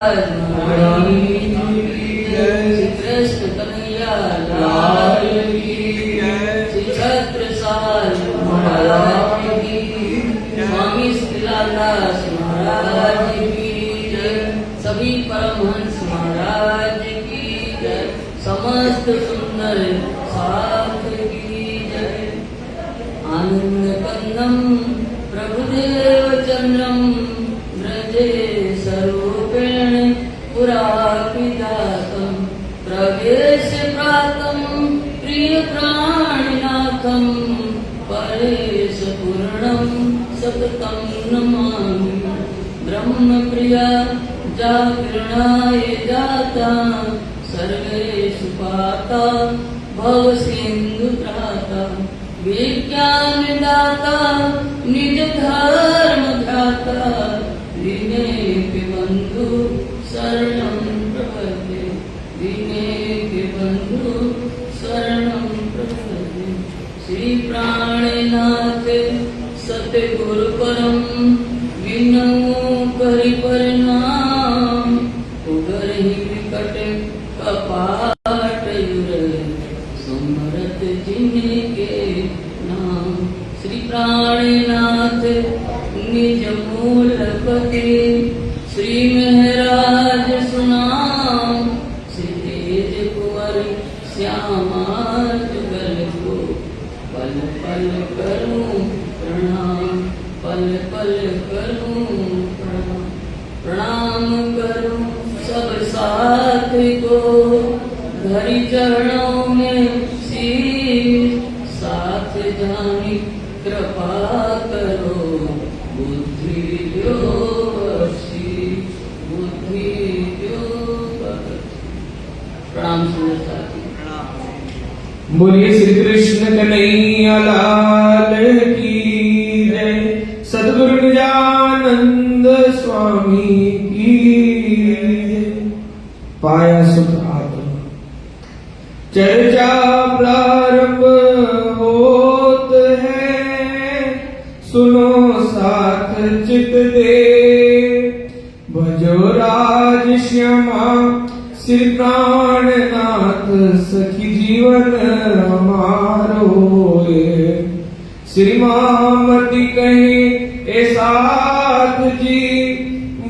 कृष्ण कन्हैया लाल की श्री छत्र साल महाराज की स्वामी श्रीलालदास महाराज की जय। सभी परमहंस महाराज की जय। समस्त सुंदर साथ की जय। आनंद कंदम प्रभुदेव चंद्रम व्रजे स्वरूपेण पुरापिदातम प्रवेश प्रातम प्रिय प्राणनाथम परेश पूर्णम सततम नमामि। ब्रह्म प्रिया जागरणाय जाता सर्वेषु पाता भव सिंधु त्राता विज्ञान दाता निज धर्म ध्याता विनेक बंधु शरणं प्रपद्ये विनेक बंधु शरणं प्रपद्ये। श्री प्राणनाथ सतगुरु परम विनमो करि परिणाम उगरहि विकट कपाट युर समरथ जिनके नाम। श्री प्राणनाथ निज मूल पति श्री महराज सुनाम श्री तेज कुंवर श्यामा जुगल को पल पल करूं प्रणाम पल पल करूं प्रणाम। प्रणाम करूं सब साथ को धरि चरणों में शीश साथ जानी कृपा करो बुद्धि जो बख्शी बुद्धि जो बख्शी। प्रणाम सुनता बोलिए श्री कृष्ण कन्हैया लाल की जय। सद्गुरु निजानंद स्वामी की जय। पाया सुख आत्मा चर्चा प्रारंभ होत है सुनो साथ चित दे भजो राज श्यामा श्री प्राणनाथ सखी जीवन हमारो ये। श्री महामति कहे ए साथ जी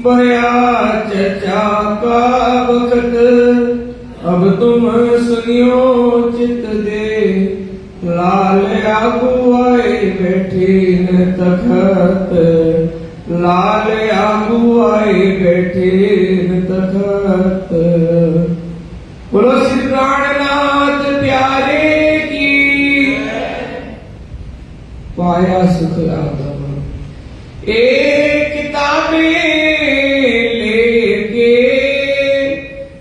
भया चचा का वक्त अब तुम सुनियो चित दे लाल आगू आए बैठे न तखत लाल आगू आए बैठे न तखत। बोलो श्री प्राणनाथ प्यारे की पाया सुख आगम। एक किताबें लेके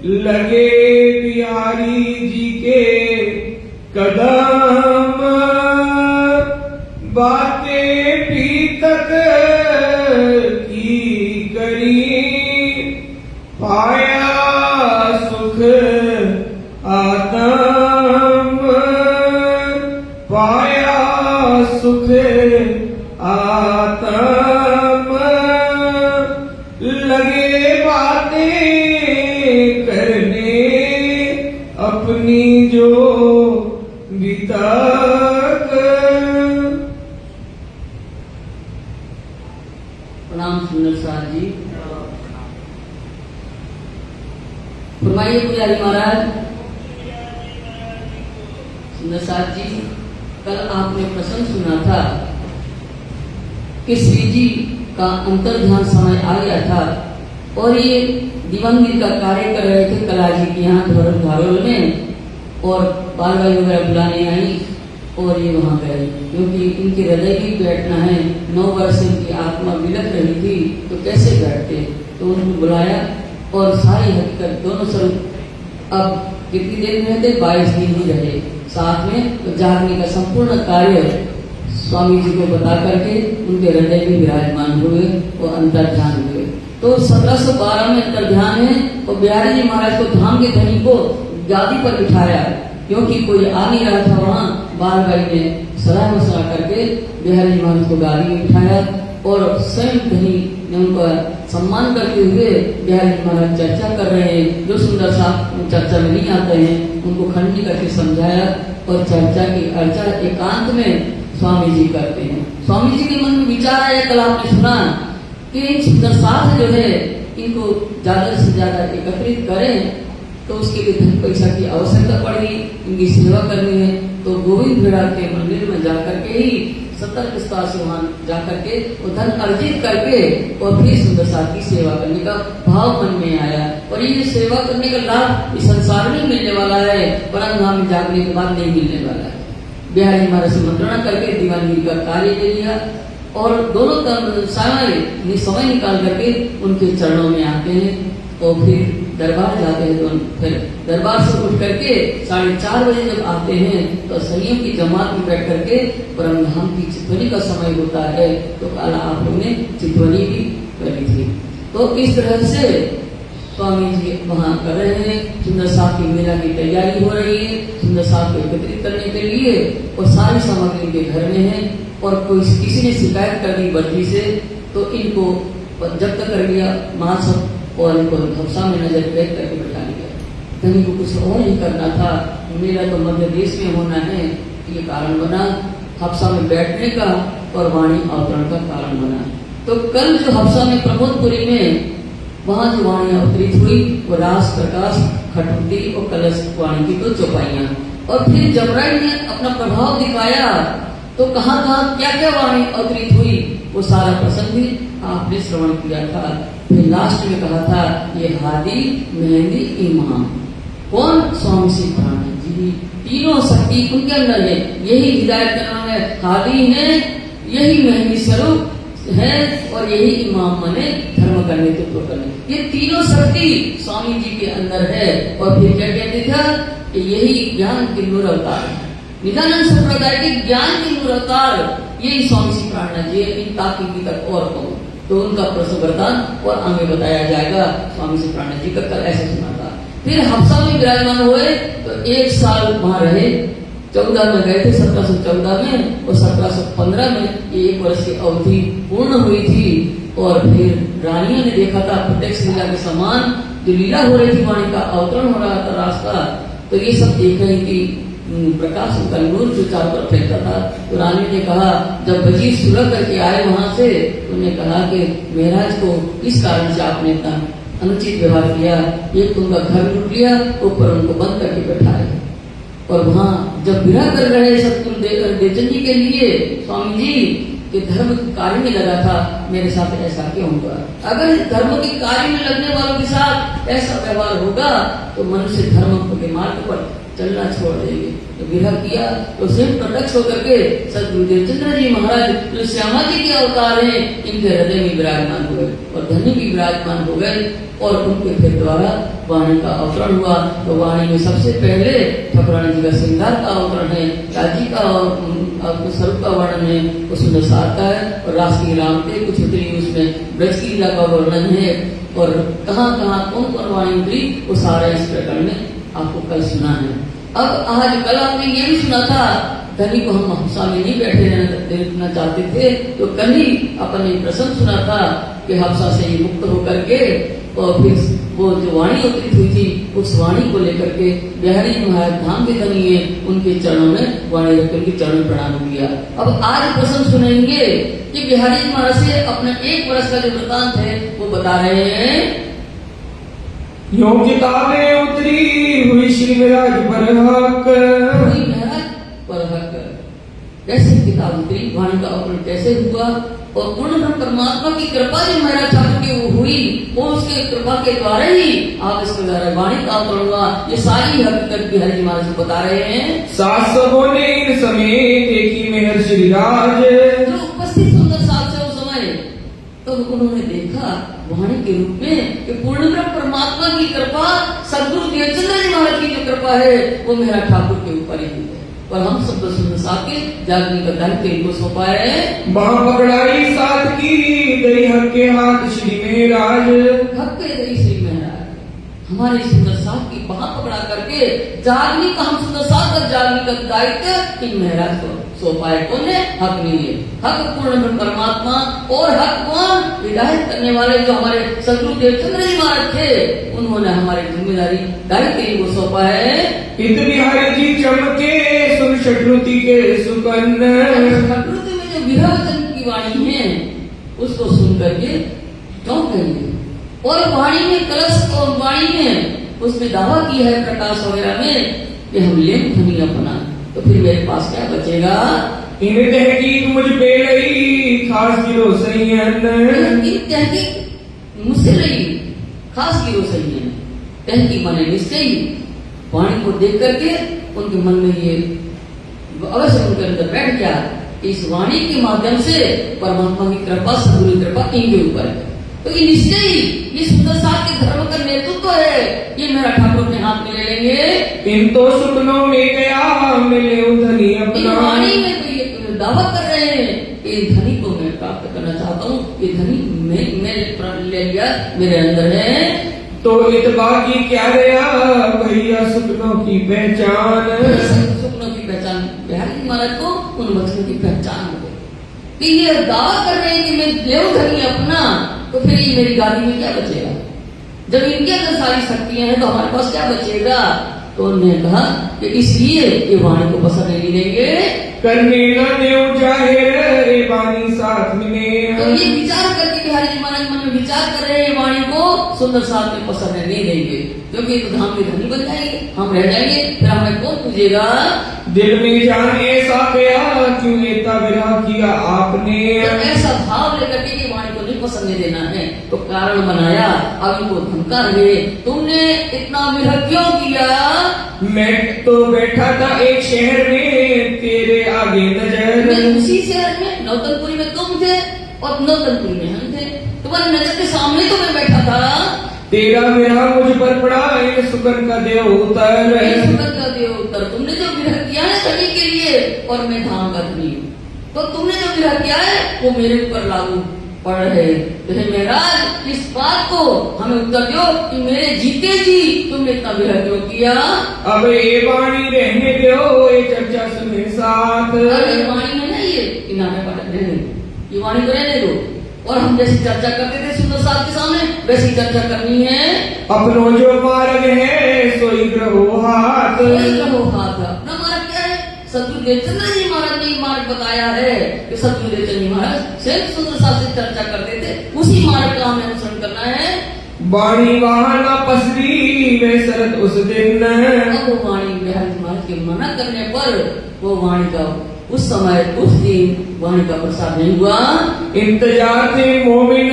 लगे बिहारी जी के कदम बातें भी तक की करी पाया सुख आत्म पाया सुख आत्म लगे बातें करने अपनी जो बीतक। प्रणाम सुंदर साथ जी। फरमाइए पुजारी महाराज। सुंदर साथ जी, कल आपने प्रसंग सुना था कि श्री जी का अंतर ध्यान समय आ गया था और ये दिवंगित का कार्य कर रहे थे कला जी के यहाँ धारोल में और बाल भाई वगैरह बुलाने आई और ये वहां गए क्योंकि इनके हृदय भी बैठना है। 9 वर्ष से इनकी आत्मा बिलख रही थी तो कैसे बैठते, तो उनको बुलाया और सारी हकीकत दोनों स्वरूप अब कितनी देर में थे 22 दिन ही रहे साथ में। तो जागने का संपूर्ण कार्य स्वामी जी को बता करके उनके हृदय में विराजमान हुए और अंतर ध्यान हुए। तो 1712 में अंतर ध्यान है और बिहारी जी महाराज को धाम के धनी को गादी पर बिठाया क्योंकि कोई आ नहीं रहा था वहाँ। बाल भाई ने सलाह मशवरा करके बिहारी जी महाराज को गाड़ी में बिठाया और स्वयं धनी ने उनका सम्मान करते हुए बिहारी जी महाराज चर्चा कर रहे हैं। जो सुंदर साहब चर्चा में नहीं आते हैं उनको खंडनी करके समझाया और चर्चा की अर्चा एकांत में स्वामी जी करते हैं। स्वामी जी के मन में विचार आया, कल आपने सुना कि इन सुंदर साथ जो है इनको ज्यादा से ज्यादा एकत्रित करें तो उसके लिए धन पैसा की आवश्यकता पड़ेगी, इनकी सेवा करनी है। तो गोविंद बिहार के मंदिर में जाकर के ही सतर्कता से वहां जाकर के वो धन अर्जित करके और फिर सुंदर साथ की सेवा करने का भाव मन में आया। और ये सेवा करने का लाभ इस संसार में मिलने वाला है, परम धाम में जागने के बाद नहीं मिलने वाला है। बिहारी महाराज से मंत्रणा करके दीवानगिरी का कार्य ले लिया और दोनों समय निकाल करके उनके चरणों में आते हैं। तो फिर दरबार जाते हैं तो फिर दरबार से उठ करके 4:30 बजे जब आते हैं तो सहियों की जमात में बैठ करके परम धाम की चितवनी का समय होता है। तो कल आप लोग ने चितवनी भी करी थी। तो इस तरह से स्वामी जी वहां कर रहे हैं। सुंदर साथ की मेला की तैयारी हो रही है सुंदर साथ को एकत्रित करने के लिए और सारी सामग्री इनके घर में है। और कोई किसी ने शिकायत कर दी बर्फी से तो इनको जब्त कर लिया मां सब और इनको हफ्सा में नजर कैद करके बैठा लिया। धनी को कुछ और ही करना था, मेरा तो मध्य देश में होना है, ये कारण बना हफ्सा में बैठने का और वाणी अवतरण का कारण बना। तो कल जो हफ्सा में प्रमोदपुरी में वहां जो वाणी अवतरित हुई वो रास प्रकाश खटुती और कलश वाणी की 2 चौपाइयां। और फिर जमराई ने अपना प्रभाव दिखाया तो कहाँ कहाँ क्या क्या वाणी अवतरित हुई वो सारा प्रसंग भी आपने श्रवण किया था। फिर लास्ट में कहा था ये हादी मेहंदी इमाम कौन? स्वामी श्री प्राणानंद जी। तीनों शक्ति उनके अंदर है, यही हिदायत का नाम है, हादी है, यही मेहंदी स्वरूप है और यही इमाम माने धर्म का नेतृत्व करने। ये तीनों शक्ति स्वामी जी के अंदर है। और फिर क्या कहते थे कि यही ज्ञान के नूर अवतार है, नित्यानंद संप्रदाय के ज्ञान के नूर अवतार यही स्वामी श्री प्राणानंद जी। इन ताकि तक और कहूँ तो उनका प्रसव वरदान और आगे बताया जाएगा। स्वामी श्री प्राणानंद जी का कल ऐसे सुना था। फिर हफ्सा में विराजमान हुए तो 1 साल वहां रहे। 14 में गए थे 1714 में और 1715 में 1 वर्ष की अवधि पूर्ण हुई थी। और फिर रानियों ने देखा था प्रत्यक्ष लीला के समान जो लीला हो रही थी, वाणी का अवतरण हो रहा था रास्ता, तो ये सब देख रही थी। प्रकाश का नूर जो चारों तरफ फैलता था। तो रानी ने कहा जब वजीर सुलह करके आए वहां से, उन्होंने कहा कि महाराज को किस कारण से आपने इतना अनुचित व्यवहार किया, एक तो उनका घर लूट लिया, ऊपर उनको बंद करके बैठाए। और वहां जब विरह कर रहे सतगुरु देवचंद जी के लिए स्वामी जी के धर्म के कार्य में लगा था, मेरे साथ ऐसा क्यों हुआ? अगर धर्म के कार्य में लगने वालों के साथ ऐसा व्यवहार होगा तो मनुष्य धर्म के मार्ग पर चलना छोड़ देंगे। तो विरह किया तो स्वयं प्रत्यक्ष होकर के सतगुरु देवचंद्र जी महाराज जो श्यामा जी के अवतार हैं इनके हृदय में विराजमान हुए और धनी भी विराजमान हो गए। और उनके फिर द्वारा वाणी का अवतरण हुआ। तो वाणी में सबसे पहले ठाकुरानी जी का श्रृंगार का अवतरण है, राजी का स्वरूप का वर्णन है, वो सुंदर साथ का है। और रास की राम के कुछ उतरी उसमें ब्रज की लीला का वर्णन है। और कहाँ कहाँ कौन कौन वाणी उतरी वो सारा इस प्रकरण में आपको कल सुना है। अब आज कल आपने ये भी सुना था धनी को हम हफ्सा में नहीं बैठे रहना चाहते थे, तो कल ही अपन ने प्रसंग सुना था कि हफ्सा से ही मुक्त होकर के और फिर वो जो वाणी अवतरित हुई थी उस वाणी को लेकर के बिहारी महाराज धाम के धनी है उनके चरणों में वाणी रखकर के चरण प्रणाम किया। अब आज प्रसंग सुनेंगे कि बिहारी महाराज से अपना 1 वर्ष का जो वृतांत है वो बता रहे हैं। यो किताबें उतरी हुई श्री महाराज पर हक कैसे किताब उतरी, वाणी का अवतरण कैसे हुआ और पूर्ण परमात्मा की कृपा जो महाराज ठाकुर की वो हुई वो उसके कृपा के द्वारा ही आप इसके द्वारा वाणी का अवतरण हुआ। ये सारी हकीकत बिहारी जी महाराज बता रहे हैं। सात सबों ने इन समय देखी मेहर श्री राज जो उपस्थित सुंदर साथ से उस समय तो उन्होंने देखा वाणी के रूप में कि पूर्ण परमात्मा की कृपा सदगुरु देवचंद्र जी महाराज की जो कृपा है वो मेरा ठाकुर के ऊपर ही है। और हम सब तो सुंदर साथ के जागने का दायित्व इनको सौंपा है। बाह पकड़ाई साथ की गई हक के हाथ श्री महाराज हक के गई श्री महाराज हमारे सुंदर साथ की बाह पकड़ा करके जागने का हम सुंदर साथ का जागने का दायित्व इन महाराज को सौंपा है। कौन है? हक नहीं है। हक पूर्ण परमात्मा और हक कौन? हिदायत करने वाले जो हमारे सदगुरुदेव चंद्र जी महाराज थे, उन्होंने हमारी जिम्मेदारी दायित्व को सौंपा है। इत बिहारी जी चमके सुन षटरुति के सुकन्न। षटरुति में जो विरह वचन की वाणी है उसको सुन करके क्यों कहेंगे? और वाणी में कलश और वाणी में उसमें दावा की है प्रकाश वगैरह में कि हम लेम धनी अपना, तो फिर मेरे पास क्या बचेगा? इन तहकीक मुझ पे रही खास गिरो सैयन। तहकीक मुझसे रही खास गिरो सैयन। तहकीक माने निश्चय। वाणी को देख करके उनके मन में ये अवश्य उनके अंदर बैठ गया कि इस वाणी के माध्यम से परमात्मा की कृपा, सद्गुरु की कृपा इनके ऊपर है। तो ये निश्चय ये सुंदर साथ के धर्म का नेतृत्व है, ये मेरा ठाकुर अपने हाथ में ले लेंगे। इन तो सुपनों में गया मिले धनी अपना। वाणी में तो ये दावा कर रहे हैं कि धनी को मैं प्राप्त करना चाहता हूँ, ये धनी मैं ले लिया, मेरे अंदर है। तो इतबा की क्या गया भैया सुपनों की पहचान। सुपनों की पहचान बिहारी महाराज को उन वचनों की पहचान हो गई कि ये दावा कर रहे हैं कि मैं देव धनी अपना, तो फिर ये मेरी गाड़ी में क्या बचेगा? जब इनके अंदर सारी शक्तियां हैं तो हमारे पास क्या बचेगा? तो उन्होंने कहा कि इसलिए ये वाणी को पसंद नहीं देंगे। करने न देव जाहिर ए वाणी साथ मिले। तो ये विचार करके बिहारी जी महाराज मन में विचार कर रहे हैं, वाणी को सुंदर साथ में पसंद नहीं देंगे, क्योंकि तो धाम के धनी बन जाएंगे, हम रह जाएंगे, फिर हमें कौन पूछेगा? दिल में जान ऐसा गया क्यों इतना विरह किया आपने। तो ऐसा भाव लेकर के वाणी को नहीं पसंद नहीं देना है, तो कारण बनाया, अब इनको धमका रहे, तुमने इतना विरह क्यों किया? मैं तो बैठा था एक शहर में तेरे आगे नजर। मैं उसी शहर में नौतनपुरी में तुम थे और नौतनपुरी में हम थे, तुम्हारी नजर के सामने तो मैं बैठा था। तेरा विरह मुझ पर पड़ा इन सुगन का देव उतर। सुगन का देव उतर, तुमने जो विरह किया है धनी के लिए और मैं धाम का धनी हूँ, तो तुमने जो विरह किया है वो मेरे ऊपर लागू पड़ रहे। तो महाराज इस बात को हमें उत्तर दो कि मेरे जीते जी तुमने इतना विरह क्यों किया? अब ये वाणी रहने दो, ये चर्चा सुने साथ। अरे वाणी में नहीं, ये नामे पटक रहने दो, ये वाणी को रहने दो, और हम जैसी चर्चा करते थे सुंदर साथ के सामने वैसी चर्चा करनी है। अपनो जो मार्ग है सोई ग्रहो हाथ। ग्रहो हाथ अपना मार्ग क्या है? सदगुरुदेव चंद्र जी महाराज ने मार्ग बताया है कि सदगुरुदेव चंद्र जी महाराज स्वयं सुंदर साथ से चर्चा करते थे, उसी मार्ग का हमें अनुसरण करना है। वाणी वहां पसरी वे शरत उस दिन। अब वो वाणी बिहारी महाराज के मना करने पर वो वाणी का उस समय उस दिन वाणी का प्रसाद नहीं हुआ। इंतजार थे मोमिन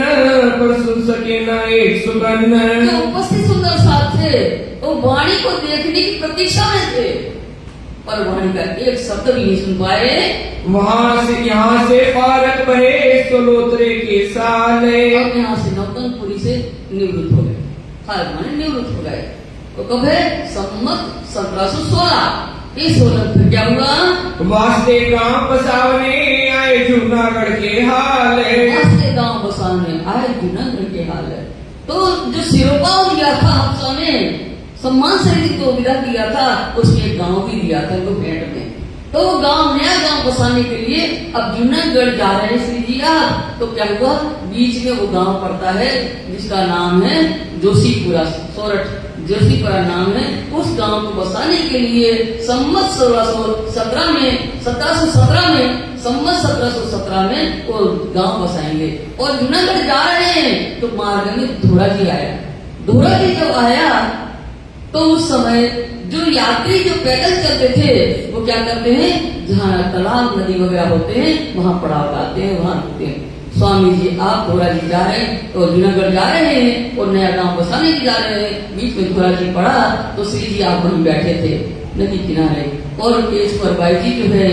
पर सुन सके न एक सुगन। जो उपस्थित सुंदर साथ थे वो वाणी को देखने की प्रतीक्षा में थे, पर वाणी का एक शब्द भी नहीं सुन पाए। वहां से यहाँ से पारक बहे सोलोत्रे के साले। अब यहाँ से नौतनपुरी से निवृत्त हो गए, खारक माने निवृत्त हो गए। तो कब है? सम्मत 1716। इस सोलह फिर क्या हुआ? वास्ते गांव बसावने आए जूनागढ़ के हाल। वास्ते गांव बसाने आए जूनागढ़ के हाल है। तो जो सिरोपाव दिया था हादसा ने, सम्मान से तो विदा किया था, उसमें एक गांव भी दिया था तो भेंट में। तो वो गांव, नया गांव बसाने के लिए अब जूनागढ़ जा रहे हैं श्री जी आप। तो क्या हुआ? बीच में वो गांव पड़ता है जिसका नाम है जोशीपुरा, सोरठ जोशीपुरा नाम है। उस गांव को बसाने के लिए सम्मत 1717 में 1717 वो गांव बसाएंगे और जूनागढ़ जा रहे हैं। तो मार्ग में धोरा जी आया। धोरा जी जब आया तो उस समय जो यात्री जो पैदल चलते थे वो क्या करते हैं, जहाँ तालाब नदी वगैरह होते हैं वहां पड़ाव डालते हैं, वहां रुकते हैं। स्वामी जी आप धोरा जी जा रहे हैं तो जूनागढ़ जा रहे हैं और नया गांव बसाने के जा रहे हैं। बीच में धोरा जी पड़ा तो श्री जी आप वहीं बैठे थे नदी किनारे, और केशवर बाई जी जो है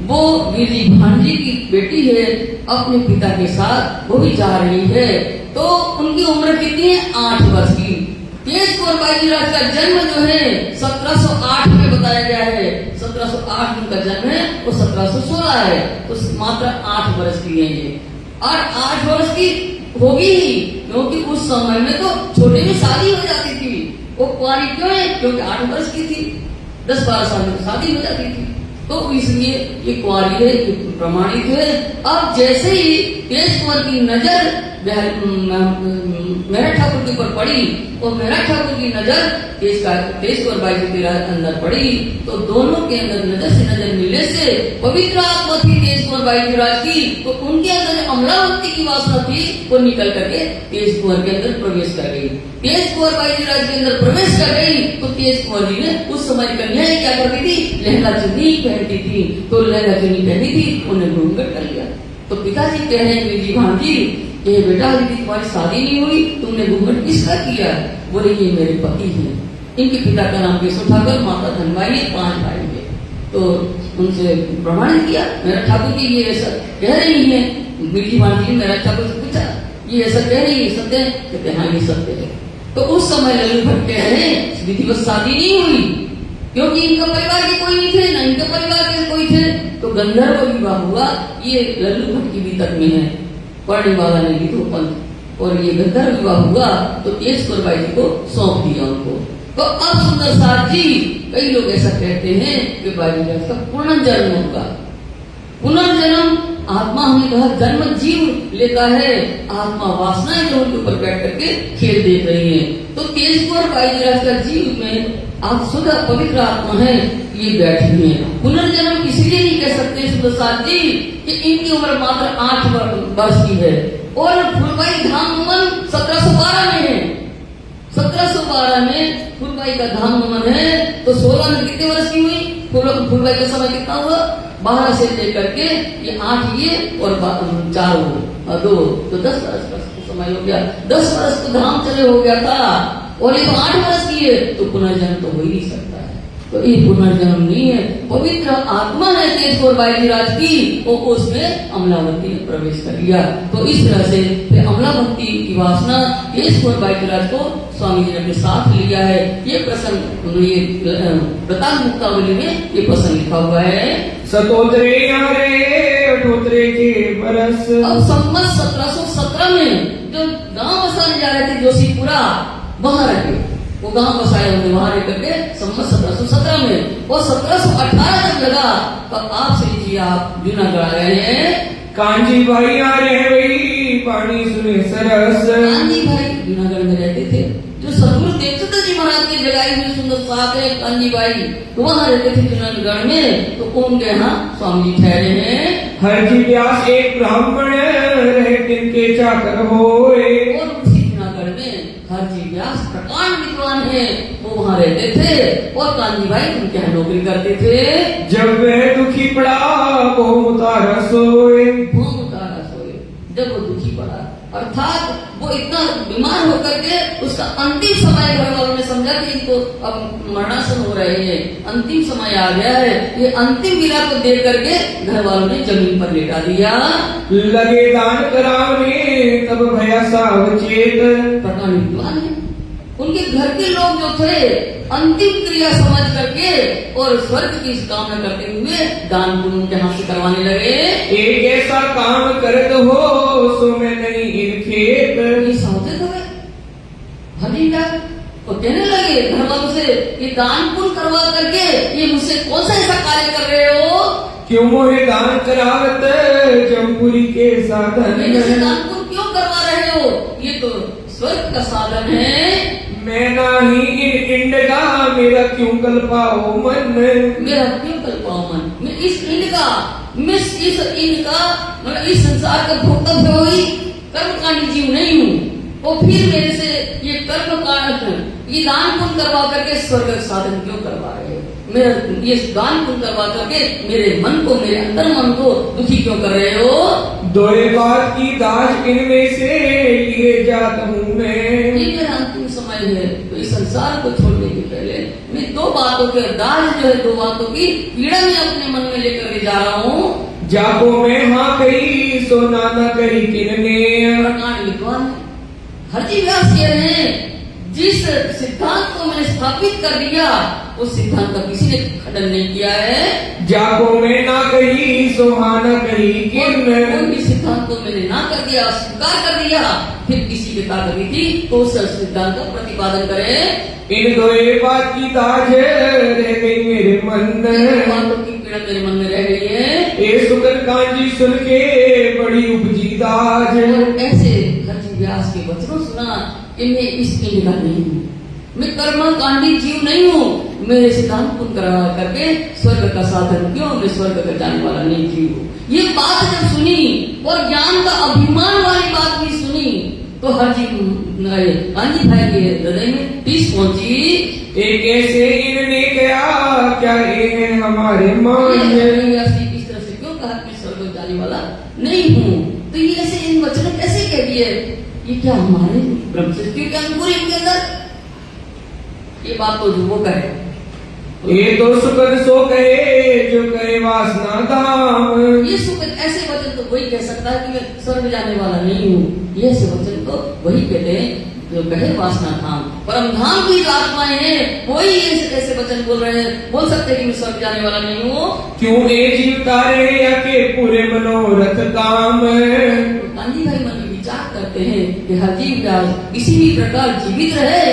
वो गिरी भांजी की बेटी है, अपने पिता के साथ वो भी जा रही है। तो उनकी उम्र कितनी है? 8 वर्ष की। केशवर बाई जी राज का जन्म जो है 1708 में बताया गया है। 1708 उनका जन्म है, वो 1716 है, तो मात्र 8 वर्ष की है ये। और 8 वर्ष की होगी ही, क्योंकि उस समय में तो छोटे में शादी हो जाती थी। वो कुंवारी क्यों है? क्योंकि 8 वर्ष की थी, 10-12 साल में शादी हो जाती थी। तो इसलिए ये कुंवारी है, ये प्रमाणित है। अब जैसे ही तेज कुंवर की नजर मेरा ठाकुर के ऊपर पड़ी और मेरा ठाकुर की नजर तेज कुंवर बाई जी के अंदर पड़ी, तो दोनों के अंदर नजर से नजर मिलने से पवित्र आत्मा थी तेज कुंवर बाई जी राज की, तो उनके अंदर अमलावती की वासना थी, वो निकल करके तेज कुंवर के अंदर प्रवेश कर गई। तेज कुंवर बाई जी राज के अंदर प्रवेश कर गई तो तेज कुंवर जी ने उस समय कन्याएं क्या करती थी, लहंगा चुन्नी पहनती थी, तो लहंगा चुन्नी पहनी थी, उन्हें घूंघट कर लिया। तो पिताजी कह रहे हैं जी भांजी ये बेटा यदि तुम्हारी शादी नहीं हुई तुमने घूंघट किसका किया? बोले ये मेरे पति हैं। इनके पिता का नाम केशव ठाकुर, माता धनबाई है, 5 भाई है। तो उनसे प्रमाणित किया मेरा ठाकुर जी ये ऐसा कह रही है। मीठी भांजी मेरा ठाकुर से पूछा ये ऐसा कह रही है, सत्य है? कहते हाँ ये सत्य है। तो उस समय लल्लू भट्ट कह रहे हैं विधिवत शादी नहीं हुई क्योंकि इनका परिवार के कोई नहीं थे, ना इनके परिवार के कोई थे। तो गंधर्व विवाह हुआ, ये लल्लू भट्ट की वितक में है, पढ़ने वाला ने विधु पंथ, और ये गंधर्व विवाह हुआ तो तेज कुंवर बाई जी को सौंप दिया उनको। तो अब सुंदर साथ जी कई लोग ऐसा कहते हैं कि बाई जी का पुनर्जन्म होगा। पुनर्जन्म आत्मा हमने कहा जन्म जीव लेता है, आत्मा वासनाएं जो उनके ऊपर बैठ करके खेल देख रही है। तो तेज कुंवर बाई जी का जीव में आप शुद्ध पवित्र आत्मा है, ये बैठी है। पुनर्जन्म इसीलिए नहीं कह सकते सुंदर साथ जी कि इनकी उम्र मात्र 8 वर्ष की है और फुलबाई धाम उमन 1712 में है। 1712 में फुलबाई का धाम उमन है, तो 16 में कितने वर्ष की हुई? फुलबाई का समय कितना हुआ? 12 से लेकर के ये 8 ये और 4 और 2 तो 10 वर्ष का समय हो गया। 10 वर्ष तो धाम चले हो गया था और ये 8 वर्ष की है, तो पुनर्जन्म तो हो ही नहीं सकता है। तो ये पुनर्जन्म नहीं है, पवित्र आत्मा है तेज कुंवर बाई जी राज की, वो उसमें अमलावती ने प्रवेश कर लिया। तो इस तरह से अमलावती की वासना तेज कुंवर बाई जी राज को स्वामी जी ने अपने साथ लिया है। ये प्रसंग ये प्रताप मुक्तावली में ये प्रसंग लिखा हुआ है। सतोत्रे यारे अठोत्रे के बरस। अब संवत 1717 में जो गांव बसाने जा रहे थे जोशीपुरा, वहां रहे, वो गांव बसाए होंगे, वहां रह करके संवत 1717 में, और 1718 जब लगा तब आप श्री जी आप जूनागढ़ आ गए हैं। कांजी भाई आ रहे भाई पानी सुने सरस। कांजी भाई जूनागढ़ में रहते थे, जो सदगुरु देवचंद्र जी महाराज की जगाई हुई सुंदर साथ है कांजी भाई, तो वहां रहते थे जूनागढ़ में। तो उनके यहाँ स्वामी जी ठहरे हैं। हरजी व्यास एक ब्राह्मण रहे तिनके चाकर होए। और उसी जूनागढ़ में हरजी व्यास प्रकांड विद्वान है, वो वहाँ रहते थे और कांजी भाई उनके यहाँ नौकरी करते थे। जब वह दुखी पड़ा वो उतारा सोए। जब वो दुखी पड़ा अर्थात वो इतना बीमार होकर के उसका अंतिम समय घर वालों ने समझा कि इनको अब मरणासन हो रहे हैं, अंतिम समय आ गया है, ये अंतिम विला को देख करके घर वालों ने जमीन पर लेटा दिया। लगे दान करावने तब भया सावचेत। प्रकांड विद्वान है, उनके घर के लोग जो थे अंतिम क्रिया समझ करके और स्वर्ग की कामना करते हुए दान पुण्य उनके हाथ से करवाने लगे। एक ऐसा काम करत हो सो मैं नहीं इन खेत। ये समझे तो हमीदा तो कहने लगे घर वालों से ये दान पुण्य करवा करके ये मुझसे कौन सा ऐसा कार्य कर रहे हो? क्यों मोहे दान करावत जमपुरी के साधन। दान पुण्य क्यों करवा रहे हो? ये तो स्वर्ग का साधन है। मैं नाही इन इंड का मेरा क्यों कल्पाओ मन। मेरा क्यों कल्पाओ मन? मैं इस इंड का मतलब इस संसार का भोक्तव्य हुई कर्मकांडी जीव नहीं हूँ, और फिर मेरे से ये कर्म कांड ये दान पुण्य करवा करके स्वर्ग का साधन क्यों करवा रहे हो? मेरा ये दान पुण्य करवा करके मेरे मन को, मेरे अंतर मन को दुखी क्यों कर रहे हो? दोए बात की दाज इनमें से लिए जाता हूँ मैं। ये मेरा अंतिम समय है, तो इस संसार को छोड़ने के पहले मैं 2 बातों के दाज जो है 2 बातों की पीड़ा में अपने मन में लेकर के जा रहा हूँ। जाको मैं हाँ कही सो ना कही किनने। प्रकांड विद्वान है, हरजी व्यास कह रहे हैं जिस सिद्धांत को मैंने स्थापित कर दिया उस सिद्धांत का किसी ने खंडन नहीं किया है। जाको मैं ना कही सो हाँ ना कही किन। सिद्धांत को मैंने ना कर दिया, स्वीकार कर दिया, फिर किसी की ताकत थी तो उस सिद्धांत का प्रतिपादन करे। इन दोए बात की दाज रह गई मेरे मन। बातों की पीड़ा प्रेरणा मेरे मन में रह गई है। ये सुकर कांजी सुन के बड़ी उपजी दाज। और ऐसे हरजी व्यास के वचनों सुना कि मैं इस पिंड का नहीं हूँ, मैं कर्म कांडी जीव नहीं हूँ, मेरे से दान पुण्य करा करके स्वर्ग का साधन क्यों, मैं स्वर्ग का जाने वाला नहीं जीव हूँ। ये बात जब सुनी और ज्ञान का अभिमान वाली बात भी सुनी तो हरजी कांजी भाई के हृदय में टीस पहुंची। एक ऐसे इन्होंने क्या ये है हमारे मान। इस तरह से क्यों कहा मैं स्वर्ग जाने वाला नहीं हूँ, तो ये ऐसे इन वचनों कैसे कह दिए, ये क्या हमारे ब्रह्मचर्य के अनुकूल इनके अंदर, ये बात तो वो कहे। ये तो सुकर सो कहे जो करे वासना धाम। ये सुकर ऐसे वचन तो वही कह सकता है कि मैं स्वर्ग जाने वाला नहीं हूँ, ये ऐसे वचन तो वही कहते हैं जो कहे वासना धाम। परम धाम की जो आत्माएं हैं वही ऐसे वचन बोल रहे हैं, बोल सकते हैं कि मैं स्वर्ग जाने वाला नहीं हूँ। क्यों ये जीवता रहे या के पूरे मनोरथ काम। गांधी भाई मन में विचार करते हैं कि हर जीव किसी भी प्रकार जीवित रहे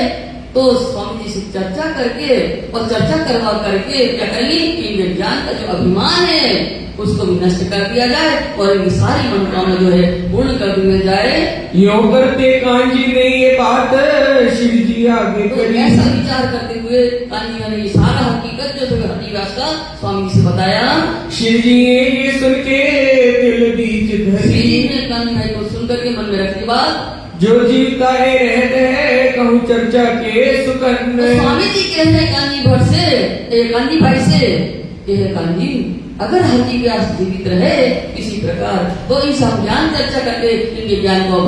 तो स्वामी जी से चर्चा करके और चर्चा करवा करके क्या करेंगे कि इनके ज्ञान का जो अभिमान है उसको भी नष्ट कर दिया जाए और इनकी सारी मनोकामना जो है पूर्ण कर दिया जाए। यो करते कांजी ने ये बात शिव जी आगे तो करी। ऐसा विचार करते हुए कांजी ने ये सारा हकीकत जो हरिदास का स्वामी जी से बताया। शिव जी ने ये सुन के दिल बीच धरी। ने कांजी भाई को सुन करके मन में रखने बाद जो जीवता है रहते है कहूँ चर्चा के सुकन। तो स्वामी जी कहते हैं कांजी भट्ट से, कांजी भाई से कि कांजी अगर हरजी व्यास जीवित रहे किसी प्रकार तो इस हम ज्ञान चर्चा करके इनके ज्ञान को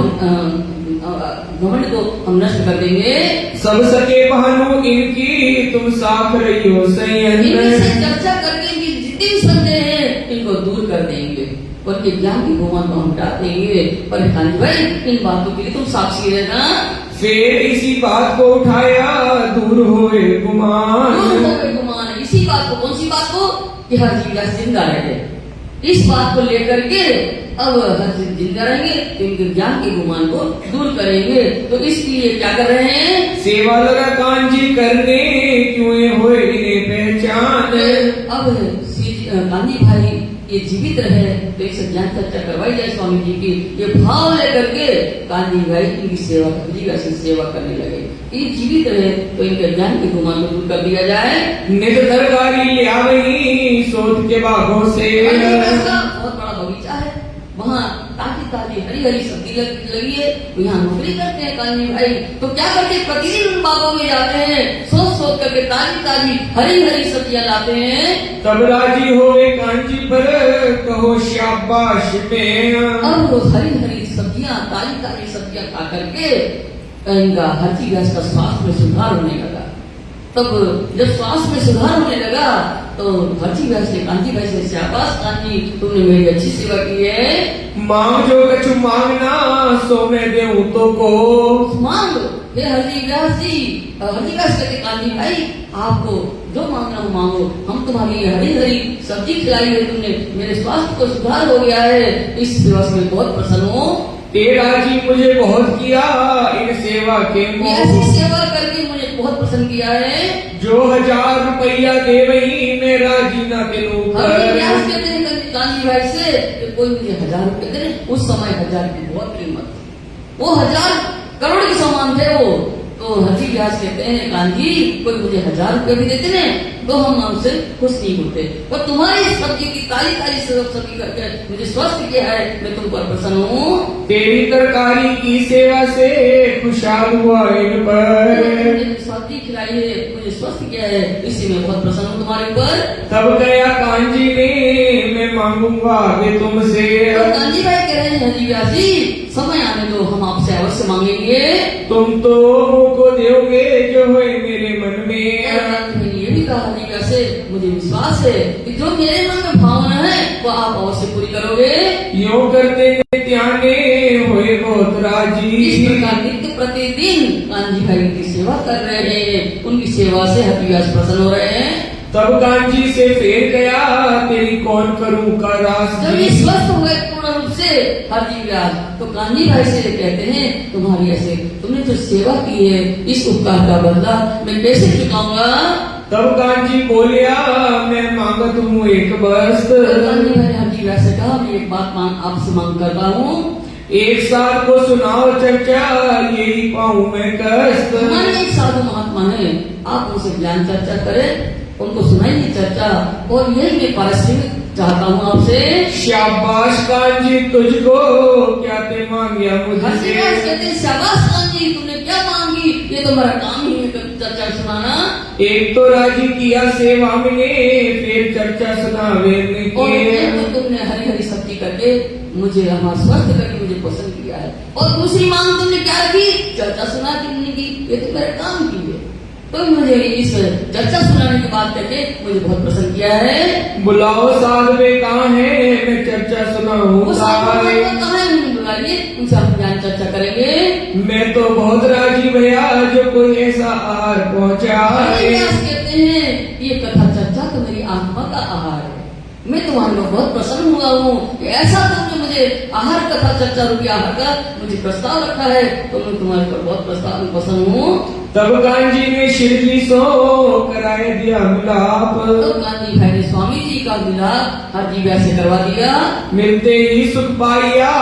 घमंड को हम नष्ट कर देंगे। सब सके बहनों इनकी तुम साफ रही हो इनसे चर्चा करके इनकी जितने भी संदेह हैं इनको दूर कर देंगे और के ज्ञान की गुमान को हम हटा देंगे। पर कांजी भाई इन बातों के लिए तुम साक्षी रहना। फिर इसी बात को उठाया दूर होए गुमान। इसी बात को, कौन सी बात को, कि हर जीव जिंदा रहे, इस बात को लेकर के अब हर जीव जिंदा रहेंगे तो इनके ज्ञान के गुमान को दूर करेंगे। तो इसलिए क्या कर रहे हैं, सेवा लगा कांजी करने क्यों होए इन्हें पहचान। अब गांधी भाई ये जीवित रहे तो इसे ज्ञान चर्चा करवाई जाए स्वामी जी की, ये भाव लेकर के गांधी भाई इनकी सेवा सेवा करने लगे। ये जीवित रहे तो इनके ज्ञान के गुमान को दूर कर दिया जाए। नित तरकारी ले आवही शोध के बागों से। बहुत बड़ा बगीचा है, वहाँ ताजी ताजी हरी हरी सब्जी लगी है, तो यहाँ नौकरी करते हैं कांजी भाई। तो क्या करते हैं, प्रतिदिन उन बागों में जाते हैं, सोच करके ताजी ताजी हरी हरी सब्जियां लाते हैं। तब राजी होवे कांजी पर कहो शाबाश में। अब वो हरी हरी सब्जियां ताजी ताजी सब्जियां खा करके इनका हरजी व्यास का स्वास्थ्य में सुधार होने लगा। तब जब स्वास्थ्य में सुधार होने लगा तो हरजी व्यास ने कांजी भाई से, शाबाश कांजी तुमने मेरी अच्छी सेवा की है। मांग जो कछु मांगना सो मैं देऊं तो को। मांग हे हरजी व्यास जी। हरजी व्यास कहते कांजी भाई आपको जो मांगना हो मांगो, हम तुम्हारी हरी हरी सब्जी खिलाई है, तुमने मेरे स्वास्थ्य को सुधार हो गया है, इस सेवा से मैं बहुत प्रसन्न हूँ। तेरा जी मुझे बहुत किया इन सेवा के ऐसी सेवा करके मुझे बहुत पसंद किया है। जो 1000 रुपया दे वही मेरा जीना दिलू गांधी भाई से कि कोई मुझे 1000 रुपये दे। उस समय 1000 की बहुत कीमत, वो 1000 करोड़ के समान थे वो। तो हरजी व्यास कहते हैं कांजी कोई मुझे 1000 रुपये भी देते हैं तो हम हमसे खुश नहीं होते, पर तुम्हारी सब्जी की ताली ताली सब्जी करके मुझे स्वस्थ किया है, मैं तुम पर प्रसन्न हूँ। तेरी तरकारी की सेवा से खुशहाल हुआ इन पर। सब्जी खिलाई है, मुझे स्वस्थ किया है, इसी में बहुत प्रसन्न हूँ तुम्हारे ऊपर। तब गया कांजी ने मैं मांगूंगा आगे तुमसे। तो कांजी भाई कह रहे हैं हरजी व्यास जी समय आने दो, हम आपसे अवश्य मांगेंगे। तुम तो को दोगे जो है मेरे मन में। ये भी कहा हरजी व्यास से, मुझे विश्वास है कि जो मेरे मन में भावना है वो आप अवश्य पूरी करोगे। यूं करते त्याने हुए बहुत राजी। इस प्रकार नित्य प्रतिदिन कांजी भाई की सेवा कर रहे हैं, उनकी सेवा से हरजी व्यास प्रसन्न हो रहे हैं। तब कांजी से फेर गया तेरी कौन करूं का रास। जब ये स्वस्थ हुए पूर्ण रूप से हरजी व्यास तो कांजी भाई से कहते हैं तुम्हारी ऐसे तुमने जो सेवा की है इस उपकार का बदला मैं कैसे चुकाऊंगा। तब कांची बोलिया मैं मांगत हूँ एक वस्त्र। गांधी भाई ने हरजी व्यास से कहा मैं एक बात आपसे मांग करता हूँ, एक साथ को सुनाओ चर्चा यही पाऊँ मैं कष्ट। हमारे एक साधु महात्मा है, आप उनसे ज्ञान चर्चा करें, उनको सुनाइए चर्चा, और यही मैं पारिश्रमिक चाहता हूँ आपसे। शाबाश कांची तुझको क्या ते मांगिया मुझसे। हंसीराज कहते हैं शाबाश कांजी तुमने क्या मांगी, ये तो मेरा काम ही है चर्चा सुनाना। एक तो राजी किया सेवा में फिर चर्चा सुनावे और एक तो तुमने हरी हरी सब्जी करके मुझे हमारा स्वस्थ करके मुझे पसंद किया है, और दूसरी मांग तुमने क्या रखी, चर्चा सुना तुमने की, ये तो मेरे काम की है। तो मुझे इस चर्चा सुनाने की बात करके मुझे बहुत पसंद किया है। बुलाओ साधवे कहाँ है मैं चर्चा सुनाऊं। कहाँ नहीं बुलाइए, उनसे हम ज्ञान चर्चा करेंगे। मैं तो बहुत राजी भैया जो कोई ऐसा आहार पहुँचाए। कहते हैं ये कथा चर्चा तो मेरी आत्मा का आहार है, मैं तुम्हारे को बहुत प्रसन्न हुआ हूँ कि ऐसा तुमने मुझे आहार कथा चर्चा रूपी आहार का मुझे प्रस्ताव रखा है, तो मैं तुम्हारे पर बहुत प्रसन्न हूँ। तब गांधी ने शिरजी सो कराए दिया मिलाप। तो गांधी भाई ने स्वामी जी का मिलाप हरजी व्यास से करवा दिया। मिलते ही सुख पाया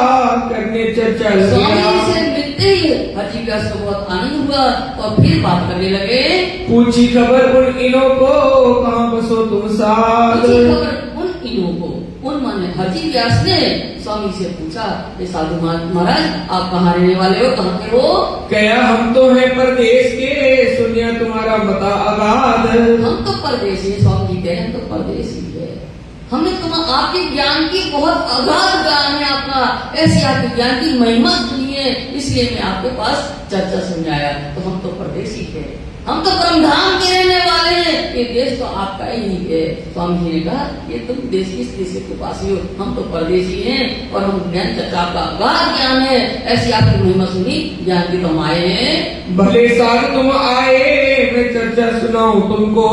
करने चर्चा स्वामी जी से मिलते ही हरजी व्यास को बहुत आनंद हुआ और फिर बात करने लगे। पूछी खबर उन इनों को कहाँ बसो तुम साथ। पूछी खबर उन इनों को, उन माने हरजी व्यास ने स्वामी से पूछा, ये साधु महाराज आप कहाँ रहने वाले हो, कहाँ के हो। क्या हम तो हैं परदेश के सुनिया तुम्हारा बता अगाध। हम तो परदेशी, स्वामी जी कहे हम तो परदेशी है, हमने आपके ज्ञान की बहुत अगाध ज्ञान है आपका, ऐसी आपके ज्ञान की महिमा सुनी है, इसलिए मैं आपके पास चर्चा सुनने आया। तो हम तो परदेशी है, हम तो परमधाम के रहने वाले हैं, ये देश तो आपका ही है। स्वामी जी ने कहा ये तुम देश किस देश के पास हो, हम तो परदेशी हैं और हम ज्ञान चर्चा आपका अगाध ज्ञान है, ऐसी आपकी महिमा सुनी ज्ञान की तुम आए हैं। भले साधु तुम आए मैं चर्चा सुनाऊं तुमको।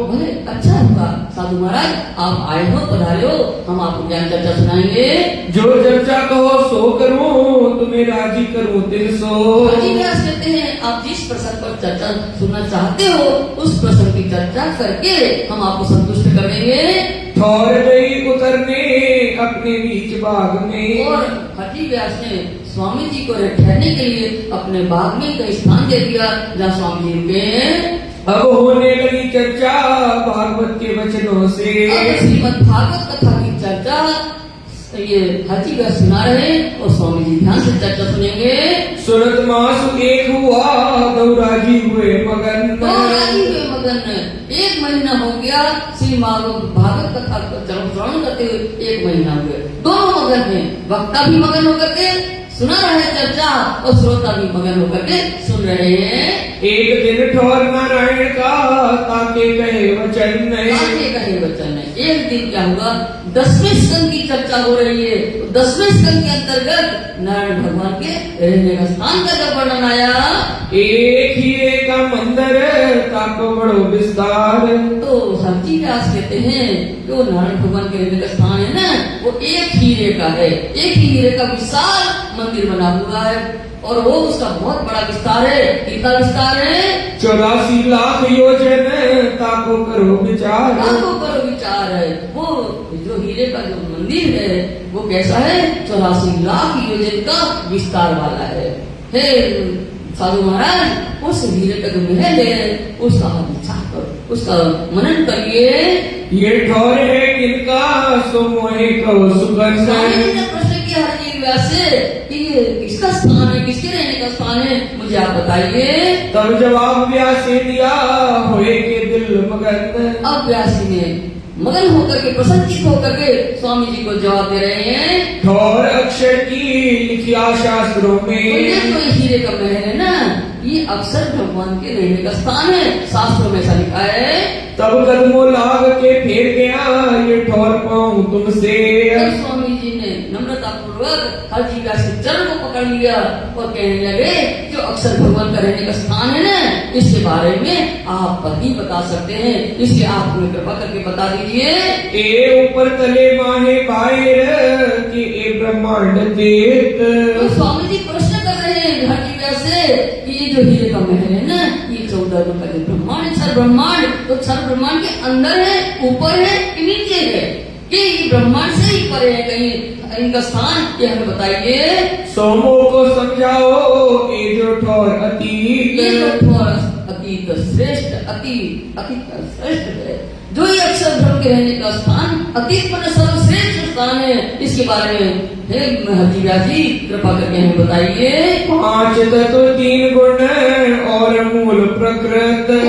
भले अच्छा हुआ साधु महाराज आप आए हो, पधारे हो, हम आपको ज्ञान चर्चा सुनाएंगे। जो चर्चा कहो सो करूं तुम्हें राजी करूं दिल सो। हरजी व्यास कहते हैं आप जिस प्रसंग पर चर्चा सुनना चाहते हो उस प्रसंग की चर्चा करके हम आपको संतुष्ट कर देंगे। ठौर गई उतरने अपने बीच बाग में। और हरजी व्यास ने स्वामी जी को ठहरने के लिए अपने बाग में कई स्थान दे दिया जहाँ स्वामी जी रुके। अब होने लगी चर्चा भागवत के वचनों से। अब श्रीमद् भागवत कथा की चर्चा ये हरजी व्यास सुना रहे और स्वामी जी ध्यान से चर्चा सुनेंगे। सुरत मासु एक हुआ गौराजी हुए मगन। गौराजी हुए मगन, एक महीना हो गया श्री भागवत कथा श्रवण करते हुए, एक महीना हुए, दोनों मगन हैं, वक्ता भी मगन होकर के सुना रहे चर्चा और श्रोता भी मगन होकर के सुन रहे हैं। एक दिन ठौर नारायण का ताके कहे वचन नहीं। ताके कहे वचन नहीं। एक दिन क्या हुआ, 10वें स्कंद की चर्चा हो रही है, 10वें स्कंद के अंतर्गत नारायण भगवान के रहने का स्थान का जब वर्णन आया। एक हीरे का मंदिर ताको बड़ो विस्तार। तो हरजी व्यास कहते हैं कि वो नारायण भगवान के रहने का स्थान है ना, वो एक हीरे का है, एक ही हीरे का विशाल मंदिर बना हुआ है और वो उसका बहुत बड़ा विस्तार है। कितना विस्तार है? 84 लाख योजन ताको करो विचार। ताको करो विचार है। वो जो हीरे का जो मंदिर है वो कैसा है? 84 लाख योजन का विस्तार वाला है। हे साधु महाराज उस हीरे का जो महल है उसका विचार करो, उसका मनन करिए। ये ठौर है किनका सो मोहे कहो सुगंध। प्रश्न किया हरजी व्यास से कि ये किसका स्थान है, किसके रहने का स्थान है, मुझे आप बताइए। तब जवाब व्यास ने दिया होए के दिल मगन। अब व्यास जी ने मगन होकर के प्रसन्नचित होकर के स्वामी जी को जवाब दे रहे हैं। ठौर अक्षर की लिखिया शास्त्रों में। तो ये हीरे का महल है ना, ये अक्षर भगवान के रहने का स्थान है, शास्त्रों में ऐसा लिखा है। तब कदमों लाग के फेर गया ये ठौर पाऊं तुमसे। स्वामी जी ने नम्रता पूर्वक हरजी व्यास के चरण को पकड़ लिया और कहने लगे जो अक्षर भगवान का रहने का स्थान है ना, इसके बारे में आप ही बता सकते हैं, इसलिए आप हमें कृपा करके बता दीजिए। ए ऊपर तले माहे बाहर कि ए ब्रह्मांड देत। तो स्वामी जी प्रश्न कर रहे हैं हरजी व्यास से कि ये जो हीरे का महल है ना, ये 14 लोक का जो ब्रह्मांड है, क्षर ब्रह्मांड, तो क्षर ब्रह्मांड के अंदर है, ऊपर है कि नीचे है, ये ब्रह्मांड से ही परे है कहीं इनका स्थान, ये हमें बताइए। सोमो को समझाओ ये जो ठोर अतीत, ये जो ठोर अतीत श्रेष्ठ, अतीत श्रेष्ठ है, जो ये अक्षर ब्रह्म के रहने का स्थान अतीत पर सर्वश्रेष्ठ स्थान है, इसके बारे में हे महर्षि व्यास जी कृपा करके हमें बताइए। 5 तत्व 3 गुण और मूल प्रकृति।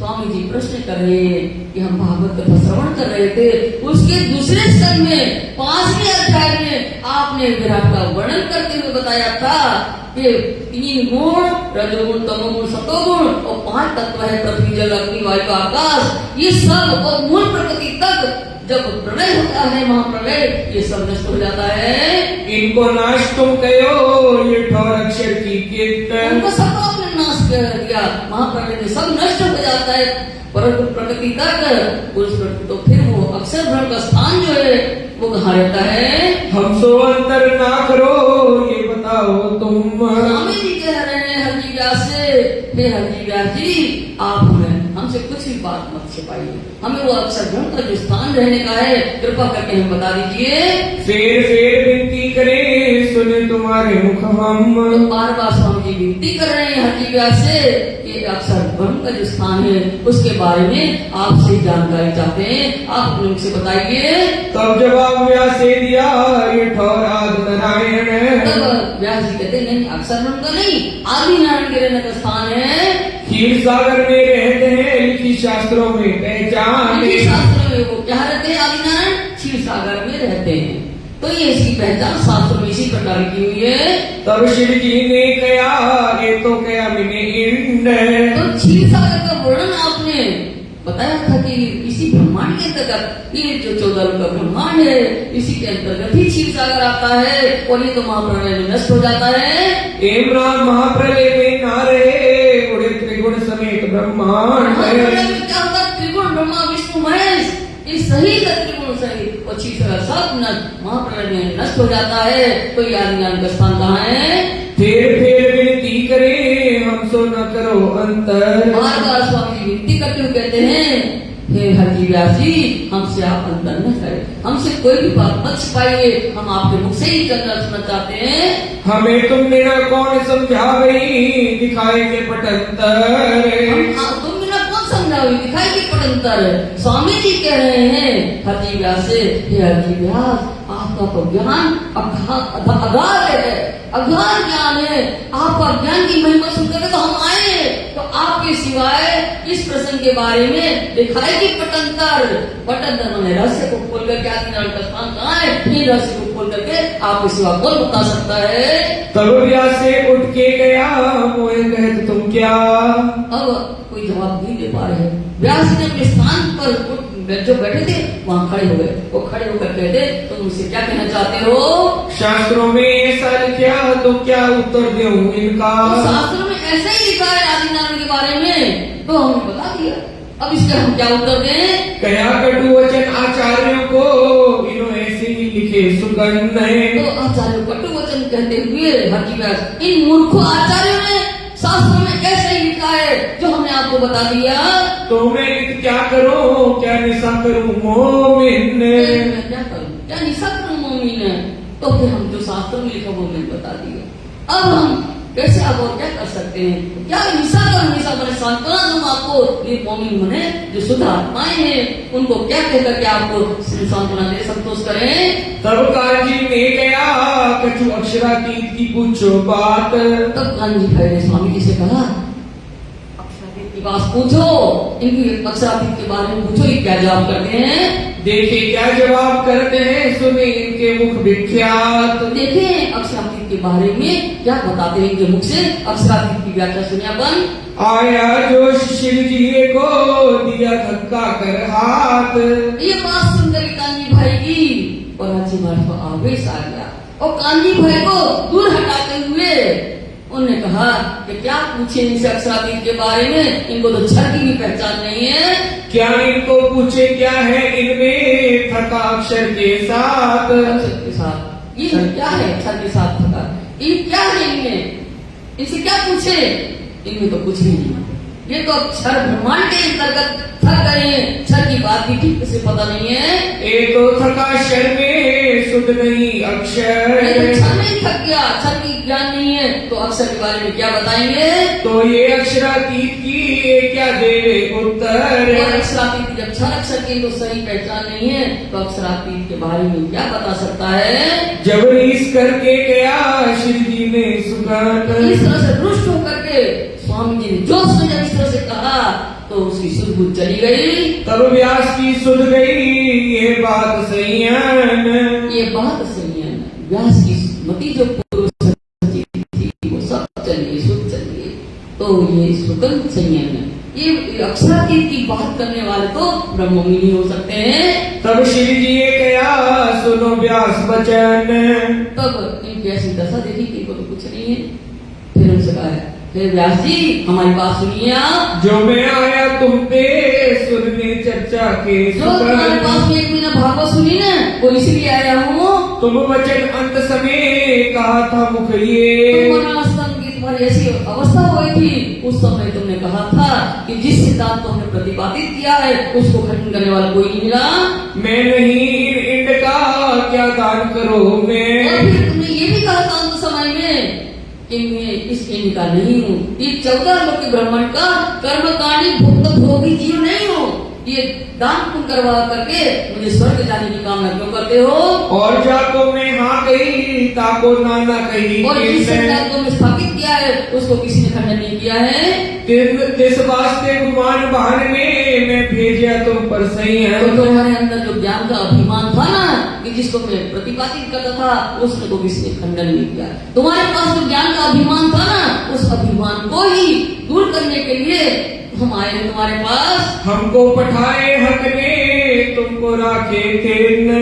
स्वामी जी प्रश्न कर रहे हैं कि हम भागवत कथा श्रवण कर रहे थे, उसके दूसरे स्तर में 5वें अध्याय में आपने विराट का वर्णन करते हुए बताया था कि 3 गुण रजोगुण तमोगुण सतोगुण और 5 तत्व है पृथ्वी जल अग्नि वायु आकाश, ये सब और मूल प्रकृति तक जब प्रलय होता है, महाप्रलय, ये सब नष्ट हो जाता है। इनको नाश तुम कहो ये ठोर अक्षर की कीर्त, उनको सब आपने नाश कर दिया, महाप्रलय में सब नष्ट हो जाता है, परंतु प्रकृति तक तो फिर वो अक्षर ब्रह्म का स्थान जो है वो कहाँ रहता है। हम सो अंतर ना करो ये बताओ तुम। स्वामी जी कह रहे हैं हरि व्यास से, हे हरि व्यास जी आप हमें हमसे कुछ भी बात मत छिपाइए, हमें वो अक्षर ब्रह्म का जो स्थान रहने का है कृपा करके हमें बता दीजिए। फेर फेर विनती करे सुने तुम्हारे मुख हम, तो बार बार स्वामी जी विनती कर रहे हैं हरि व्यास से कि अक्षर ब्रह्म का जो स्थान है उसके बारे में आपसे जानकारी चाहते हैं, आप अपने मुख से बताइए। तब जवाब व्यास से दिया ये ठोर आदि नारायण, तब व्यास जी कहते नहीं अक्षर ब्रह्म का नहीं, आदि नारायण के रहने का स्थान है। क्षीर सागर में रहते हैं लिखी शास्त्रों में पहचान, लिखी शास्त्रों में वो क्या रहते हैं, आदि नारायण क्षीर सागर में रहते हैं, तो ये इसकी पहचान शास्त्रों में इसी प्रकार की हुई है। तब शिव जी ने कहा ये तो क्या मैंने इंड, तो क्षीर सागर का वर्णन आपने बताया था कि इसी ब्रह्मांड के अंतर्गत ये जो 14 लोक का ब्रह्मांड है इसी के अंतर्गत ही क्षीर सागर आता है, और ये तो महाप्रलय में नष्ट हो जाता है। एमरान महाप्रलय में ना रहे उड़े त्रिगुण समेत ब्रह्मांड, महाप्रलय में क्या होता है, त्रिगुण ब्रह्मा विष्णु महेश इस सहित त्रिगुण सहित और क्षीर सागर सब महाप्रलय में नष्ट हो जाता है, तो ये आदि नारायण का स्थान कहाँ है। फेर फेर विनती करे हम सो न करो अंतर, बार बार स्वामी जी विनती करते हुए कहते हैं हे हरि व्यास जी हमसे आप अंतर न करें, हमसे कोई भी बात मत छिपाइए, हम आपके मुख से ही करना सुनना चाहते हैं। हमें तुमने न कौन समझावे दिखाए के पटंतर, तुम बिना कौन समझाओगे दिखाई के पटंतर। स्वामी जी कह रहे हैं हरि व्यास से, हे हरि व्यास आपका तो ज्ञान अगाध है, अगाध ज्ञान है, आपका ज्ञान की महिमा सुनकर तो हम आए, तो आपके सिवाय इस प्रसंग के बारे में दिखाई की पटंतर, पटंतर मैंने रहस्य को खोल करके आदि नारायण का स्थान कहाँ है, ये रहस्य को खोल करके आपके सिवा कौन बता सकता है। तब व्यास से उठ के गया मोहे कहते तुम क्या, अब कोई जवाब नहीं दे पा रहे, व्यास ने अपने स्थान पर जो बैठे थे वहाँ खड़े हो गए, वो खड़े होकर कहते तुम मुझसे क्या कहना चाहते हो। शास्त्रों में ऐसा लिखा तो क्या उत्तर दूं इनका, तो शास्त्रों में ऐसा ही लिखा है आदि नारायण के बारे में, तो हमने बता दिया, अब इसका हम क्या उत्तर दें। कया कटु वचन आचार्यों को इन्होंने ऐसे ही लिखे सुगंध है, तो आचार्यों कटु वचन कहते हुए हरि व्यास इन मूर्खों आचार्यों ने शास्त्रों में ऐसे ही लिखा है जो हमने आपको बता दिया, तो मैं क्या करूं क्या निशा करूं मोमिन, मैं क्या करूं क्या निशा करूं मोमिन, तो फिर हम जो शास्त्र में लिखा वो मैंने बता दिया, अब हम कैसे आप और क्या कर सकते हैं, क्या निशा करूं, निशा मैंने सांत्वना दूं आपको, ये मोमिन बने जो शुद्ध आत्माएं हैं उनको क्या कहकर के आपको सांत्वना दे संतोष करें। तब काजी में गया कछु अक्षरातीत की पूछो बात, तब कांजी भाई ने स्वामी जी से कहा अक्षरातीत की बात पूछो, इनकी अक्षरातीत के बारे में पूछो, ये क्या जवाब करते हैं। देखे क्या जवाब करते हैं सुने इनके मुख विख्यात, तो देखें अक्षरातीत के बारे में क्या बताते हैं इनके मुख से, अक्षरातीत की व्याख्या सुनिए अपन। आया जोश शिव जी को दिया धक्का कर हाथ, ये बात सुनकर कांजी भाई की और हाजी महाराज को आवेश आ गया, और कांजी भाई को दूर हटाते हुए उन्होंने कहा कि क्या पूछे इनसे अक्षरातीत के बारे में, इनको तो क्षर की भी पहचान नहीं है, क्या इनको पूछे क्या है इनमें थका अक्षर के साथ, अक्षर के साथ ये क्या है, अक्षर के साथ थका ये क्या है इनमें, इनसे क्या पूछे? इनमें तो कुछ भी नहीं। ये तो अक्षर ब्रह्मांड के अंतर्गत थक गए हैं, क्षर की बात भी ठीक से पता नहीं है। एक तो थका शर में सुध नहीं अक्षर, क्षर में ही थक गया, क्षर की ज्ञान नहीं है तो अक्षर के बारे में क्या बताएंगे? तो ये अक्षरातीत की ये क्या देवे उत्तर। और अक्षरातीत जब क्षर अक्षर की तो सही पहचान नहीं है तो अक्षरातीत के बारे में क्या बता सकता है? जब रीस करके गया श्री जी ने सुगत, इस तरह से रुष्ट होकर के स्वामी जी ने जोश में जब इस तरह से कहा तो उसकी सुध बुध चली गई। तब व्यास की सुध गई ये बात संयन, ये बात संयन, व्यास की मति जो पूर्व थी वो सब चलिए, सुध चलिए, तो ये सुगंध संयन है। ये अक्षरातीत की बात करने वाले तो ब्रह्ममुनि नहीं हो सकते हैं। तब श्री जी ये कहा सुनो व्यास बचन, तब इनकी ऐसी दशा देखी कि इनको तो कुछ नहीं है। फिर उनसे कहा फिर व्यास जी हमारी बात सुनिए आप। जो मैं आया तुम पे सुनने चर्चा के जो तुम्हारे पास में 1 महीना भागवत सुनी ना वो इसलिए आया हूँ। तुम वचन अंत समय कहा था मुख ये, तुम्हारी ऐसी अवस्था हुई थी उस समय तुमने कहा था कि जिस सिद्धांत को हमने प्रतिपादित किया है उसको खंडन करने वाला कोई नहीं मिला। मैं नहीं इंड का क्या दान करो मैं, और फिर तुमने ये भी कहा था उस समय में कि मैं इस इंड का नहीं हूँ, ये 14 लोक के ब्राह्मण का कर्मकांडी भुक्त भोगी जीव नहीं हूँ। ये दान पुण्य करवा करके मुझे स्वर्ग जाने की कामना क्यों करते हो? और जाको मैं हाँ कही ताको नाना कही, और जिस सिद्धांत को स्थापित किया है उसको किसी ने खंडन नहीं किया है। तिस वास्ते गुमान बहान में मैं भेजा तुम पर सही है। तो तुम्हारे अंदर जो ज्ञान का अभिमान था ना कि जिसको मैं प्रतिपादित करता था उसने को किसी ने खंडन नहीं किया। तुम्हारे पास जो ज्ञान का अभिमान था ना उस अभिमान को ही दूर करने के लिए हम आए हैं तुम्हारे पास। हमको पठाए हक ने तुमको राखे थे,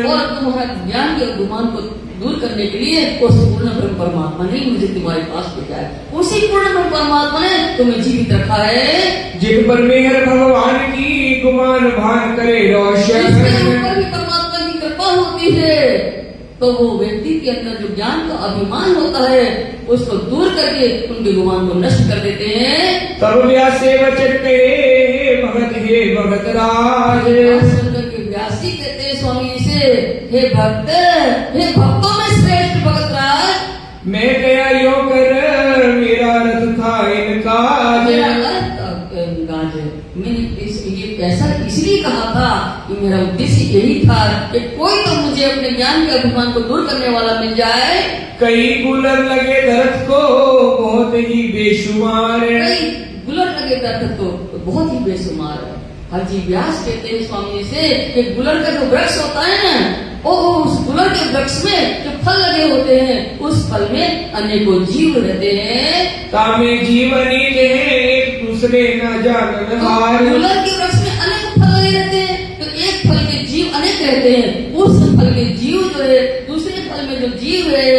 और तुम्हारा ज्ञान के अभिमान को दूर करने के लिए उस पूर्ण ब्रह्म परमात्मा ने मुझे तुम्हारे पास भेजा है। उसी पूर्ण ब्रह्म परमात्मा ने तुम्हें जीवित रखा है। जिन पर मेहर भगवान की गुमान भान करे रोशन, जिसके ऊपर भी परमात्मा की कृपा होती है तो वो व्यक्ति के अंदर जो ज्ञान का अभिमान होता है उसको दूर करके उनके गुमान को नष्ट कर देते हैं। तब व्यास से वचन कहे भगत हे भगत राज, व्यास जी कहते हैं स्वामी जी से हे भक्त, हे भक्तों में श्रेष्ठ भगत राज, मैं गया यो कर मेरा रथ था इनका, मैंने ये ऐसा इसलिए कहा था कि मेरा उद्देश्य यही था कि कोई तो मुझे अपने ज्ञान के अभिमान को दूर करने वाला मिल जाए। कई गुलर लगे दरख्त को बहुत ही बेशुमार, कई गुलर लगे दरख्त को बहुत ही बेशुमार है। हरजी व्यास कहते हैं स्वामी से कि गुलर का जो वृक्ष होता है ना उस गुलर के वृक्ष में जो फल लगे होते हैं उस फल में अनेकों जीव रहते हैं। तामे जीवनी के एक दूसरे न जानन हार, गुलर के वृक्ष में अनेक फल लगे रहते हैं तो एक फल के जीव अनेक रहते हैं। उस फल के जीव जो है दूसरे फल में जो जीव है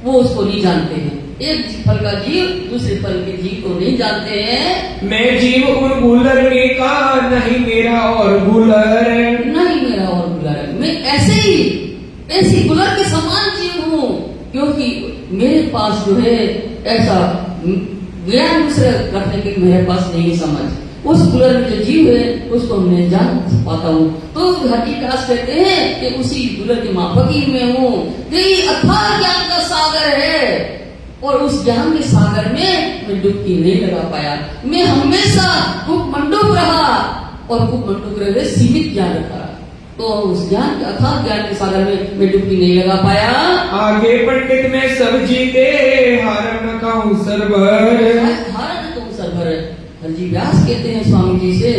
वो उसको नहीं जानते हैं। एक फल का जीव दूसरे फल के जीव को नहीं जानते हैं। मैं जीव उन गुलर में का नहीं मेरा और गुलर, नहीं मेरा और गुलर है। मैं ऐसी गुलर के समान जीव हूँ क्योंकि मेरे पास जो है ऐसा ज्ञान दूसरे रखने की मेरे पास नहीं समझ। उस गुलर में जो जीव है उसको मैं जान पाता हूँ। तो हकीकात कहते हैं कि उसी गुलर के माफक ही मैं हूँ। यही अथाह ज्ञान का सागर है और उस ज्ञान के सागर में मैं डुबकी नहीं लगा पाया। मैं हमेशा कूपमंडूक रहा और कूपमंडूक रहे सीमित ज्ञान रखा तो उस ज्ञान के अथाह ज्ञान के सागर में मैं डुबकी नहीं लगा पाया। आगे पंडित में सब जीते हार न कहूँ सरभर, हार न कहूँ सरभर। हरजी व्यास कहते हैं स्वामी जी से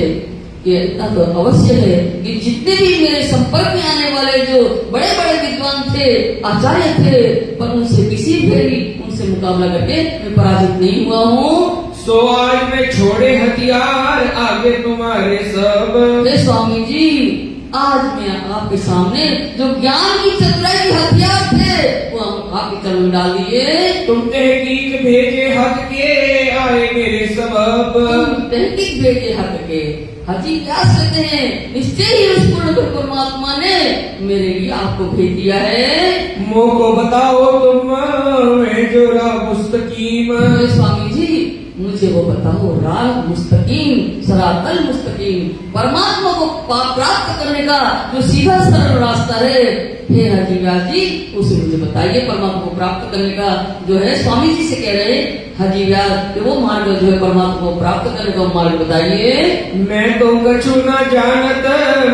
कि इतना तो अवश्य है कि जितने भी मेरे संपर्क में आने वाले जो बड़े बड़े विद्वान थे आचार्य थे पर उनसे किसी भी उनसे मुकाबला करके मैं पराजित नहीं हुआ हूँ। सो आज मैं छोड़े हथियार आगे तुम्हारे सब, स्वामी जी आज मैं आपके सामने जो ज्ञान की चतुराई के हथियार थे वो आपके चरण में डाल दिए। तुम तहकीक भेजे हक के आए मेरे सबब। तुम तहकीक भेजे हक के, हाजी व्यास कहते हैं निश्चय ही उस पूर्ण परमात्मा ने मेरे लिए आपको भेज दिया है। मोह को बताओ तुम मैं जो राह मुस्तकीम। स्वामी जी मुझे वो बताओ राह मुस्तकीम, सरातल मुस्तकीम, परमात्मा को प्राप्त करने का जो सीधा सरल रास्ता है, हे हाजी व्यास जी उसे मुझे बताइए। परमात्मा को प्राप्त करने का जो है, स्वामी जी से कह रहे हैं हाजी व्यास कि वो मार्ग जो है परमात्मा को प्राप्त करने का मार्ग बताइए। मैं तो कछु न जानत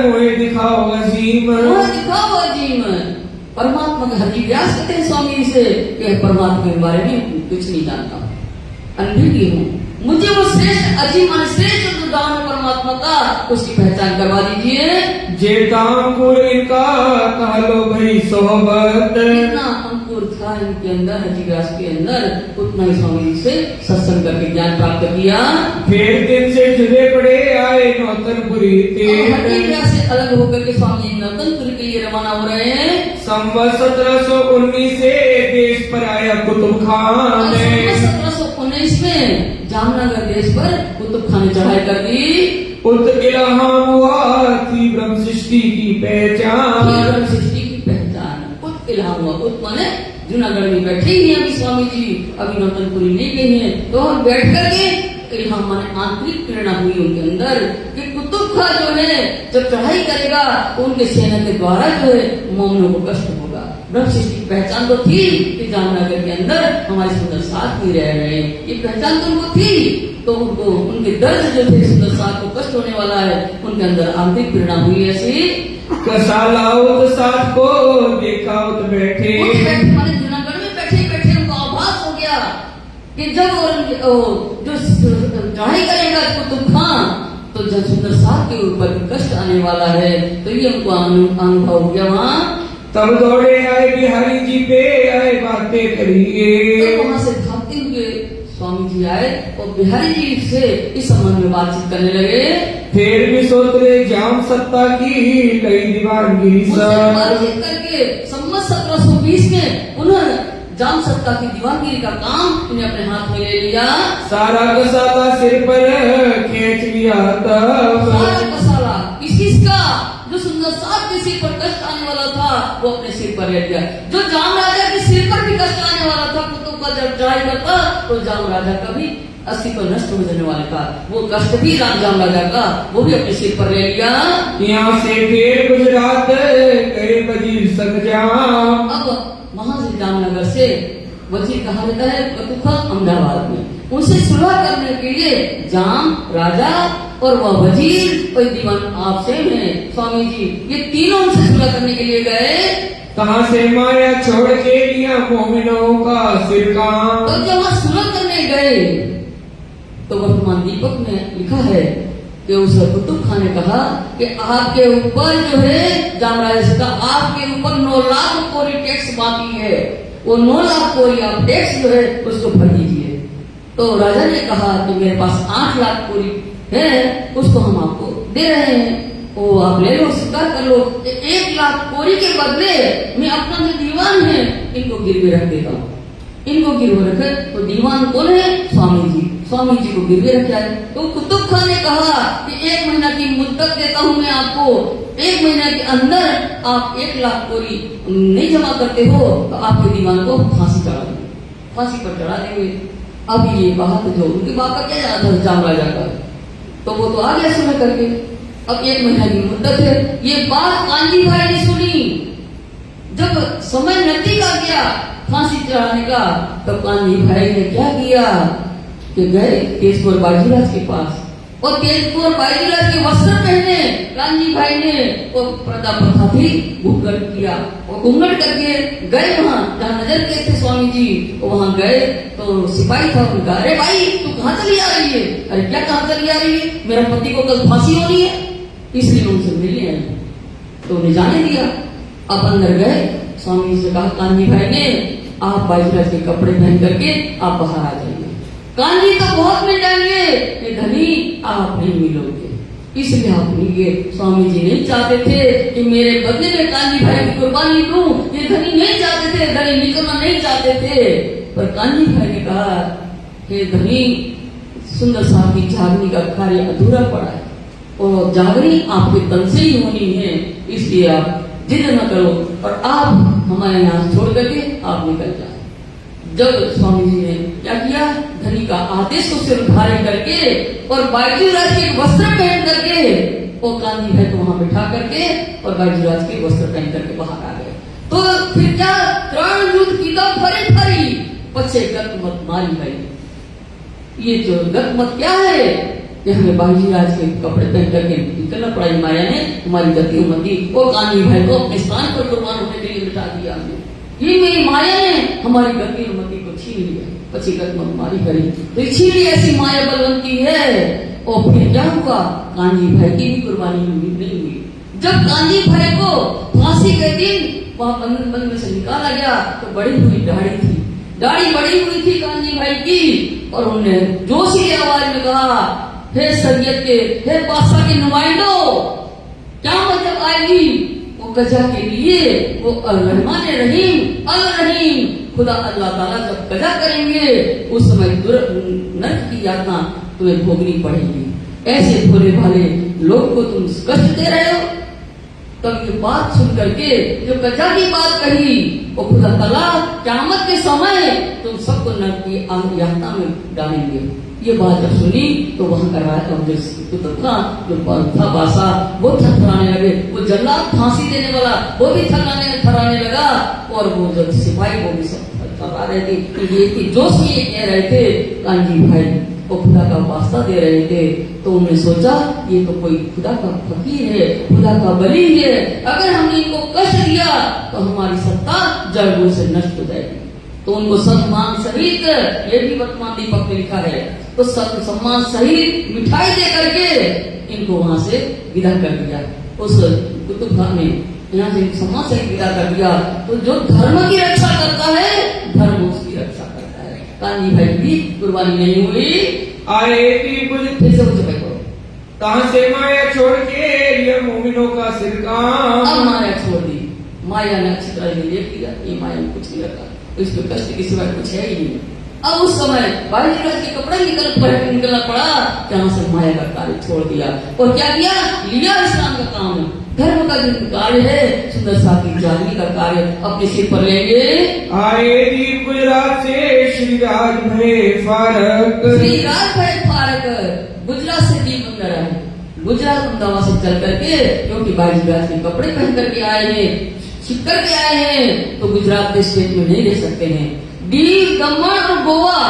मुझे दिखाओ अजीम। मुझे दिखाओ अजीम। परमात्मा के हाजी व्यास कहते हैं स्वामी जी से कि परमात्मा के बारे में कुछ नहीं जानता, अनभिज्ञ हूँ, मुझे वो श्रेष्ठ अजीम श्रेष्ठ जो दान परमात्मा का उसकी पहचान करवा दीजिए। जे अंकुर इनका कह लो भाई सोहबत। कितना अंकुर था इनके अंदर, हाजी व्यास के अंदर, उतना ही स्वामी जी से सत्संग करके ज्ञान प्राप्त किया। फिर दिन से जुड़े पड़े आए नौतनपुरी हाजी व्यास से अलग होकर के स्वामी जी नौतनपुरी के लिए रवाना हो रहे हैं। संवत 1719 से देश पर आया कुतुब खान। 1719 में जामनगर देश पर कुतुब खान ने चढ़ाई कर दी। उत इल्हाम हुआ थी ब्रह्म सृष्टि की पहचान। ब्रह्म सृष्टि की पहचान, उत इल्हाम हुआ। उत माने जूनागढ़ में बैठे ही हैं अभी स्वामी जी, अभी नौतनपुरी नहीं गई हैं, तो हम बैठ करके इल्हाम माने आंतरिक प्रेरणा हुई उनके अंदर कि कुतुब खान जो है जब चढ़ाई करेगा तो उनके सेना के द्वारा जो है मोमनों को कष्ट होगा। ब्रह्म सृष्टि की पहचान तो थी कि जामनगर के अंदर हमारे सुंदर साथ ही रह रहे हैं, ये पहचान तो उनको थी, तो उनको उनके दर्द जो थे सुंदर साथ को कष्ट होने वाला है, उनके अंदर आंतरिक प्रेरणा हुई ऐसी। कसालाउत साथ को देखा उत बैठे। हमारे जूनागढ़ में बैठे बैठे उनको आभास हो गया कि जब जो चढ़ाई करेगा कुतुब खान तो जब सुंदर साथ के ऊपर कष्ट आने वाला है, तो ये उनको अनुभव हो गया वहाँ। तब दौड़े आए बिहारी जी पे आए बातें करिए। तो वहाँ से भागते हुए स्वामी जी आए और बिहारी जी से इस संबंध में बातचीत करने लगे। फिर भी सोचते जाम सत्ता की कई दीवानगिरी बातचीत करके संवत 1720 में उन्होंने जाम सत्ता की दीवानगिरी का काम उन्हें अपने हाथ में ले लिया। सारा कसाला सिर पर खींच लिया तब। सारा कसाला किसका, जो सुंदर साथ के सिर पर कष्ट आने वाला था वो अपने सिर पर ले लिया। जो जाम राजा के सिर पर भी कष्ट आने वाला था, कुतुब का जब चढ़ाई करता तो जाम राजा का भी अस्तित्व नष्ट हो जाने वाला था, वो कष्ट भी जाम राजा का वो भी अपने सिर पर ले लिया। यहाँ से फिर गुजरात गए वजीर संग जाम। अब वहां से जामनगर से वजीर कहा रहता है कुतुब खान अहमदाबाद में, उनसे सुलह करने के लिए जाम राजा और वह वजीर और दीवान आपसे हैं स्वामी जी, ये तीनों उनसे सुलह करने के लिए गए। कहाँ से माया छोड़ के लिया मोमिनों का सिर काम। तो जब वहां सुलह करने गए तो वर्तमान दीपक में लिखा है कि उस कुतुब खान ने कहा कि आपके ऊपर जो है जाम राजा का आपके ऊपर 9 लाख कोरी टैक्स बाकी है, वो 9 लाख कोरी आप टैक्स जो है उसको भर दीजिए। तो राजा ने कहा कि मेरे पास 8 लाख कोरी है, उसको हम आपको दे रहे हैं, वो आप ले लो, स्वीकार कर लो। 1 लाख कोरी के बदले मैं अपना जो दीवान है इनको गिरवे रख देता हूँ। इनको गिरवे रखे तो दीवान कौन है? स्वामी जी। स्वामी जी को गिरवे रखा है। तो कुतुब खान ने कहा कि 1 महीना की मुद्दत देता हूँ मैं आपको, 1 महीना के अंदर आप 1 लाख कोरी नहीं जमा करते हो तो आपके दीवान को फांसी चढ़ा देंगे, फांसी पर चढ़ा देंगे। अब ये बात जो उनके बाप का क्या जाना था जाम राजा का, तो वो तो आ गया सुलह करके। अब 1 महीना की मुद्दत है। ये बात कांजी भाई ने सुनी। जब समय नजदीक आ गया फांसी चढ़ाने का, तो कांजी भाई ने क्या किया कि गए तेजपुर बाजीराज के पास, और तेजपुर बाजीराज के वस्त्र पहने कांजी भाई ने वो प्रताप प्रथा भी घूंघट किया, और घूंघट करके गए वहाँ जहाँ नजर गए थे स्वामी जी। वहाँ गए तो सिपाही था, उनका अरे भाई तू कहाँ चली आ रही है? अरे क्या कहाँ चली आ रही है? मेरा पति को कल फांसी होनी है, इसलिए उनसे मिलने आए। तो उन्हें जाने दिया। अब अंदर गए, स्वामी जी से कहा कांजी भाई ने आप बाजीराज के कपड़े पहन करके आप बाहर आ जाइए। कांजी तो बहुत मिल जाएंगे, धनी आप नहीं मिलोगे, इसलिए अपने ये स्वामी जी नहीं चाहते थे कि मेरे बदले में कांजी भाई की कुर्बानी दूं। ये धनी नहीं चाहते थे, धनी निकलना नहीं चाहते थे, पर कांजी भाई ने कहा, हे धनी, सुंदर साहब की जागनी का कार्य अधूरा पड़ा है और जागनी आपके तन से ही होनी है, इसलिए आप जिद न करो और आप हमारे यहाँ छोड़ करके आप निकल जाए। जब स्वामी जी ने क्या किया, धनी का आदेश को सिर उठारे करके और बाजीराज के वस्त्र पहन करके वो कांजी भाई को वहां बिठा करके और बाजीराज के वस्त्र पहन करके बाहर आ गए। तो फिर क्या, त्राण युद्ध की तो फरी फरी पछे गत मत मारी भाई। ये जो गत मत क्या है कि हमें बाजीराज के कपड़े पहन करके निकलना पड़ा। माया ने हमारी गति उम्मती वो कांजी भाई को अपने स्थान पर कुर्बान होने के लिए बिठा दिया हमने। ये मेरी माया ने हमारी गति उन्नति को छीन लिया, पची गत मारी करी, तो छीन ली। ऐसी माया बलवंती है। और फिर क्या हुआ, कांजी भाई की भी कुर्बानी नहीं हुई। जब कांजी भाई को फांसी के दिन वहां बंधन में से निकाला गया तो बड़ी हुई दाढ़ी थी, दाढ़ी बड़ी हुई थी कांजी भाई की, और उन्होंने जोशी आवाज में कहा, हे सैयद के, हे बादशाह के नुमाइंदो, क्या मतलब आएगी वो कजा के लिए, वो अल-रहमान रहीम अल रहीम खुदा अल्लाह ताला जब कजा करेंगे उस समय नरक की यातना तुम्हें भोगनी पड़ेगी। ऐसे भोले भाले लोग को तुम कष्ट दे रहे हो। तब ये बात सुन करके जो कजा की बात कही, वो खुदा ताला क़यामत के समय तुम सबको नरक की आग यातना में डालेंगे। ये बात जब सुनी तो वहां करवाया जो था बासा, वो थरथराने लगे। वो जल्लाद फांसी देने वाला वो भी थराने लगा, और वो जो सिपाही वो भी सब थरा रहे थे। ये जोश में ये कह रहे थे, कांजी भाई वो खुदा का वास्ता दे रहे थे। तो उन्होंने सोचा ये तो कोई खुदा का फकीर है, खुदा का वली है, अगर हमने इनको कष्ट दिया तो हमारी सत्ता जड़ से नष्ट हो जाएगी। तो उनको सम्मान सहित, ये भी वर्तमान दीपक में लिखा है, तो सम्मान सहित मिठाई दे करके इनको वहां से विदा कर दिया। उस कुतुबखान में यहाँ से सम्मान सहित विदा कर दिया। तो जो धर्म की रक्षा करता है, धर्म उसकी रक्षा करता है। कांजी भाई की कुर्बानी नहीं हुई। आए थी कुछ फिर से उसे करो, कहां से माया छोड़ के ये मोमिनों का सिर काम। अब माया छोड़ दी, माया ने अच्छी तरह देख लिया, ये माया में कुछ नहीं रखा, इसमें कष्ट के सिवाय कुछ है ही नहीं। अब उस समय बाजीराज के कपड़े निकलना पड़ा, जहां से माया का कार्य छोड़ दिया और क्या किया, लिया इस्लाम का काम, धर्म का जो कार्य है, सुंदर साहब की जागनी का कार्य अपने सिर पर लेंगे। आए दीप गुजरात से श्री राज भय फारक, श्री राज भय फारक गुजरात से दीप अंदर आए। गुजरात अहमदाबाद से चल करके, क्योंकि बाजीराज के कपड़े पहन करके आए हैं, छिप करके आए हैं, तो गुजरात के स्टेट में नहीं रह सकते हैं। दीव, दमन और गोवा,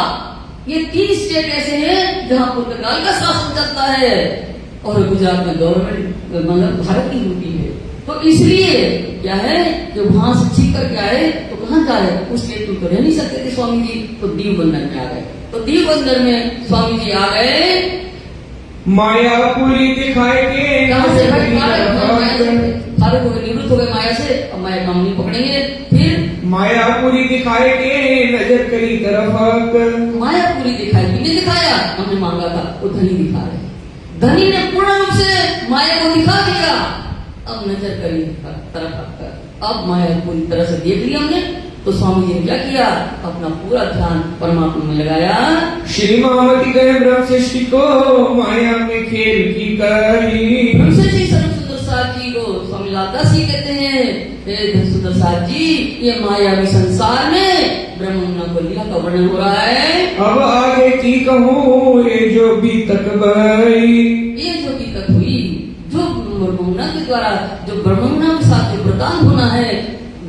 ये 3 स्टेट ऐसे हैं जहां पुर्तगाल का शासन चलता है और गुजरात में गवर्नमेंट मतलब भारत की ड्यूटी है। तो इसलिए क्या है, जब वहां से छिप करके आए तो कहां जाए, उस स्टेट में तो रह नहीं सकते थे स्वामी जी, तो दीव बंदर में आ गए। तो दीव बंदर में स्वामी जी आ गए। मायापुरी दिखाए के कहां से फारूक हो गए, निवृत्त हो गए माया से, अब माया काम नहीं पकड़ेंगे। फिर मायापुरी दिखाए के नजर करी तरफ, मायापुरी दिखाई, किसने दिखाया, हमने मांगा था, वो धनी दिखा रहे। धनी ने पूर्ण रूप से माया को दिखा दिया। अब नजर करी तरफ, अब माया पूरी तरह से देख लिया हमने। तो स्वामी जी ने क्या किया, अपना पूरा ध्यान परमात्मा में लगाया। श्री मामती गए ब्रह्म सृष्टि को माया में खेल की करी। सुंदर साहब जी को स्वामी लालदास जी कहते हैं, सुंदर साहब जी, ये मायावी संसार में ब्रह्म को लीला का वर्णन हो रहा है। अब आगे की कहूँ ये जो भी तक बई, ये जो भी तक हुई, जो ब्रह्ममुना के द्वारा, जो ब्रह्ममुना के साथ जो प्रदान होना है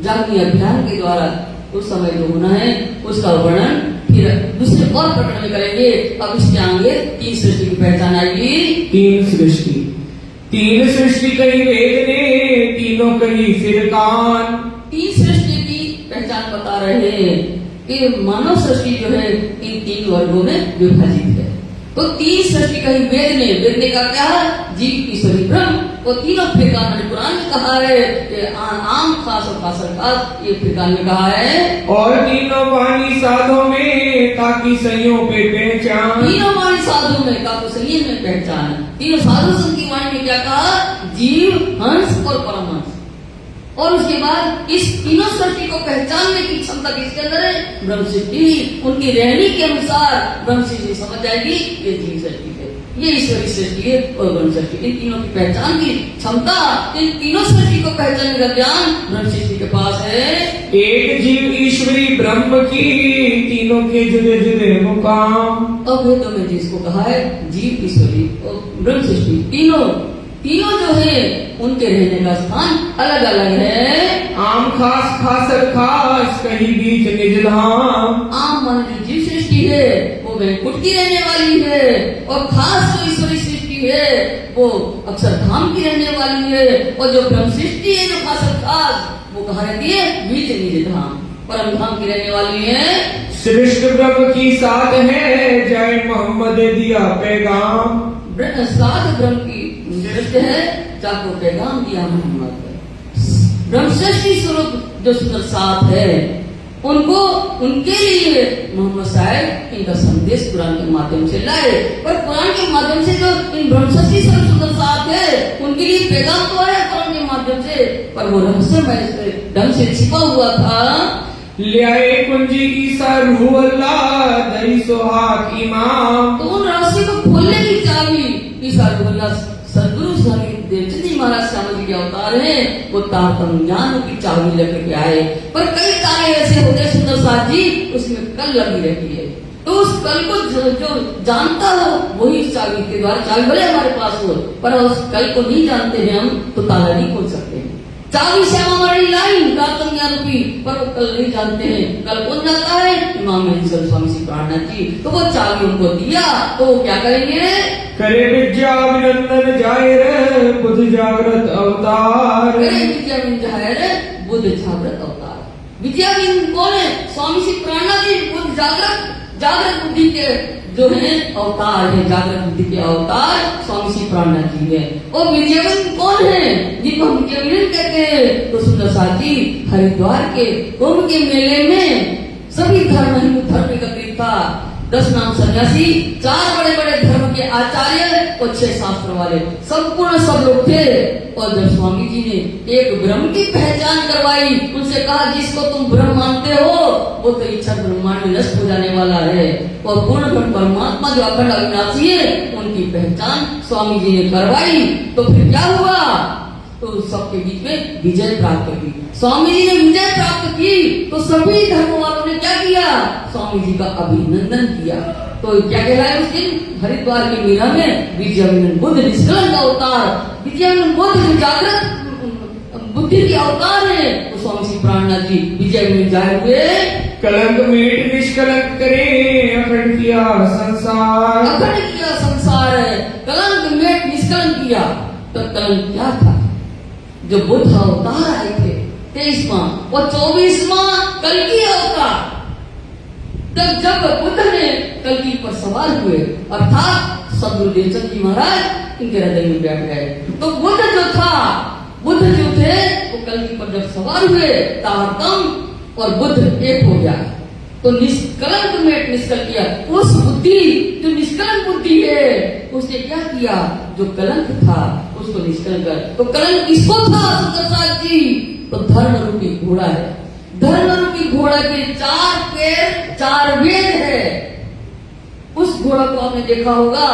जागनी अभियान के द्वारा, उस समय जो होना है उसका वर्णन फिर दूसरे और प्रकरण में करेंगे। अब इसके आगे 3 सृष्टि की पहचान आएगी। 3 सृष्टि, 3 सृष्टि कही वेद ने, तीनों कही फिर कान। 3 सृष्टि की पहचान बता रहे हैं कि मानव सृष्टि जो है इन 3 वर्गों में विभाजित है। तो 3 सृष्टि कही वेद ने, वेद ने का क्या, जीव ईश्वरी ब्रह्म वो तीनों फिरकान मैंने कुरान में कहा है कि आम खास और खासर खास, ये फिरकान में कहा है। और तीनों वाणी साधों में ताकि सहियों पे पहचान, तीनों वाणी साधु में का तो सही में पहचान। तीनों साधु संत की वाणी में क्या कहा? जीव, हंस और परमहंस। और उसके बाद इस तीनों सृष्टि को पहचानने की क्षमता किसके अंदर है? ब्रह्म सृष्टि। उनकी रहनी के अनुसार ब्रह्म सृष्टि समझ जाएगी ये जीव सृष्टि है, ये ईश्वरी सृष्टि है और ब्रह्म सृष्टि। इन तीनों की पहचान की क्षमता, इन तीनों सृष्टि को पहचानने का ज्ञान ब्रह्म सृष्टि के पास है। एक जीव ईश्वरी ब्रह्म की तीनों के जुदे जुदे मुकाम। अब वेदों में जिसको कहा है जीव, ईश्वरी और ब्रह्म सृष्टि, तीनों जो है उनके रहने का स्थान अलग अलग है। आम खास खासर खास कहीं बीच निज धाम। आम मान जो जीव सृष्टि है वो वैकुंठ की रहने वाली है, और खास जो ईश्वरी सृष्टि है वो अक्षरधाम की रहने वाली है, और जो ब्रह्म सृष्टि है जो खास खास वो कहाँ रहती है? बीच निज धाम, परम धाम की रहने वाली है। श्रेष्ठ ब्रह्म की साथ है जय मोहम्मद दिया पैगाम। साथ ब्रह्म की दृष्टि है, जाको पैगाम दिया मोहम्मद। ब्रह्म सृष्टि स्वरूप जो सुंदर साथ है उनको, उनके लिए मोहम्मद साहब इनका संदेश कुरान के माध्यम से लाए, और कुरान के माध्यम से जो इन ब्रह्म सृष्टि स्वरूप सुंदर साथ है उनके लिए पैगाम तो आया कुरान के माध्यम से, पर वो रहस्यमय ढंग से छिपा हुआ था। ले आए कुंजी ईसा रूह अल्लाह दई सोहाग इमाम। तो उन रहस्य को खोलने की चाबी ईसा रूह अल्लाह सदगुरु स्वामी देवचंद जी महाराज श्यामा जी के अवतार हैं, वो तारतम ज्ञान की चाबी लेकर के आए। पर कई तारे ऐसे होते हैं सुंदर साथ जी, उसमें कल लगी रहती है, तो उस कल को जो जानता हो वही इस चाबी के द्वारा, चाबी भले हमारे पास हो पर उस कल को नहीं जानते हैं हम तो ताला नहीं खोल सकते हैं। चाबी श्यामा हमारी लाइन तारतम ज्ञान रूपी, पर वो कल नहीं जानते हैं। कल कौन जाता है? इमाम महेंद्र स्वामी श्री प्राणनाथ जी। तो वो चाबी उनको दिया तो वो क्या करेंगे? करे विद्या अभिनंदन जाए रे बुद्ध जागृत अवतार। करे विद्या जाए रे बुद्ध जागृत अवतार। विद्या कौन है? स्वामी श्री प्राणनाथ जी बुद्ध जागृत बुद्धि के जो है अवतार है, जागृत बुद्धि के अवतार स्वामी श्री प्राणनाथ जी है। और विद्यावन कौन है जिनको हम विद्यावन कहते हैं? तो सुंदर साथी हरिद्वार के कुंभ के मेले में सभी धर्म हिंदू धर्म एकत्रित था। 10 नाम सन्यासी, 4 बड़े बड़े धर्म के आचार्य और 6 शास्त्र वाले, संपूर्ण सब लोग थे। और जब स्वामी जी ने एक ब्रह्म की पहचान करवाई, उनसे कहा जिसको तुम ब्रह्म मानते हो वो तो इच्छा ब्रह्मांड में नष्ट हो जाने वाला है, और पूर्ण ब्रह्म परमात्मा जो अखंड अविनाशी है उनकी पहचान स्वामी जी ने करवाई। तो फिर क्या हुआ? तो सबके बीच में विजय प्राप्त की। स्वामी जी ने विजय प्राप्त की तो सभी धर्म वालों ने क्या किया? स्वामी जी का अभिनंदन किया। तो क्या कहलाया उस दिन हरिद्वार के मेला में? विद्याविनंद बुद्ध निष्कलंक का अवतार, विद्याविनंद बुद्ध जो जागृत बुद्धि के अवतार है, तो स्वामी श्री प्राणनाथ जी विजयाविनंद जाए हुए। कलंक मेट निष्कलंक करे अखंड किया संसार। अखंड किया संसार है, कलंक मेट निष्कलंक किया। तो कलंक क्या था? जो बुद्ध अवतार आए थे 23वां और 24वां कल्कि अवतार, तब जब बुद्ध ने कल्कि पर सवार हुए अर्थात सदगुरु देवचंद जी महाराज इनके हृदय में बैठ गए, तो बुद्ध जो थे वो कल्कि पर जब सवार हुए तारतम और बुद्ध एक हो गया। तो निष्कलंक में निष्कल किया उस बुद्धि जो निष्कलंक बुद्धि है, उसने क्या किया? जो कलंक था उसको निष्कलंक कर। तो कलंक किसको था सुंदर साथ जी? तो धर्म रूपी घोड़ा है। धर्म रूपी घोड़ा के 4 पैर 4 वेद है। उस घोड़ा को आपने देखा होगा,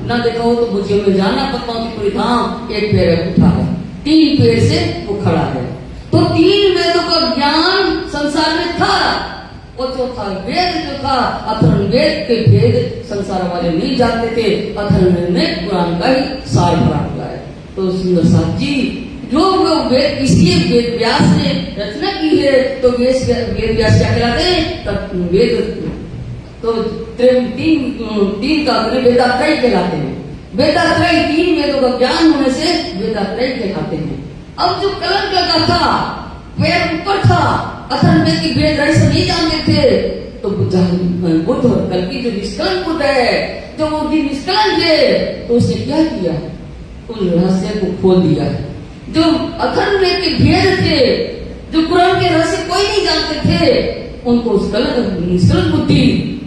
ना देखा हो तो मुझे में जाना, पद्मावतीपुरी धाम 1 पैर उठा है, 3 पैर से वो खड़ा है। तो 3 वेदों का ज्ञान संसार में था, और चौथा वेद जो था अथर्वण वेद के भेद संसार वाले नहीं जानते थे। अथर्वण में कुरान का ही सार भरा हुआ है। तो सुंदर साथ जी जो वेद इसलिए वेद व्यास ने रचना की है, तो वेद व्यास क्या कहलाते हैं? वेद तो 3 का वेदात्रय कहलाते हैं। वेदात्रय 3 वेदों का ज्ञान होने से वेदात्रय कहलाते हैं। अब जो कलंक लगा था पैर ऊपर था, अथर्वण वेद की वेद रहस्य नहीं जानते थे, तो बुद्ध और कल्कि जो निष्कलंक बुद्ध है, जो वो निष्कलंक है, तो उसने क्या किया? उन रहस्य को खोल दिया है। जो अखंड में के भेद थे, जो कुरान के रहस्य कोई नहीं जानते थे, उनको उस निष्कलंक बुद्धि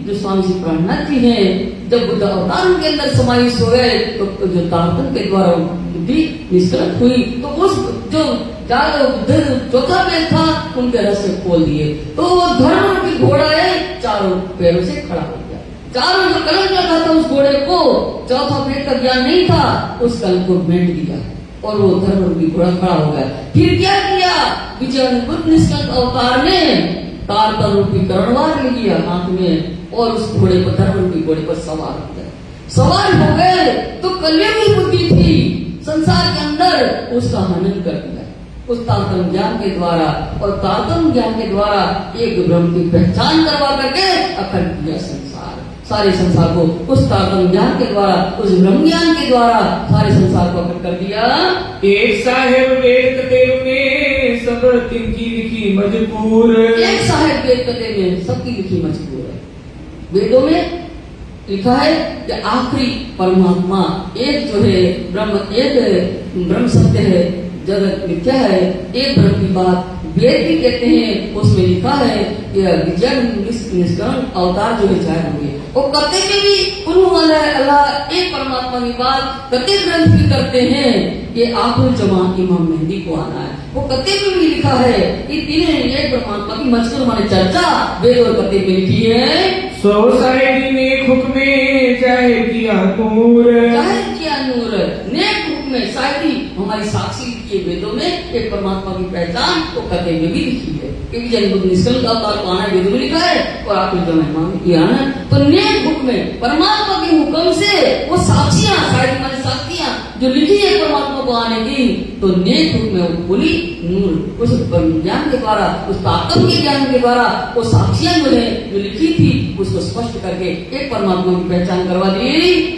जो स्वामी श्री प्राणनाथ जी हैं, जब बुद्ध अवतार उनके अंदर समाहित हो गए तो जो तारतम के द्वारा बुद्धि निष्कलंक हुई, तो उस जो चौथा पेड़ था उनके रहस्य खोल दिए। तो वो धर्म की घोड़ा है चारों पैरों से खड़ा हो गया। चारों जो कलंक लगा था उस घोड़े को, चौथा पेड़ का ज्ञान नहीं था, उस कलंक को मेट दिया और वो धर्म की घोड़ा खड़ा हो गया। फिर क्या किया? विजय बुद्ध निष्कलंक अवतार ने तारतम रूपी करणवार ले लिया हाथ में और उस घोड़े पर, धर्म रूपी घोड़े पर सवार हो गए। सवार हो गए तो कलयुगी बुद्धि थी संसार के अंदर, उसका हनन कर दिया उस तारतम ज्ञान के द्वारा। और तारतम ज्ञान के द्वारा एक ब्रह्म की पहचान करवा करके अखंड किया संसार, सारे संसार को उस तारतम ज्ञान के द्वारा, उस ब्रह्म ज्ञान के द्वारा सारे संसार को अखंड कर दिया। एक साहेब वेद कते में सब तिनकी लिखी मजबूर, एक साहेब वेद कते में सबकी लिखी मजबूर है। वेदों में लिखा है कि आखिरी परमात्मा एक जो है ब्रह्म, एक ब्रह्म सत्य है, जगत मिथ्या है, एक ब्रह्म की बात वेद भी कहते हैं। उसमें लिखा है कि विजय निष्कलंक अवतार जो है जाहिर हुए, वो कते में भी अल्लाह एक परमात्मा की बात कते ग्रंथ भी करते हैं कि आखिर जमा इमाम मेहदी को आना है। वो कते में भी लिखा है कि तीनों एक परमात्मा की मजकूर माने चर्चा वेद और कते में लिखी है। सो साहेब ने हुक्म जाहिर किया नूर, जाहिर किया नूर, नेक हुक्म शायरी हमारी साक्षी लिखी है वेदों में, एक परमात्मा की पहचान तो कते में भी लिखी है। क्योंकि जन्म निष्कलंक अवतार को आना वेदों में लिखा है और आखिर जो मेहमान की आना, तो नेक हुक्म परमात्मा के हुक्म से वो साक्षियां, शायरी माने साक्षियां जो लिखी है परमात्मा को आने की, तो नेक हुक्म बोली नूर, उस ज्ञान के द्वारा, उस ताकत के ज्ञान के द्वारा वो साक्षियां जो है जो लिखी थी उसको स्पष्ट करके एक परमात्मा की पहचान करवा दी।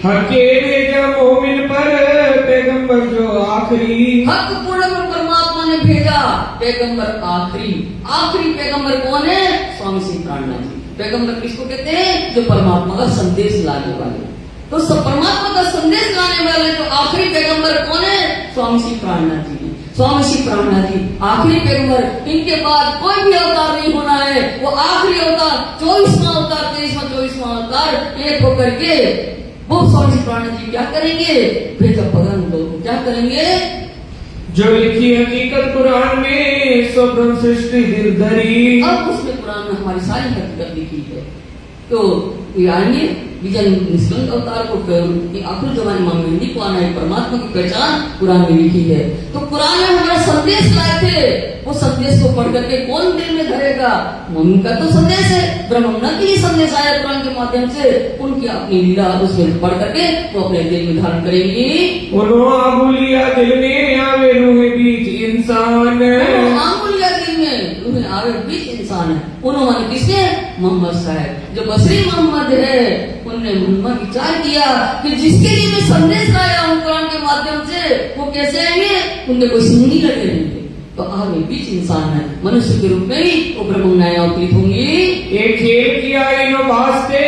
हके भेजा मोमिन पर पैगंबर जो आखिरी, हक पूर्ण परमात्मा ने भेजा पैगंबर आखिरी। आखिरी पैगंबर कौन है? स्वामी श्री प्राणनाथ जी। पैगंबर किसको कहते हैं? जो परमात्मा का संदेश लाने वाले। तो सब परमात्मा का संदेश लाने वाले तो आखिरी पैगंबर कौन है? स्वामी श्री प्राणनाथ जी। स्वामी श्री प्राणनाथ जी आखिरी पैगंबर, इनके बाद कोई भी अवतार नहीं होना है, वो आखिरी अवतार, 24वां अवतार, 23वां अवतार एक होकर के वो स्वामी श्री प्राणनाथ जी क्या करेंगे? भेजा भगवान को क्या करेंगे? जो लिखी हकीकत कुरान में सो ब्रह्म सृष्टि दिल धरी। अब उसमें कुरान में हमारी सारी हकीकत लिखी है। तो ये आएंगे विजय निष्कलंक अवतार को आखिर जमाने इमाम मेहदी को आना है, परमात्मा की पहचान कुरान में लिखी है। तो कुरान में हमारा संदेश लाए थे, वो संदेश को पढ़ करके कौन दिल में धरेगा? मोमिन का तो संदेश है, ब्रह्मण्य के लिए संदेश आया कुरान के माध्यम से, उनकी अपनी लीला उसमें पढ़ करके वो अपने दिल में धारण करेंगे। आंगुलिया दिल में आवे रूह बीच इंसान, आंगुलिया दिल में रूह आवे बीच इंसान है। उन्होंने किसने? मोहम्मद साहब जो बसरी मोहम्मद है, उन्होंने मोहम्मद विचार किया कि जिसके लिए मैं संदेश लाया हूँ कुरान के माध्यम से, वो कैसे आएंगे? उनके कोई सिंगी लगे रहेंगे। तो आगे बीच इंसान है, मनुष्य के रूप में ही वो ब्रह्म न्याय अवतरित होंगी। एक खेल किया इन वास्ते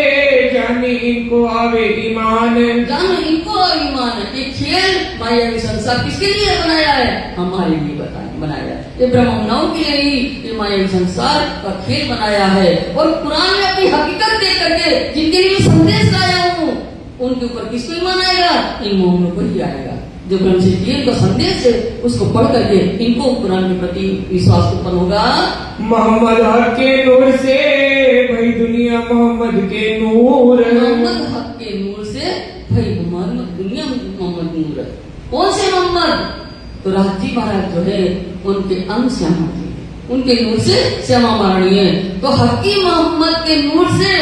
जाने इनको आवे ईमान, जानो इनको ईमान है। ये खेल माया के संसार किसके लिए बनाया है? हमारे लिए बनाया है। ये ब्रह्मण्यों के लिए ही ये माया के संसार का खेल बनाया है। और कुरान में अपनी हकीकत देख करके जिनके लिए संदेश लाया हूँ, उनके ऊपर किसको ईमान आएगा? इन मोमिनों को ही आएगा। जो ब्रह्म से जीवन का संदेश है उसको पढ़ करके इनको कुरान के प्रति विश्वास उत्पन्न होगा। मोहम्मद हक के नूर से भाई दुनिया मोहम्मद के नूर, मोहम्मद हक के नूर से भाई मोहम्मद दुनिया मोहम्मद नूर है। कौन से मोहम्मद? तो राजी महाराज जो है उनके अंग श्यामा जी, उनके नूर से श्यामा मारणी है। तो हकी मोहम्मद के नूर से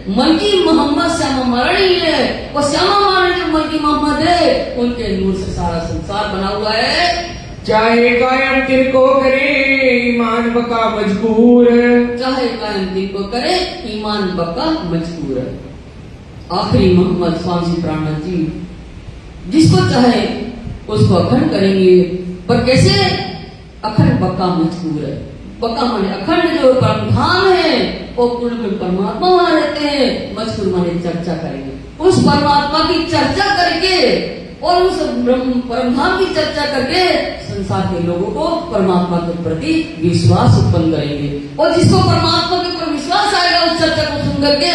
मलकी मोहम्मद श्यामा मारणी है। और श्यामा मारणी जो मलकी मोहम्मद है, उनके नूर से सारा संसार बना हुआ है। चाहे कायम दिल को करे ईमान बका मजबूर, चाहे कायम दिल को करे ईमान बका मजबूर। आखिरी मोहम्मद स्वामी श्री प्राणनाथ जी जिसको चाहे उसको अखंड करेंगे, पर कैसे? अखंड बका मजबूर है। बका माने अखंड जो परम धाम है वो पूर्ण में परमात्मा वहां रहते हैं। मजबूर माने चर्चा करेंगे, उस परमात्मा की चर्चा करके और उस परमधाम की चर्चा करके संसार के लोगों को परमात्मा के प्रति विश्वास उत्पन्न करेंगे। और जिसको परमात्मा के ऊपर विश्वास आएगा उस चर्चा को सुन करके,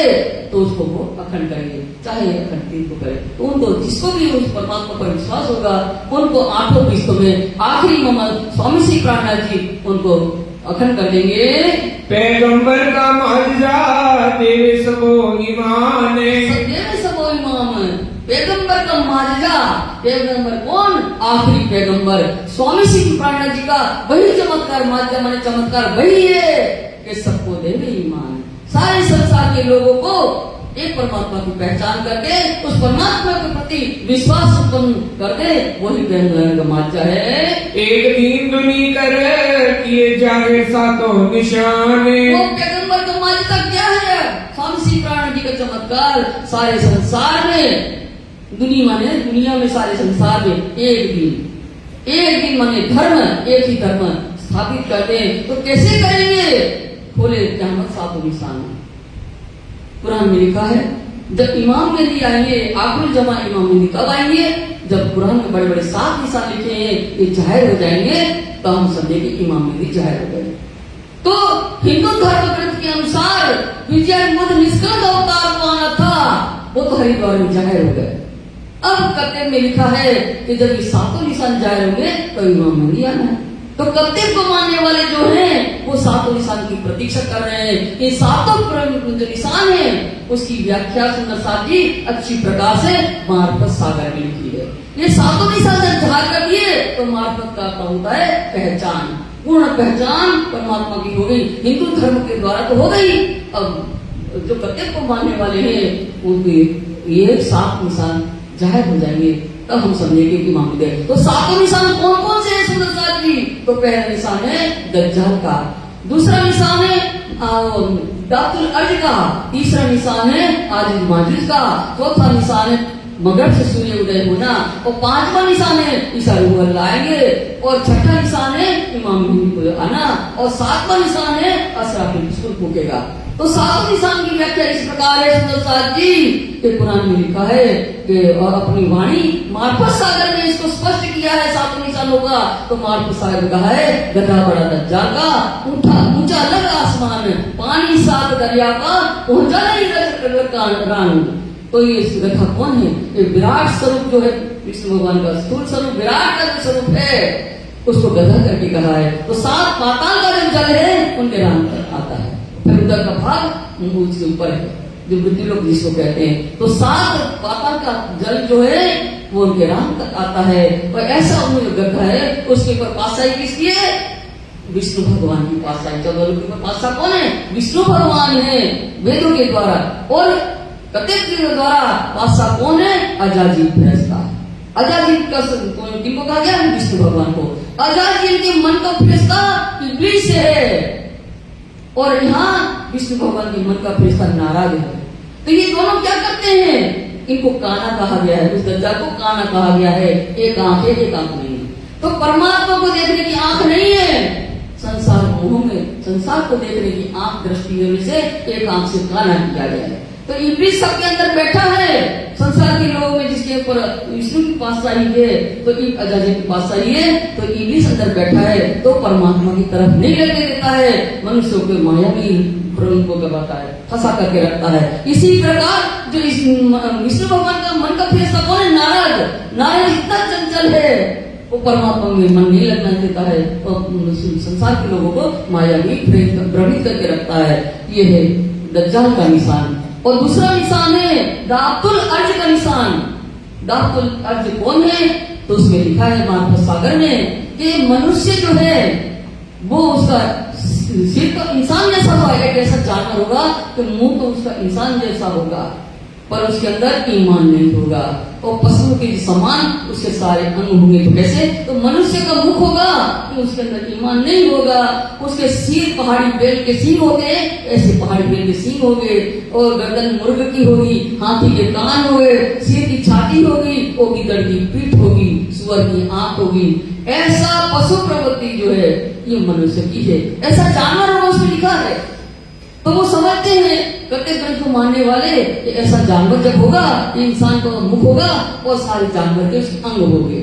तो उसको वो अखंड करेंगे, चाहे अखंड तीन को करे। तो उनको जिसको भी उस परमात्मा पर विश्वास होगा उनको 8 किस्तों में आखिरी मोहम्मद स्वामी श्री प्राणनाथ जी उनको अखंड कर देंगे। पैगंबर का मुआजिजा देवे सबो ईमान, देवे सबो ईमान, पैगंबर का मुआजिजा। पैगंबर कौन? आखिरी पैगंबर स्वामी श्री प्राणनाथ जी का वही चमत्कार, मुआजिजा माने चमत्कार वही है कि सबको देवे ईमान। सारे संसार के लोगों को एक परमात्मा की पहचान करके उस परमात्मा के प्रति विश्वास उत्पन्न कर दे, वही पैगंबर का मुआजिजा है। एक दीन दुनी कर किए जाए सातों निशाने, वो पैगंबर का मुआजिजा क्या है? स्वामी श्री प्राणनाथ जी का चमत्कार सारे संसार में, दुनिया में सारे संसार में एक दिन माने धर्म, एक ही धर्म स्थापित कर दे। तो कैसे करेंगे? खोले क़यामत सातों निशान। कुरान में लिखा है जब इमाम मेहदी आएंगे, आखिरी जमा इमाम मेहदी कब आएंगे? जब कुरान में बड़े बड़े 7 निशान लिखे हैं ये जाहिर हो जाएंगे, तो हम समझे कि इमाम मेहदी जाहिर हो गए। तो हिंदू धर्म ग्रंथ के अनुसार विजय बुद्ध निष्कलंक अवतार को आना था, वो तो हरिद्वार में जाहिर हो गए। अब कत्ते में लिखा है कि जब ये 7 निशान जाहिर होंगे तो इमाम मेहदी आना है। तो कत्ते को मानने वाले जो हैं वो 7 निशान की प्रतीक्षा कर रहे हैं। ये 7 जो निशान है उसकी व्याख्या सुंदर साथ जी अच्छी प्रकार से मार्फत सागर में लिखी है। ये 7 निशान जब जाहिर कर दिए तो मार्फत का अर्थ होता है पहचान, पूर्ण पहचान परमात्मा की हो गई। हिंदू धर्म के द्वारा तो हो गई। अब जो कत्ते को मानने वाले हैं उनके ये 7 निशान जाहिर हो जाएंगे, तब हम समझेंगे कि मामले। तो 7 निशान कौन कौन से हैं सुंदर साथ जी? तो पहला निशान है दज्जाल का, दूसरा निशान है दातुल अर्ज का, तीसरा निशान है आजिज माजिज का, चौथा निशान है मगरब से सूर्य उदय होना, और 5वां निशान है ईसा रूह अल्लाह आएंगे, और छठा निशान है इमाम मेहदी को आना, और 7वां निशान है असराफिल बिस्कुल फूकेगा। तो 7 निशान की व्याख्या इस प्रकार है सुंदर साथ जी कि कुरान में लिखा है कि और अपनी वाणी मार्फत सागर में इसको स्पष्ट किया है 7 निशानों का। तो मार्फत सागर कहा है गधा बड़ा दज्जाल का, ऊंचा लग आसमान, पानी 7 दरिया का, पहुंचा नहीं रान। तो ये गधा कौन है? ये विराट स्वरूप जो है विष्णु भगवान का स्थूल स्वरूप, विराट का जो स्वरूप है उसको गधा करके कहा है। तो 7 पाताल का जो जल है उनके राम पर आता है, फिर उधर का भाग उसके ऊपर है जो मृत्यु लोग जिसको कहते हैं। तो 7 पाताल का जल जो है वो उनके राम तक आता है। और ऐसा उन्होंने गड्ढा है उसके ऊपर पातशाही किसकी है? विष्णु भगवान की पातशाही। चौदह लोग के ऊपर पातशाह कौन है? विष्णु भगवान है वेदों के द्वारा, और कत्ते के द्वारा पातशाह कौन है? अजाजील फरिश्ता। अजाजील का किनको कहा गया? विष्णु भगवान को। अजाजील के मन का फरिश्ता इब्लीस से है, और यहाँ विष्णु भगवान के मन का फरिश्ता नाराज है। तो ये दोनों क्या करते हैं? इनको काना कहा गया है, उस दज्जाल को काना कहा गया है। एक आंख है, एक आंख नहीं है। तो परमात्मा को देखने की आंख नहीं है, संसार मोह में संसार को देखने की आंख दृष्टि होने से एक आंख से काना किया गया है। तो इब्लीस सबके अंदर बैठा है संसार के लोगों में, जिसके ऊपर विष्णु की पातशाही है तो अजाजिल की पातशाही है, तो इब्लीस अंदर बैठा है तो परमात्मा की तरफ नहीं लगने देता है, मनुष्यों के माया में भ्रम को करवाता है, फंसा करके रखता है। इसी प्रकार जो विष्णु भगवान का मन का फरिश्ता कौन है? नारद इतना चंचल है वो परमात्मा में मन नहीं लगना देता है और संसार के लोगों को माया में भ्रमित करके रखता है। ये है दज्जाल का निशान। और दूसरा निशान है दातुल अर्ज का निशान। दातुल अर्ज कौन है? तो उसमें लिखा है मार्फत सागर में कि मनुष्य जो है वो उसका सिर तो इंसान जैसा होगा, एक ऐसा जानवर होगा कि मुंह तो उसका इंसान जैसा होगा पर उसके अंदर ईमान नहीं होगा, और पशु के समान उसके सारे अंग होंगे। तो कैसे? तो मनुष्य का मुख होगा कि उसके अंदर ईमान नहीं होगा, उसके सिर पहाड़ी बैल के सींग हो गए, ऐसे पहाड़ी बैल के सींग हो गए, और गर्दन मुर्ग की होगी, हाथी के कान हो गए, सिर की छाती होगी, और गिद्दड़ की पीठ होगी, सुअर की आंख होगी। ऐसा पशु प्रवृत्ति जो है ये मनुष्य की है, ऐसा जानवर होगा उसमें लिखा है। तो वो समझते हैं प्रत्येक ग्रंथ को मानने वाले कि ऐसा जानवर जब होगा, ये इंसान का मुख होगा और सारे जानवर के अंग होंगे,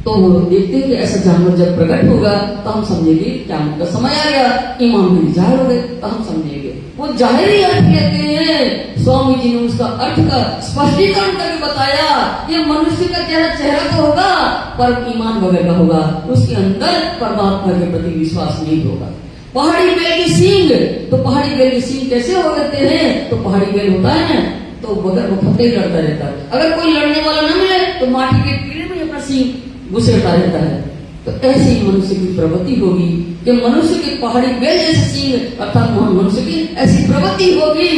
तो वो देखते हैं कि ऐसा जानवर जब प्रकट होगा तो हम समझेंगे क़यामत का समय आ गया, इमाम भी जाहिर हो गए, तो हम समझेंगे। वो जाहिरी अर्थ कहते हैं। स्वामी जी ने उसका अर्थ का स्पष्टीकरण करके बताया, ये मनुष्य का चेहरा तो होगा पर ईमान वगैरह होगा, उसके अंदर परमात्मा के प्रति विश्वास नहीं होगा। पहाड़ी बैल की सींग, तो पहाड़ी बैल की सींग कैसे हो जाते हैं? तो पहाड़ी बैल होता है ना, तो बगैर वो फटे ही लड़ता रहता है। अगर कोई लड़ने वाला न मिले तो माटी के कीड़े में अपना सींग घुसेड़ता रहता है। तो ऐसे ही मनुष्य की प्रवृत्ति होगी कि मनुष्य की पहाड़ी बैल जैसे सींग, अर्थात मनुष्य की ऐसी प्रवृत्ति होगी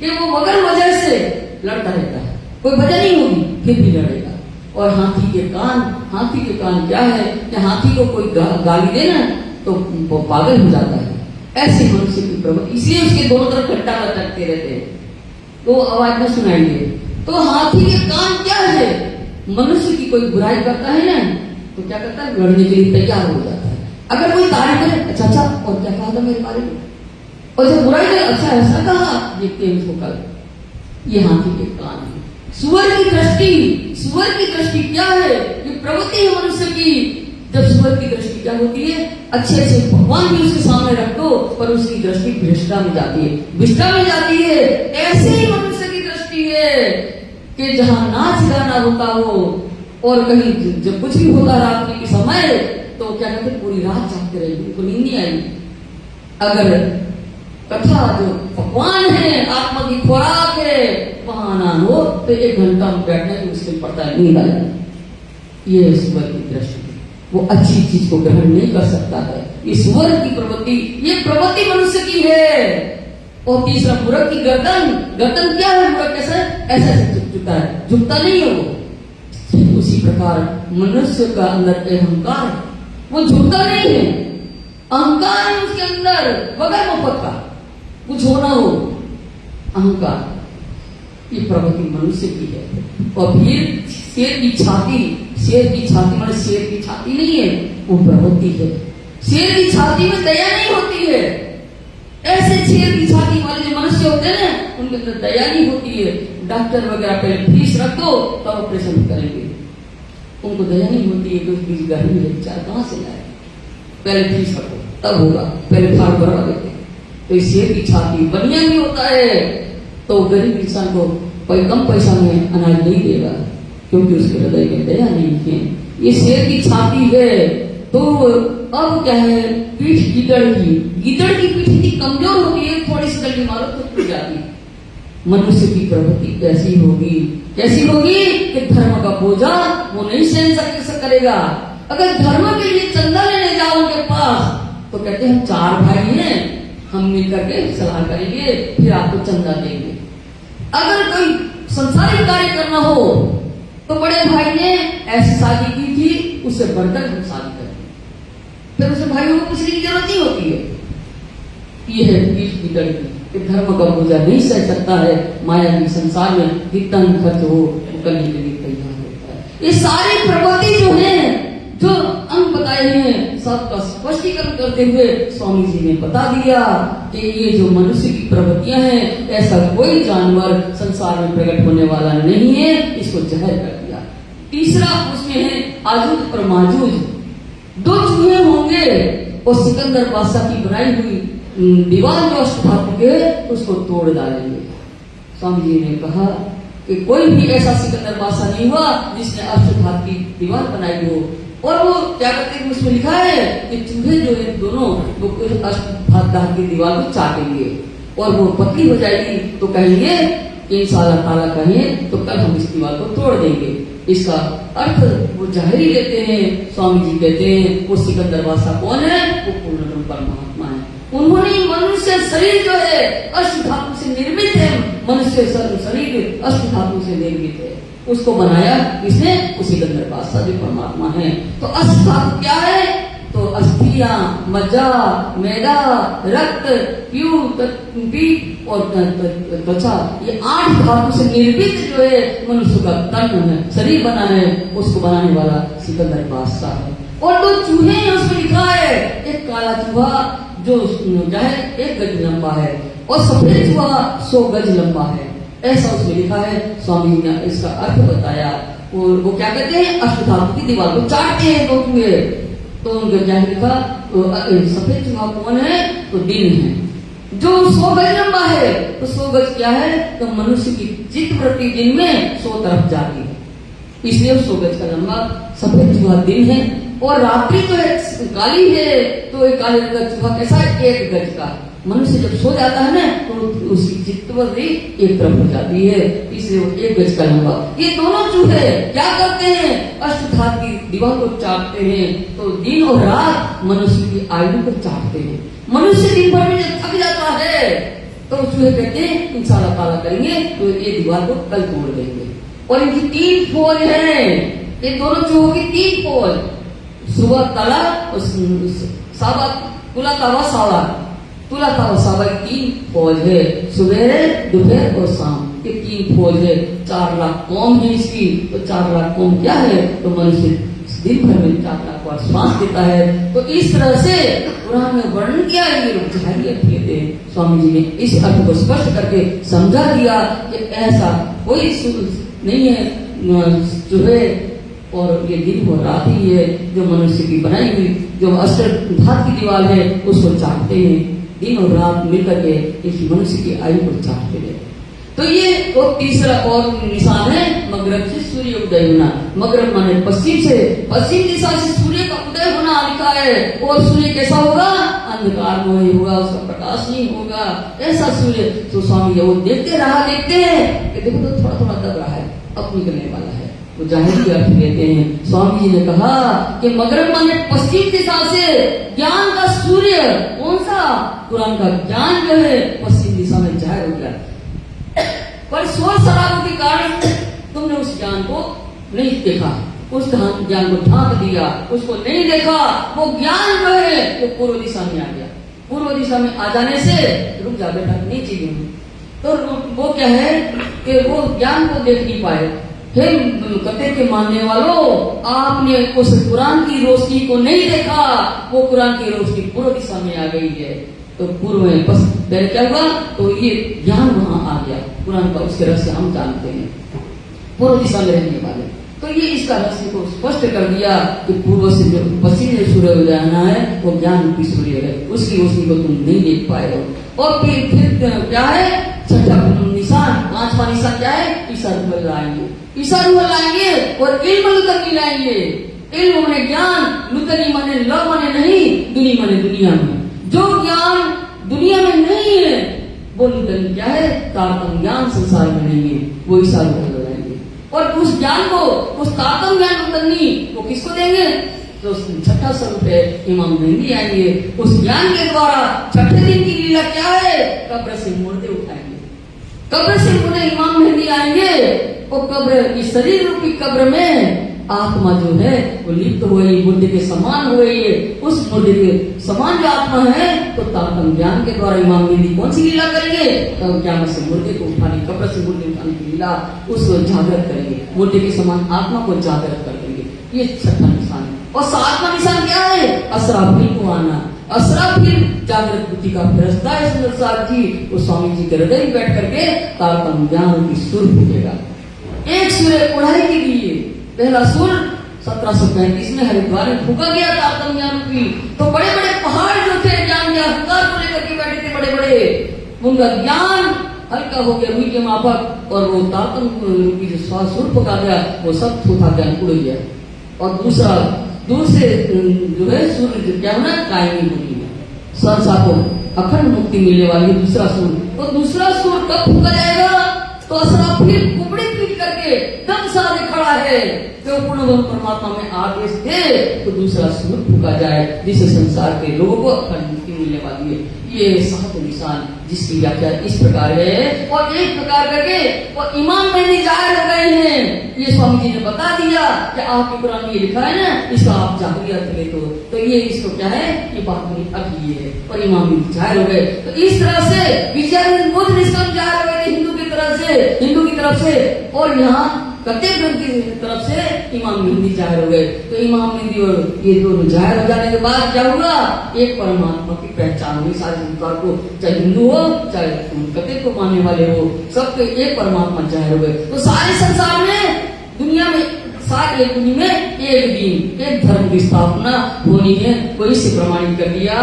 कि वो बगैर वजह से लड़ता रहता है, कोई वजह नहीं होगी फिर भी लड़ेगा। और हाथी के कान क्या है कि हाथी को कोई गाली देना तो वो पागल हो जाता है। ऐसे मनुष्य की प्रवृत्ति, इसलिए उसके दोनों तरफ घंटा लटकते रहते हैं तो आवाज में सुनाएंगे। तो हाथी के कान क्या है? मनुष्य की कोई बुराई करता है ना तो क्या करता है? लड़ने के लिए तैयार हो जाता है। अगर कोई तारीफ करे, अच्छा और क्या कहा था मेरे बारे में, और जब बुराई करे, अच्छा ऐसा कहा, देखते हैं उसको कल। ये हाथी के कान है। सुअर की दृष्टि क्या है? ये प्रवृत्ति है मनुष्य की। जब सुअर की दृष्टि क्या होती है? अच्छे भगवान भी उसके सामने रख दो पर उसकी दृष्टि भ्रष्टा में जाती है। ऐसे ही मनुष्य की दृष्टि है कि जहां नाच गाना होता हो और कहीं जब कुछ भी होता रात्रि के समय तो क्या कहते, पूरी रात जागते रहेंगे, उनको नींद नहीं आई। अगर कथा जो भगवान है, आत्मा की खुराक है, वहां ना हो तो 1 घंटा बैठने की मुश्किल पड़ता है, नींद आएगी। ये सुअर की दृष्टि, वो अच्छी चीज को ग्रहण नहीं कर सकता है। ये सुअर की प्रवृत्ति, ये प्रवृत्ति मनुष्य की है। और तीसरा, मूर्ख की गर्दन क्या है? मूर्ख कैसे ऐसा झुकता है, झुकता नहीं है वो। उसी प्रकार मनुष्य का अंदर अहंकार है, वो झुकता नहीं है, अहंकार है उसके अंदर बगैर मुफ्त का, कुछ होना हो अहंकार, ये प्रवृत्ति मनुष्य की है। और फिर शेर की छाती मतलब शेर की छाती नहीं है, वो प्रवृत्ति है। शेर की छाती में दया नहीं होती है। ऐसे शेर की छाती वाले जो मनुष्य होते हैं ना, उनके अंदर दया नहीं होती है। डॉक्टर वगैरह पहले फीस रख दो तब ऑपरेशन करेंगे, उनको दया नहीं होती है कि उस बीच गर्मी है, चार कहां से लाए, पहले फीस रखो तब होगा, पहले फार्म भरवा देते। तो इस शेर की छाती बनिया भी होता है, तो गरीब इंसान को कम पैसा में अनाज नहीं देगा क्योंकि उसके हृदय में दया नहीं है। ये शेर की छाती है। तो अब क्या है, पीठ गिदड़ की पीठ इतनी कमजोर होती है, थोड़ी सी गलती मारो तो टूट जाती है। मनुष्य की प्रवृत्ति कैसी होगी कि धर्म का बोझा वो नहीं सहन करेगा। अगर धर्म के लिए चंदा लेने जाओ उनके पास तो कहते हैं हम 4 भाई हैं, हम मिलकर के सलाह करेंगे फिर आपको चंदा देंगे। अगर कोई संसारिक कार्य करना हो तो बड़े भाई ने ऐसी शादी की थी, उससे बढ़कर हम शादी करेंगे, फिर उसे भाइयों को पूछने की जरूरत नहीं होती है। ये है पीठ गिदड़ की, धर्म का बोझा नहीं सह सकता है। माया की संसार में कितना खर्च हो वो करने के लिए तैयार होता है। ये सारी प्रवृत्ति जो है, जो अंग बताए हैं, सबका स्पष्टीकरण करते हुए स्वामी जी ने बता दिया कि ये जो मनुष्य की प्रवृत्तियां हैं, ऐसा कोई जानवर संसार में प्रकट होने वाला नहीं है, इसको जाहिर कर दिया। तीसरा उसमें है आजूज और माजूज, 2 चूहे होंगे और सिकंदर बादशाह की बनाई हुई दीवार जो अष्टधातु के उसको तोड़ डालेंगे। स्वामी जी ने कहा कि कोई भी ऐसा सिकंदर बादशाह नहीं हुआ जिसने अष्टधातु की दीवार बनाई हो। और वो क्या करते हैं, उसमें लिखा है कि चूहे जो है दोनों वो अष्टधातु की दीवार को चाटेंगे और वो पतली हो जाएगी तो कहेंगे कि इंशाअल्लाह ताला कहें तो कल हम इस दीवार को तोड़ देंगे। इसका अर्थ वो जाहिर ही लेते हैं। स्वामी जी कहते हैं वो सिकंदर बादशाह कौन है? वो पूर्ण परमात्मा है। उन्होंने मनुष्य शरीर जो है अष्टधातु से निर्मित है, मनुष्य शरीर अष्टधातु से निर्मित है, उसको बनाया किसने? उसी सिकंदर बादशाह जो परमात्मा है। तो अष्टधातु क्या है? तो अस्थियां, मज्जा, मैदा, रक्त, पीठ और त्वचा, ये 8 धातु से निर्मित जो है मनुष्य का तन है, शरीर बना है, उसको बनाने वाला सिकंदर बादशाह है। और 2 चूहे उसमें लिखा है, एक काला चूहा जो है 1 गज लंबा है, और सफेद चूहा 100 गज लंबा है, ऐसा उसमें लिखा है। स्वामी जी ने इसका अर्थ बताया। वो क्या कहते हैं, अष्टधातु की दीवार को चाटते हैं दो चूहे। तो उनके क्या लिखा, सफेद चूहा कौन है, तो दिन है जो 100 गज लंबा है। तो 100 गज क्या है, तो मनुष्य की चित्त वृत्ति दिन में 100 तरफ जाती है, इसलिए 100 गज का लंबा सफेद चूहा दिन है। और रात्रि तो काली है, तो एक काले रंग का चूहा कैसा है, 1 गज का। मनुष्य जब सो जाता है ना तो उसकी चित्तवृत्ति एक तरफ हो जाती है, इसलिए वो 1 गज का लंबा। ये दोनों चूहे क्या करते हैं, अष्टधातु की दीवार को चाटते हैं। तो दिन और रात मनुष्य की आयु को चाटते हैं। मनुष्य दिन भर में जब थक जाता है तो चूहे कहते हैं इंशाल्लाह ताला करेंगे तो ये दीवार को कल तोड़ देंगे। और इनकी 3 फौज है, ये दोनों चूहों की 3 फौज, सुबह तला और साबा, तुला तावा सावा, तुला तावा सावा की 3 फौज है, सवेरे दोपहर और शाम, ये 3 फौज है। 4 लाख कौम है इसकी। तो 4 लाख कौम क्या है, तो मनुष्य दिन भर में 4 लाख बार श्वास देता है। तो इस तरह से कुरान में वर्णन किया है, ये लोग जाहिलियत किए थे। स्वामी जी ने इस अर्थ को स्पष्ट करके समझा दिया कि ऐसा कोई नहीं है, जो है और ये दिन और रात ही है जो मनुष्य की बनाई हुई जो अष्टधातु की दीवार है उसको चाटते हैं। दिन और रात मिलकर के इस मनुष्य की आयु को चाटते हैं। तो ये वो तीसरा और निशान है मगरब से सूर्य उदय होना। मगरब माने पश्चिम से, पश्चिम दिशा से सूर्य का उदय होना लिखा है। और सूर्य कैसा होगा, अंधकार में होगा, उसका प्रकाश नहीं होगा, ऐसा सूर्य। तो स्वामी वो देखते हैं कि देखो तो थोड़ा थोड़ा दब रहा है, अब निकलने वाला है, वो जाहिर अर्थ लेते हैं। स्वामी जी ने कहा कि मगरब माने पश्चिम दिशा से ज्ञान का सूर्य, कौन सा, कुरान का ज्ञान जो है पश्चिम दिशा में जाहिर हो गया। पर शोर शराबों के कारण तुमने उस ज्ञान को नहीं देखा, उस ज्ञान को ढांक दिया, उसको नहीं देखा। वो ज्ञान जो है वो पूर्व दिशा में आ गया। पूर्व दिशा में आ जाने से रुक जा बेटा, नहीं चाहिए। तो वो क्या है कि वो ज्ञान को देख नहीं पाए। हे कते के मानने वालों, आपने उस कुरान की रोशनी को नहीं देखा। वो कुरान की रोशनी पूर्व दिशा में आ गई है। तो पूर्व में बस क्या हुआ, तो ये ज्ञान वहां आ गया कुरान का, उसके रहस्य हम जानते हैं, पूर्व दिशा में रहने वाले। तो ये इसका रहस्य को स्पष्ट कर दिया कि पूर्व से जो पश्चिम में सूर्य उदय आना है वो ज्ञान की सूर्य है, उसकी रोशनी को तुम नहीं देख पाए हो। और फिर क्या है, छठा निशान, 5वां निशान क्या है, ईसा रूह लाएंगे, ईसा रूह लाएंगे और इल्म लुतनी लाएंगे। इल्म माने ज्ञान, लुतनी माने ल माने नहीं, दुनी माने दुनिया में। जो ज्ञान दुनिया में नहीं है वो लुतनी क्या है, तारतम ज्ञान संसार में नहीं है, वो ईसा रूह लाएंगे। और उस ज्ञान को, उस तारतम ज्ञान लुतनी वो किसको देंगे, तो छठा स्वरूप है इमाम मेहदी आएंगे। उस ज्ञान के द्वारा छठे दिन की लीला क्या है, कब्र से मुर्दे उठाएंगे, कब्र से मुर्दे इमाम मेहदी आएंगे। वो कब्र, इस शरीर रूपी कब्र में आत्मा जो है वो लिप्त हो गई, मुर्दे के समान हो गई है। उस मुर्दे के समान जो आत्मा है, तो तारतम ज्ञान के द्वारा इमाम मेहदी कौन सी लीला करेंगे, तो ज्ञान से मुर्दे को उठाने, कब्र से मुर्दे उठाने की लीला, उसको जागृत करेंगे, मुर्दे के समान आत्मा को जागृत कर देंगे। ये छठा निशान है। और 7वां निशान क्या है, असराफिल को आना। असराफिल जागृत बुद्धि का फरिश्ता है सुंदर साहब जी, वो स्वामी जी के हृदय में बैठ करके तारतम ज्ञान की सुर फूकेगा। एक सूर्य उड़ाई के लिए पहला सुर 1735 में हरिद्वार में फूका गया तारतम ज्ञान की। तो बड़े बड़े पहाड़ जो थे ज्ञान के अहंकार को लेकर के बैठे थे बड़े बड़े, उनका ज्ञान हल्का हो गया रुई के माफक, और वो तारतम की जो सुर फूका गया वो सब थोथा ज्ञान उड़ गया। और दूसरा दूर से जो है सूर्य क्या होना, कायमी मुक्ति में संसार को अखंड मुक्ति मिलने वाली दूसरा सूर्य। तो दूसरा सूर्य कब फूका जाएगा, तो असराफिल कुबड़े पीट करके दम साधे खड़ा है कि वो पूर्ण परमात्मा में आदेश दे तो दूसरा सूर्य फूका जाए, जिससे संसार के लोगों को अखंड मुक्ति मिलने वाली है। ये 7 निशान जिसकी व्याख्या इस प्रकार है। और एक प्रकार करके और इमाम मेहदी जाहिर हो गए हैं, ये स्वामी जी ने बता दिया कि आपके कुरान में ये लिखा है ना, इसका आप जाहिर अर्थ ले तो ये इसको क्या है, ये बात नहीं अब ये है। और इमाम मेहदी जाहिर हो गए। तो इस तरह से विजय बुद्ध निष्कर्ष जाहिर हो गए हिंदू की तरफ से। और यहाँ कत्ते ग्रंथ की तरफ से इमाम मेहंदी जाहिर हो गए। तो इमाम मेहंदी और ये दोनों जाहिर हो जाने के बाद क्या हुआ, एक परमात्मा की पहचान हुई सारे संसार को, चाहे हिंदू हो चाहे कत्ते को मानने वाले हो, सबके एक परमात्मा जाहिर हो गए। तो सारे संसार में दुनिया में सारे एक दुनिया में एक दिन एक धर्म की स्थापना होनी है, वो इससे प्रमाणित कर दिया।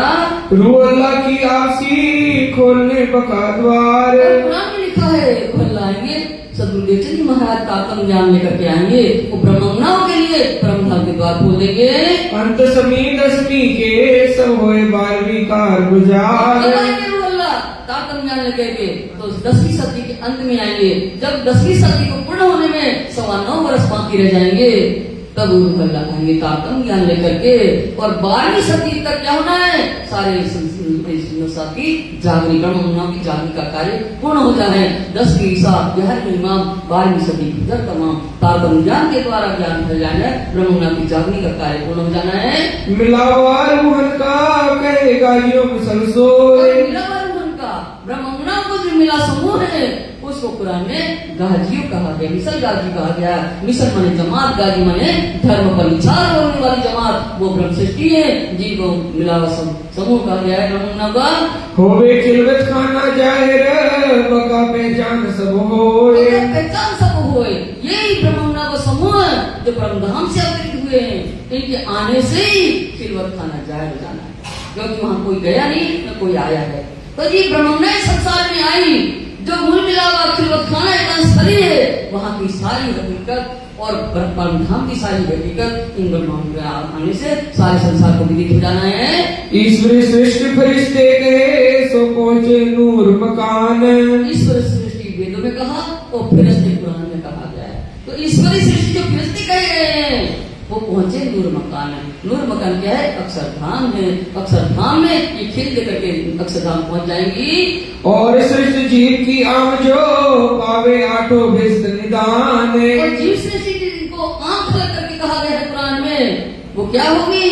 रूह अल्लाह की आसी खोलने पका द्वार। कुरान में लिखा है अल्लाह आएंगे, सदगुरुदेव जी महाराज का आत्म ज्ञान लेकर के आएंगे, वो ब्रह्मज्ञानियों के लिए परम धाम के द्वार खोल देंगे। अंत समी दसवीं के सब होए 12वीं कार गुजार। तात्म ज्ञान लेके तो 10वीं सदी के अंत में आएंगे, जब 10वीं सदी को पूर्ण होने में 9.25 वर्ष बाकी रह जाएंगे, तब अल्लाह आएंगे तात्म ज्ञान लेकर के। और 12वीं सदी तक क्या होना है, सारे की जागरी ब्रह्मज्ञान की जागरी का कार्य पूर्ण हो जाए। 10वीं ईसा 11वीं इमाम 12वीं सदी जब तमाम तात्म ज्ञान के द्वारा ज्ञान फैलाना है, ब्रह्मज्ञान की जागरी का कार्य पूर्ण हो जाना है। मिलावार मोहन का कहेगा योग संसोए। ब्रह्मज्ञान को जो मिला समूह है उसको कुरान में गाजियों कहा गया, मिसल गाजी कहा गया। मिसल माने जमात, गाजी माने धर्म पर विचार होने वाली जमात, वो ब्रह्म सृष्टि है जिनको मिला समूह कहा गया है ब्रह्मज्ञान का। होवे खिलवत खाना जाहिर बका पहचान सब होए। पहचान सब होए, यही ब्रह्मज्ञान का समूह जो परमधाम से अवतरित हुए हैं, इनके आने से ही खिलवत खाना जाहिर हो जाना है, क्योंकि वहाँ कोई गया नहीं न कोई आया है। तो जी ब्रह्मज्ञान संसार में आई, जो मूल मिलावा खिलवत खाना एक स्थली है, वहाँ की सारी हकीकत और परमधाम की सारी हकीकत इन ब्रह्मज्ञान आने से सारे संसार को विदित हो जाना है। ईश्वरी सृष्टि फरिश्ते कहे सो पहुँचे नूर मकान। ईश्वर सृष्टि वेदों में कहा और फिरिश्ते कुरान में कहा गया है। तो ईश्वरी सृष्टि जो फिरिश्ते कहे गए हैं वो पहुंचे नूर मकान है। नूर मकान क्या है, अक्षरधाम है। अक्षरधाम में ये खेल लेकर के अक्षरधाम पहुंच जाएंगी। और सृष्टि जीव की आम जो पावे आठों भिस्त निदान। और जीव सृष्टि को आंख लग करके कहा गया है कुरान में, वो क्या होगी,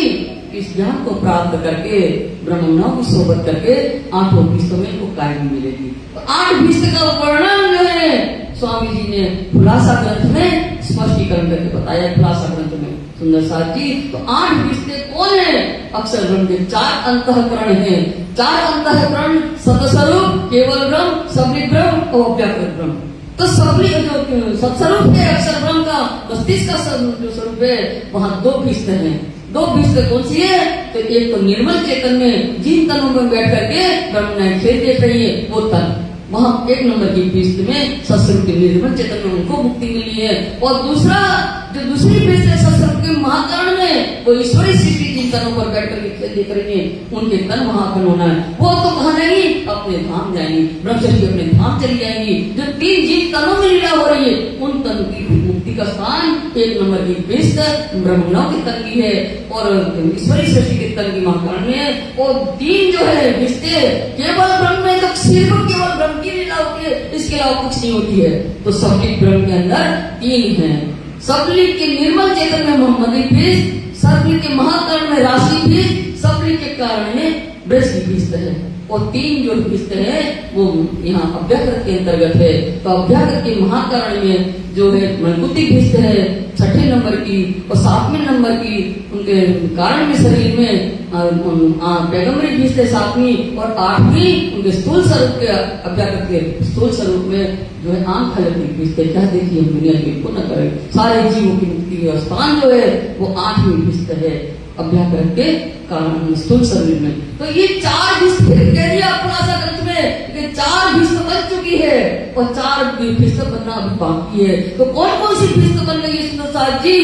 इस ज्ञान को प्राप्त करके ब्रह्मज्ञान की सोबत करके 8 भिस्तों में वो कायम मिलेगी। तो 8 भिस्त का वर्णन जो है स्वामी जी ने खुलासा ग्रंथ में स्पष्टीकरण करके बताया। खुलासा ग्रंथ में सुंदर साथ जी, तो 8 भिस्ते कौन है, अक्षर ब्रह्म के 4 अंतःकरण हैं। 4 अंतःकरण सतस्वरूप, केवल ब्रह्म, सबलित ब्रह्म और अव्याकृत ब्रह्म। तो सबलित जो सत्स्वरूप है अक्षर ब्रह्म का, मस्तिष्क का जो स्वरूप है, वहाँ 2 भिस्त हैं। 2 भिस्त कौन सी है, तो एक तो निर्मल चेतन में जिन तनों में बैठ करके ब्रह्म खेल देख रही है वो तन, वहाँ 1 नंबर की भिस्त में सत्स्वरूप के निर्मल चेतन में उनको मुक्ति मिली है। और दूसरा जो दूसरी भिस्त है सत्स्वरूप के महाकरण में, वो ईश्वरी सृष्टि जिन तनों पर बैठ कर खेल देख रही है, उनके तन महाकरण होना है। वो तो कहा नहीं, अपने धाम जाएंगी, ब्रह्म सृष्टि अपने धाम चली जाएंगी। जो 3 जिन तनों में लीला हो रही है उन तन की मुक्ति का स्थान 1 नंबर की भिस्त ब्रह्मज्ञान के तन की है और ईश्वरी सृष्टि के तन की महाकरण है। और 3 जो है भिस्ते केवल ब्रह्म में, तो सिर्फ केवल ब्रह्म की लीला होती है, इसके अलावा कुछ नहीं होती है। तो सबलित ब्रह्म के अंदर 3 है। सबलित के निर्मल चेतन में मोहम्मदी भिस्त, सबलित के महाकरण में राशि भिस्त, सबलित के कारण में ब्रज की भिस्त है। और 3 जो भिस्त है वो यहाँ अव्याकृत के अंतर्गत है। तो अव्याकृत के महाकरण में जो है मलकुती भिस्त है 6ठे नंबर की, और 7वें नंबर की उनके कारण में शरीर में पैगम्बरी भिस्त है 7वीं, और 8वीं उनके स्थूल स्वरूप के अव्याकृत के स्थूल स्वरूप में जो है आंख खलक की भिस्त है। क्या देखिए हम दुनिया की पूर्ण करें, सारे जीवों की मुक्ति का स्थान जो है वो 8वीं भिस्त है अव्याकृत के कारण स्थूल शरीर में। तो ये 4 भिस्त फिर कह दिया खुलासा ग्रंथ में कि 4 भिस्त बन चुकी है और 4 भिस्त बनना अभी बाकी है। तो कौन कौन सी भिस्त बन गई सुंदर साथ जी,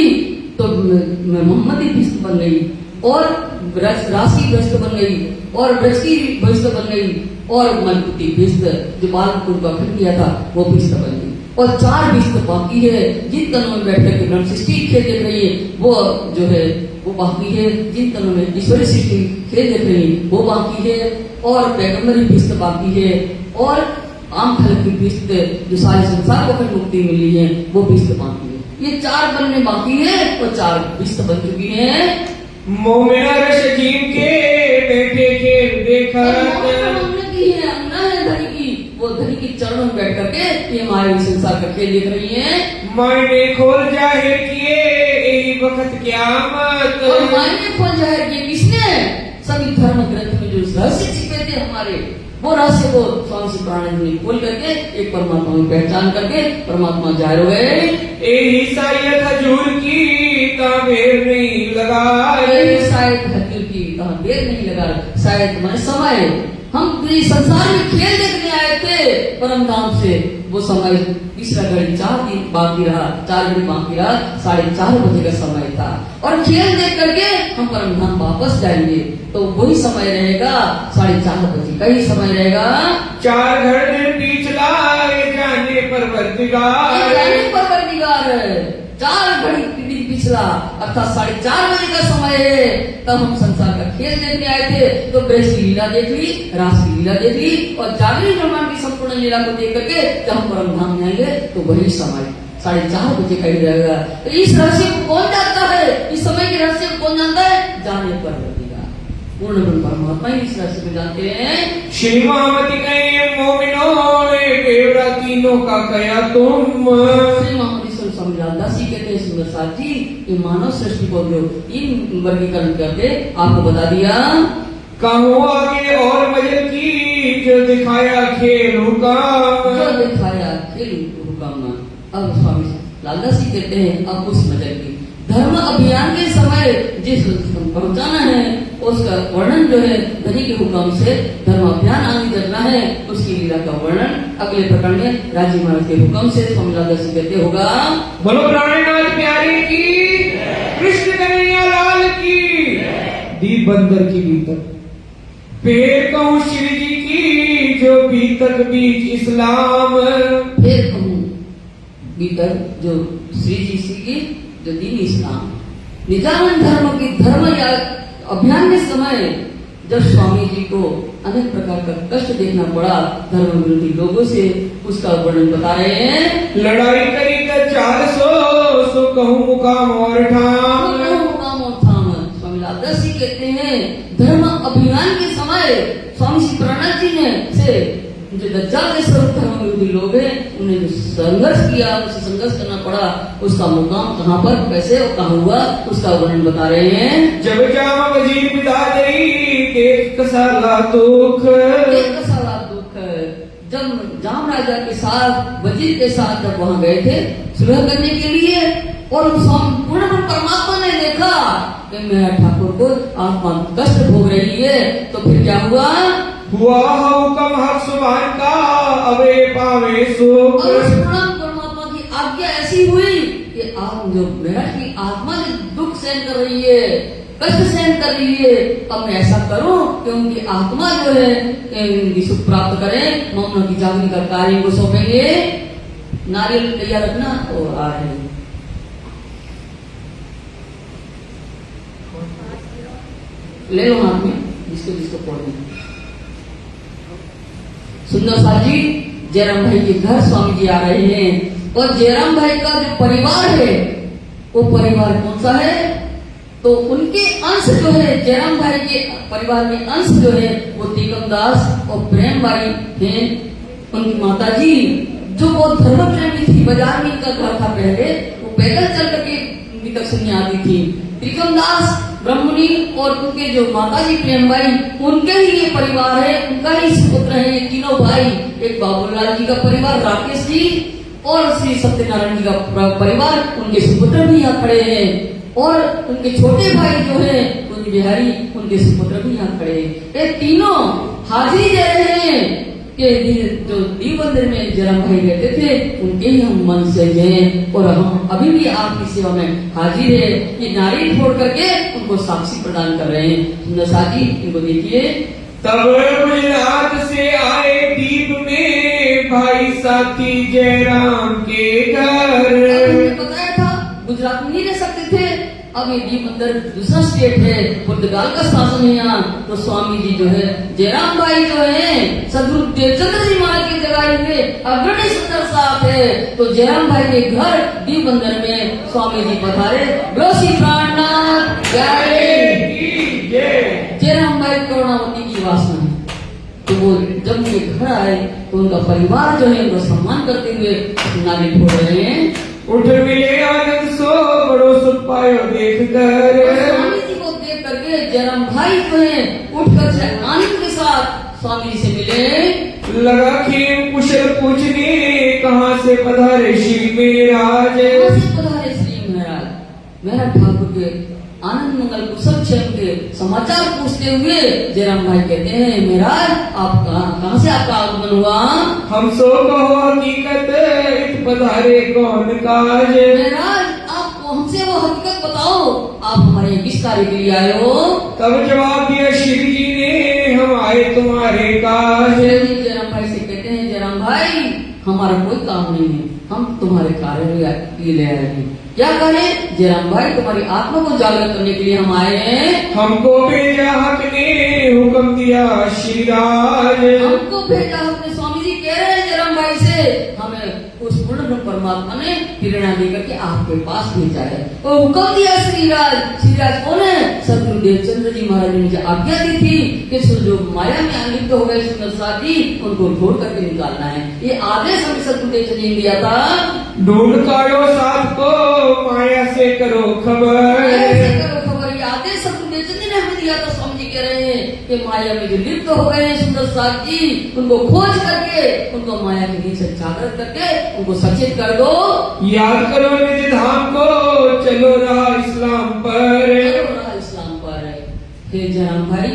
तो मोहम्मदी भिस्त बन गई, और राशि भिस्त बन गई, और ब्रज की भिस्त बन गई, और मलकुती भिस्त जो बालकुल का खंड किया था वो भिस्त बन गई। और 4 भिस्त बाकी है जिन तनों में बैठ करके ब्रह्म सृष्टि खेल देख रही है वो जो है वो बाकी है। जिन तनों में ईश्वरी सृष्टि खेल देख रही है वो बाकी है, और पैगम्बरी भिस्त बाकी है, और आम फलक की भिस्त जो सारे संसार को फिर मुक्ति मिली है वो भिस्त बाकी है। ये 4 बनने बाकी है और 4 भिस्त बन चुकी है। मोमिना रश जीव के बैठे खेल देखा की है, अंगना है धनी की, वो धनी की चरणों में बैठ करके ये हमारे संसार का खेल देख रही है। मायने खोल जाहिर किए यही वक्त क्यामत। और मायने खोल जाहिर किए किसने? सभी धर्म ग्रंथ में जो रहस्य छिपे थे हमारे, वो रहस्य को स्वामी श्री प्राणानंद ने खोल करके एक परमात्मा की पहचान करके परमात्मा जाहिर हो गए। यही शायद हजूर की ताबेर नहीं लगा, शायद हजूर की कहा देर नहीं लगा, शायद मैंने समय हम इस संसार में खेल देखने आए थे परम धाम से, वो समय तीसरा घड़ी 4 दिन बाकी रहा, 4 घड़ी बाकी रहा, 4:30 बजे का समय था और खेल देख करके हम परम धाम वापस जाएंगे तो वही समय रहेगा 4:30 बजे का ही समय रहेगा। 4 घड़ी पिछला जाने परवरदिगार, 4 घड़ी पिछला अर्थात 4:30 बजे का समय है। तब हम संसार का खेल देखने आए थे तो ब्रज की लीला देख ली, रास की लीला देख ली और जागरण ब्रह्मांड की संपूर्ण लीला को देख करके जब हम परम धाम में आएंगे तो वही समय 4:30 बजे का ही रहेगा। तो इस रहस्य को कौन जानता है? इस समय के रहस्य को कौन जानता है? जाने पर लगेगा पूर्ण ब्रह्म परमात्मा ही इस रहस्य को जानते हैं। श्री महामती कहे मोमिनो बेवरा तीनों का कया तुम। श्री महामती स्वामी रामदासी कहते हैं सुंदर साथ जी ये मानव सृष्टि को जो इन वर्गीकरण करके आपको बता दिया। कहो आगे और मजे की जो दिखाया खेल हुकाम, जो दिखाया खेल हुकाम। अब स्वामी लालदासी कहते हैं अब उस मजे की धर्म अभियान के समय जिस पहुंचाना है उसका वर्णन जो है धनी के हुक्म से धर्म अभियान आगे चलना है उसकी लीला का वर्णन अगले प्रकरण में राजी महाराज के हुक्म से स्वामी लालदासी कहते होगा। बोलो प्राणनाथ प्यारे की, कृष्ण कन्हैया लाल की, दीप बंदर की भीतर फिर कहूँ श्री जी की जो भीतर बीच इस्लाम। फिर कहूँ भीतर जो श्री जी की जो दीन इस्लाम निजानंद धर्म की धर्म या अभियान के समय जब स्वामी जी को अनेक प्रकार का कष्ट देखना पड़ा धर्म विरोधी लोगों से उसका वर्णन बता रहे हैं। लड़ाई करी तो 400 सो कहूँ मुकाम और ठाम। स्वामी लालदासी कहते हैं धर्म अभियान के समय स्वामी श्री प्राणानंद जी ने से जो दज्जाल के स्वरूप धर्म विरोधी लोग हैं उन्हें जो संघर्ष किया उसे संघर्ष करना पड़ा उसका मुकाम कहाँ पर कैसे और कहाँ हुआ उसका वर्णन बता रहे हैं। जब जामा वजीर बिदादरी देख कसाला दुख, जब जाम राजा के साथ वजीर के साथ जब वहाँ गए थे सुलह करने के लिए और पूर्ण परमात्मा ने देखा कि मेरा ठाकुर को आत्मा कष्ट भोग रही है तो फिर क्या हुआ हुकम हक सुभान का अवे पावे सुख। परमात्मा की आज्ञा ऐसी हुई कि आप जो मेरा की आत्मा जो दुख सहन कर रही है कष्ट सहन कर रही है अब मैं ऐसा करूं कि उनकी आत्मा जो है उनकी सुख प्राप्त करें मौन की जागरण का कार्य को सौंपेंगे। नारियल तैयार रखना और आ रहे ले लो हाथ में जिसको जिसको पढ़ना। सुंदर साथ जी जयराम भाई के घर स्वामी जी आ रहे हैं और जयराम भाई का जो परिवार है वो परिवार कौन सा है तो उनके अंश जो है जयराम भाई के परिवार में अंश जो है वो टीकम दास और प्रेम बाई हैं। उनकी माता जी जो बहुत धर्म प्रेमी थी बाजार में इनका घर था पहले वो पैदल चल करके उनकी तक सुनने आती थी। त्रिकम दास ब्रह्मणी और उनके जो माता जी प्रेमबाई उनके ही ये परिवार है उनका ही पुत्र है ये तीनों भाई। एक बाबूलाल जी का परिवार राकेश जी और श्री सत्यनारायण जी का परिवार उनके सुपुत्र भी यहाँ खड़े हैं और उनके छोटे भाई जो है कुंज बिहारी उनके सुपुत्र भी यहाँ खड़े हैं। ये तीनों हाजिरी दे रहे हैं कि जो दीप मंदिर में जयराम भाई रहते थे उनके ही हम मन से हैं और हम अभी भी आपकी सेवा में हाजिर है। ये नारियल फोड़ करके उनको साक्षी प्रदान कर रहे हैं। सुंदर साथी इनको देखिए। तब गुजरात से आए दीप में भाई साथी जयराम के घर। बताया था गुजरात में नहीं रह सकते थे अब ये दीप मंदिर दूसरा स्टेट है पुर्तगाल का शासन है यहाँ तो स्वामी जी जो है जयराम भाई जो है सदगुरु देवचंद्र जी महाराज की जगह में अग्रणी सुंदर साथ है तो जयराम भाई के घर दीप मंदिर में स्वामी जी पधारे। श्री प्राणनाथ जयराम भाई करुणावती की वासना है तो वो जब उनके घर आए तो उनका परिवार जो है उनका सम्मान करते हुए नाली ढो रहे हैं। उठ मिले आनंद सो बड़ो सुख पायो देख कर। स्वामी जी को देख करके जयराम भाई जो है उठकर से आनंद के साथ स्वामी जी से मिले। लगा खेम कुशल पूछने कहाँ से पधारे श्री महाराज। कहाँ से पधारे श्री महाराज। महाराज ठाकुर के आनंद मंगल कुशल क्षेम के समाचार पूछते हुए जयराम भाई कहते हैं महाराज आप कहाँ से आपका आगमन हुआ। हम सो कहो हकीकत इत पधारे कौन काज। महाराज आप हमसे वो हकीकत बताओ आप हमारे किस कार्य के लिए आए हो। तब जवाब दिया श्री जी ने हम आए तुम्हारे काज। जयराम भाई से कहते हैं जयराम भाई हमारा कोई काम नहीं है हम तुम्हारे कार्य के लिए आए हैं। क्या करें जयराम भाई तुम्हारी आत्मा को जागृत करने के लिए हम आए हैं। हमको भेजा हक ने हुक्म दिया श्री राज। हमको भेजा अपने स्वामी जी कह रहे हैं जयराम भाई से हमें उस पूर्ण ब्रह्म परमात्मा ने प्रेरणा देकर के आपके पास भेजा है। और हुक्म दिया श्रीराज। श्रीराज कौन है। सदगुरुदेव चंद्र जी महाराज ने मुझे आज्ञा दी थी कि जो माया में आलिप्त हो गए सुंदर साथी उनको ढूंढ करके निकालना है। ये आदेश हमें सदगुरुदेव चंद्र जी ने दिया था। ढूंढ काढ़ो साथ को माया से करो खबर। ऐसे करो खबर। ये आदेश सदगुरुदेव चंद्र जी ने हमें दिया था। स्वामी जी कह रहे हैं कि माया में जो लिप्त हो गए हैं सुंदर साथ जी उनको खोज करके उनको माया के नीचे जागृत करके उनको सचेत कर दो। याद करो निज धाम को चलो रहा इस्लाम पर। इस्लाम पर है। हे जयराम भाई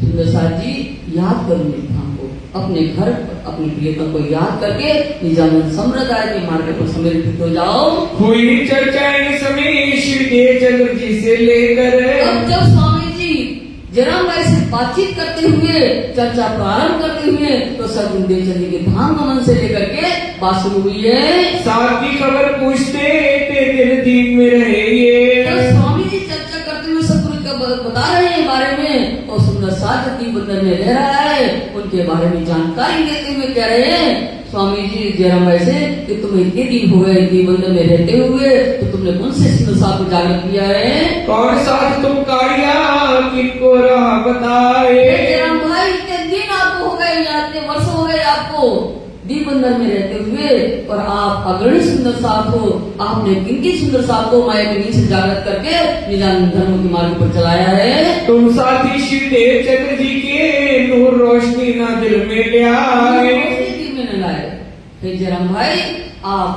सुंदर साथ जी याद करो निज धाम को अपने घर अपनी प्रियतम को याद करके निजानंद संप्रदाय के मार्ग पर समर्पित हो जाओ। हुई चर्चा इस समय श्री चंद्र जी से लेकर। अब जब स्वामी जी जयराम भाई से बातचीत करते हुए चर्चा प्रारंभ करते हुए तो सदगुरुदेव चंद्र जी के धाम गमन से लेकर के बात शुरू हुई है। साथ की खबर पूछते ते दिल दीन में रहे ये। तो स्वामी जी चर्चा करते हुए सदगुरु का बता रहे हैं बारे में और सुंदर साथ दीप बंदर में रह रहा है उनके बारे में जानकारी देते हुए कह रहे हैं स्वामी जी जयराम भाई से कि तुम्हें इतने दिन हो गए दीप बंदर में रहते हुए तो तुमने कौन से सुंदर साथ को जागृत किया है। कौन साथ तुम कारिया किनको राह बताए। जयराम भाई इतने दिन आपको हो गए या इतने वर्ष हो गए आपको दीप बंदर में रहते हुए और आप अग्रणी सुंदर साथ हो। आपने किनकी सुंदर साथ को माया के नीचे जागृत करके निजानंद धर्म के मार्ग पर चलाया है। तुम साथी श्री देव चंद्र जी के नूर रोशनी ना दिल में ले आए। दिल में न लाए। हे जयराम भाई आप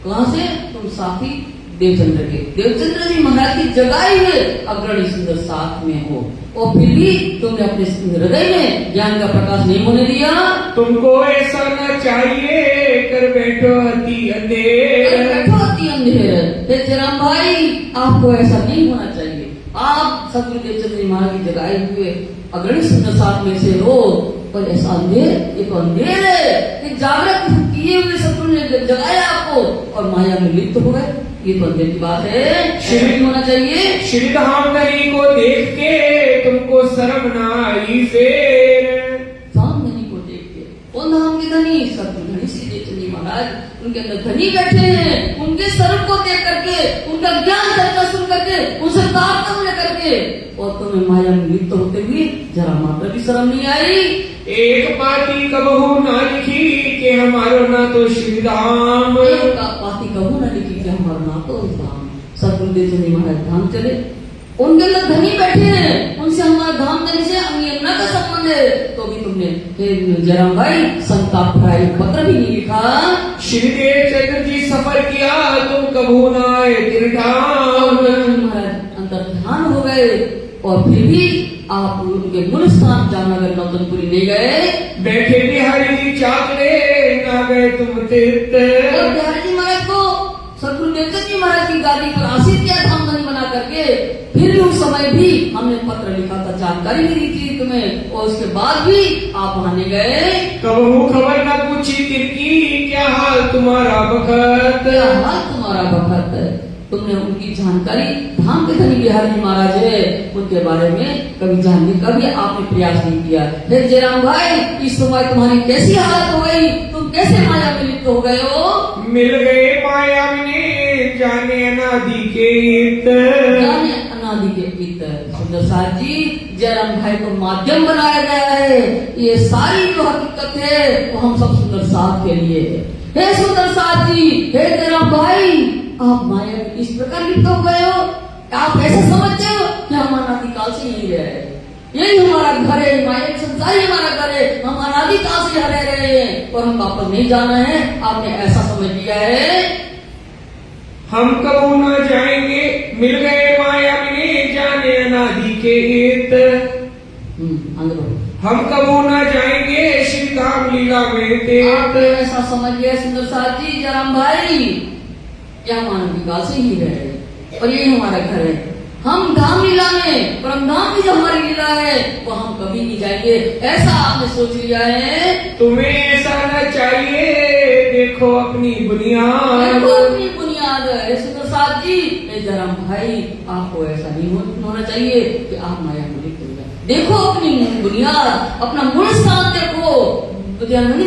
कहाँ से तुम साथी देवचंद्र जी महाराज की जगाई हुए अग्रणी सुंदर साथ में हो और फिर भी तुमने अपने हृदय में ज्ञान का प्रकाश नहीं होने दिया। तुमको ऐसा न चाहिए कर बैठो अति अंधेर। हे जयराम भाई आपको ऐसा नहीं होना चाहिए। आप सदगुरुदेव चंद्र जी महाराज की जगाए हुए अग्रणी सुंदर साथ में से हो पर ऐसा अंधेर एक अंधेर है कि जागृत किए हुए सदगुरु ने जगाया आपको और माया में लिप्त हो गए। ये तो अंधेर की बात है। श्री होना चाहिए। श्री धाम नरी को देख के तुमको शर्म न आई फिर। धाम धनी को देख के कौन धाम के धनी सदगुरु धनी श्री देव चंद्र जी महाराज उनके अंदर धनी बैठे हैं। उनके स्वरूप को देख करके उनका ज्ञान चर्चा सुन करके उनसे तारतम्य लेकर के और तुम्हें माया में लिप्त होते हुए जरा मात्र भी शर्म नहीं आई। एक पाती कबहू ना लिखी के हमारो ना तो श्री धाम। पाती कबहू ना लिखी के हमारा ना तो धाम। सदगुरुदेव चंद्र जी महाराज धाम चले उनके अंदर धनी बैठे हैं उनसे हमारा धाम धनी से अंगना का संबंध है तो भी तुमने जयराम भाई संताप भरा एक पत्र भी नहीं लिखा। श्री देव चंद्र जी सफर किया तुम कबहू ना आए तिरठाम। महाराज अंतर ध्यान हो गए और फिर भी आप उनके मूल स्थान जामनगर नौतनपुरी नहीं गए। बैठे बिहारी जी चाकरे ना गए तुम तीर्थ। और बिहारी जी महाराज को सदगुरुदेव चंद्र जी महाराज की गादी पर आसीन किया धामधनी बना करके फिर भी उस समय भी हमने पत्र लिखा था जानकारी भी दी थी तुम्हें और उसके बाद भी आप वहाँ नहीं गए। कबहू खबर न पूछी तिरकी क्या हाल तुम्हारा बखत। क्या हाल तुम्हारा बखत है। तुमने उनकी जानकारी धाम के धनी बिहारी जी महाराज है उनके बारे में कभी जानने का भी आपने प्रयास नहीं किया। हे जयराम भाई इस समय तुम्हारी कैसी हालत हो गई तुम कैसे माया में लिप्त हो गए हो। मिल गए माया में जाने अनादि के हित। जाने अनादि अनादि के पितर। सुंदर साथ जी, जयराम भाई को माध्यम बनाया गया है। ये सारी जो हकीकत है वो हम सब सुंदर साथ के लिए है। हे सुंदर साथ जी, हे जयराम भाई, आप माया में इस प्रकार लिप्त हो गए हो, आप ऐसा समझते हो कि हम अनादिकाल से यही रहे, यही हमारा घर है, माया के संसार ही हमारा घर है, हम अनादिकाल से रह रहे हैं और हम वापस नहीं जाना है। आपने ऐसा समझ लिया है। हम कबू न जाएंगे, मिल गए माया में जाने अनादि के हित। हम कबू न जाएंगे श्री धाम लीला में तेत। आपने ऐसा समझ लिया सुंदर साथ जी, जयराम भाई, क्या हम अनादिकाल से ही रहे और यही हमारा घर है। हम धाम लीला में, परम धाम की जो हमारी लीला है वो हम कभी नहीं जाएंगे, ऐसा आपने सोच लिया है। तुम्हें ऐसा न चाहिए, देखो अपनी बुनियाद। देखो अपनी बुनियाद है सुंदर साथ जी। जयराम भाई, आपको ऐसा नहीं होना चाहिए कि आप माया में लिप्त हो जाए। देखो अपनी बुनियाद, अपना मूल स्थान देखो,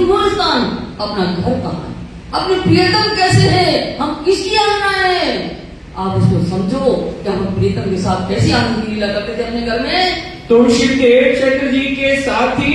मूल स्थान, अपना घर कहाँ है, अपने प्रियतम कैसे है, हम किसकी आज्ञा है, आप उसको समझो कि हम प्रीतम के साथ कैसी आनंद की लीला करते थे अपने घर में। तुम श्रीदेव चंद्र जी के साथी,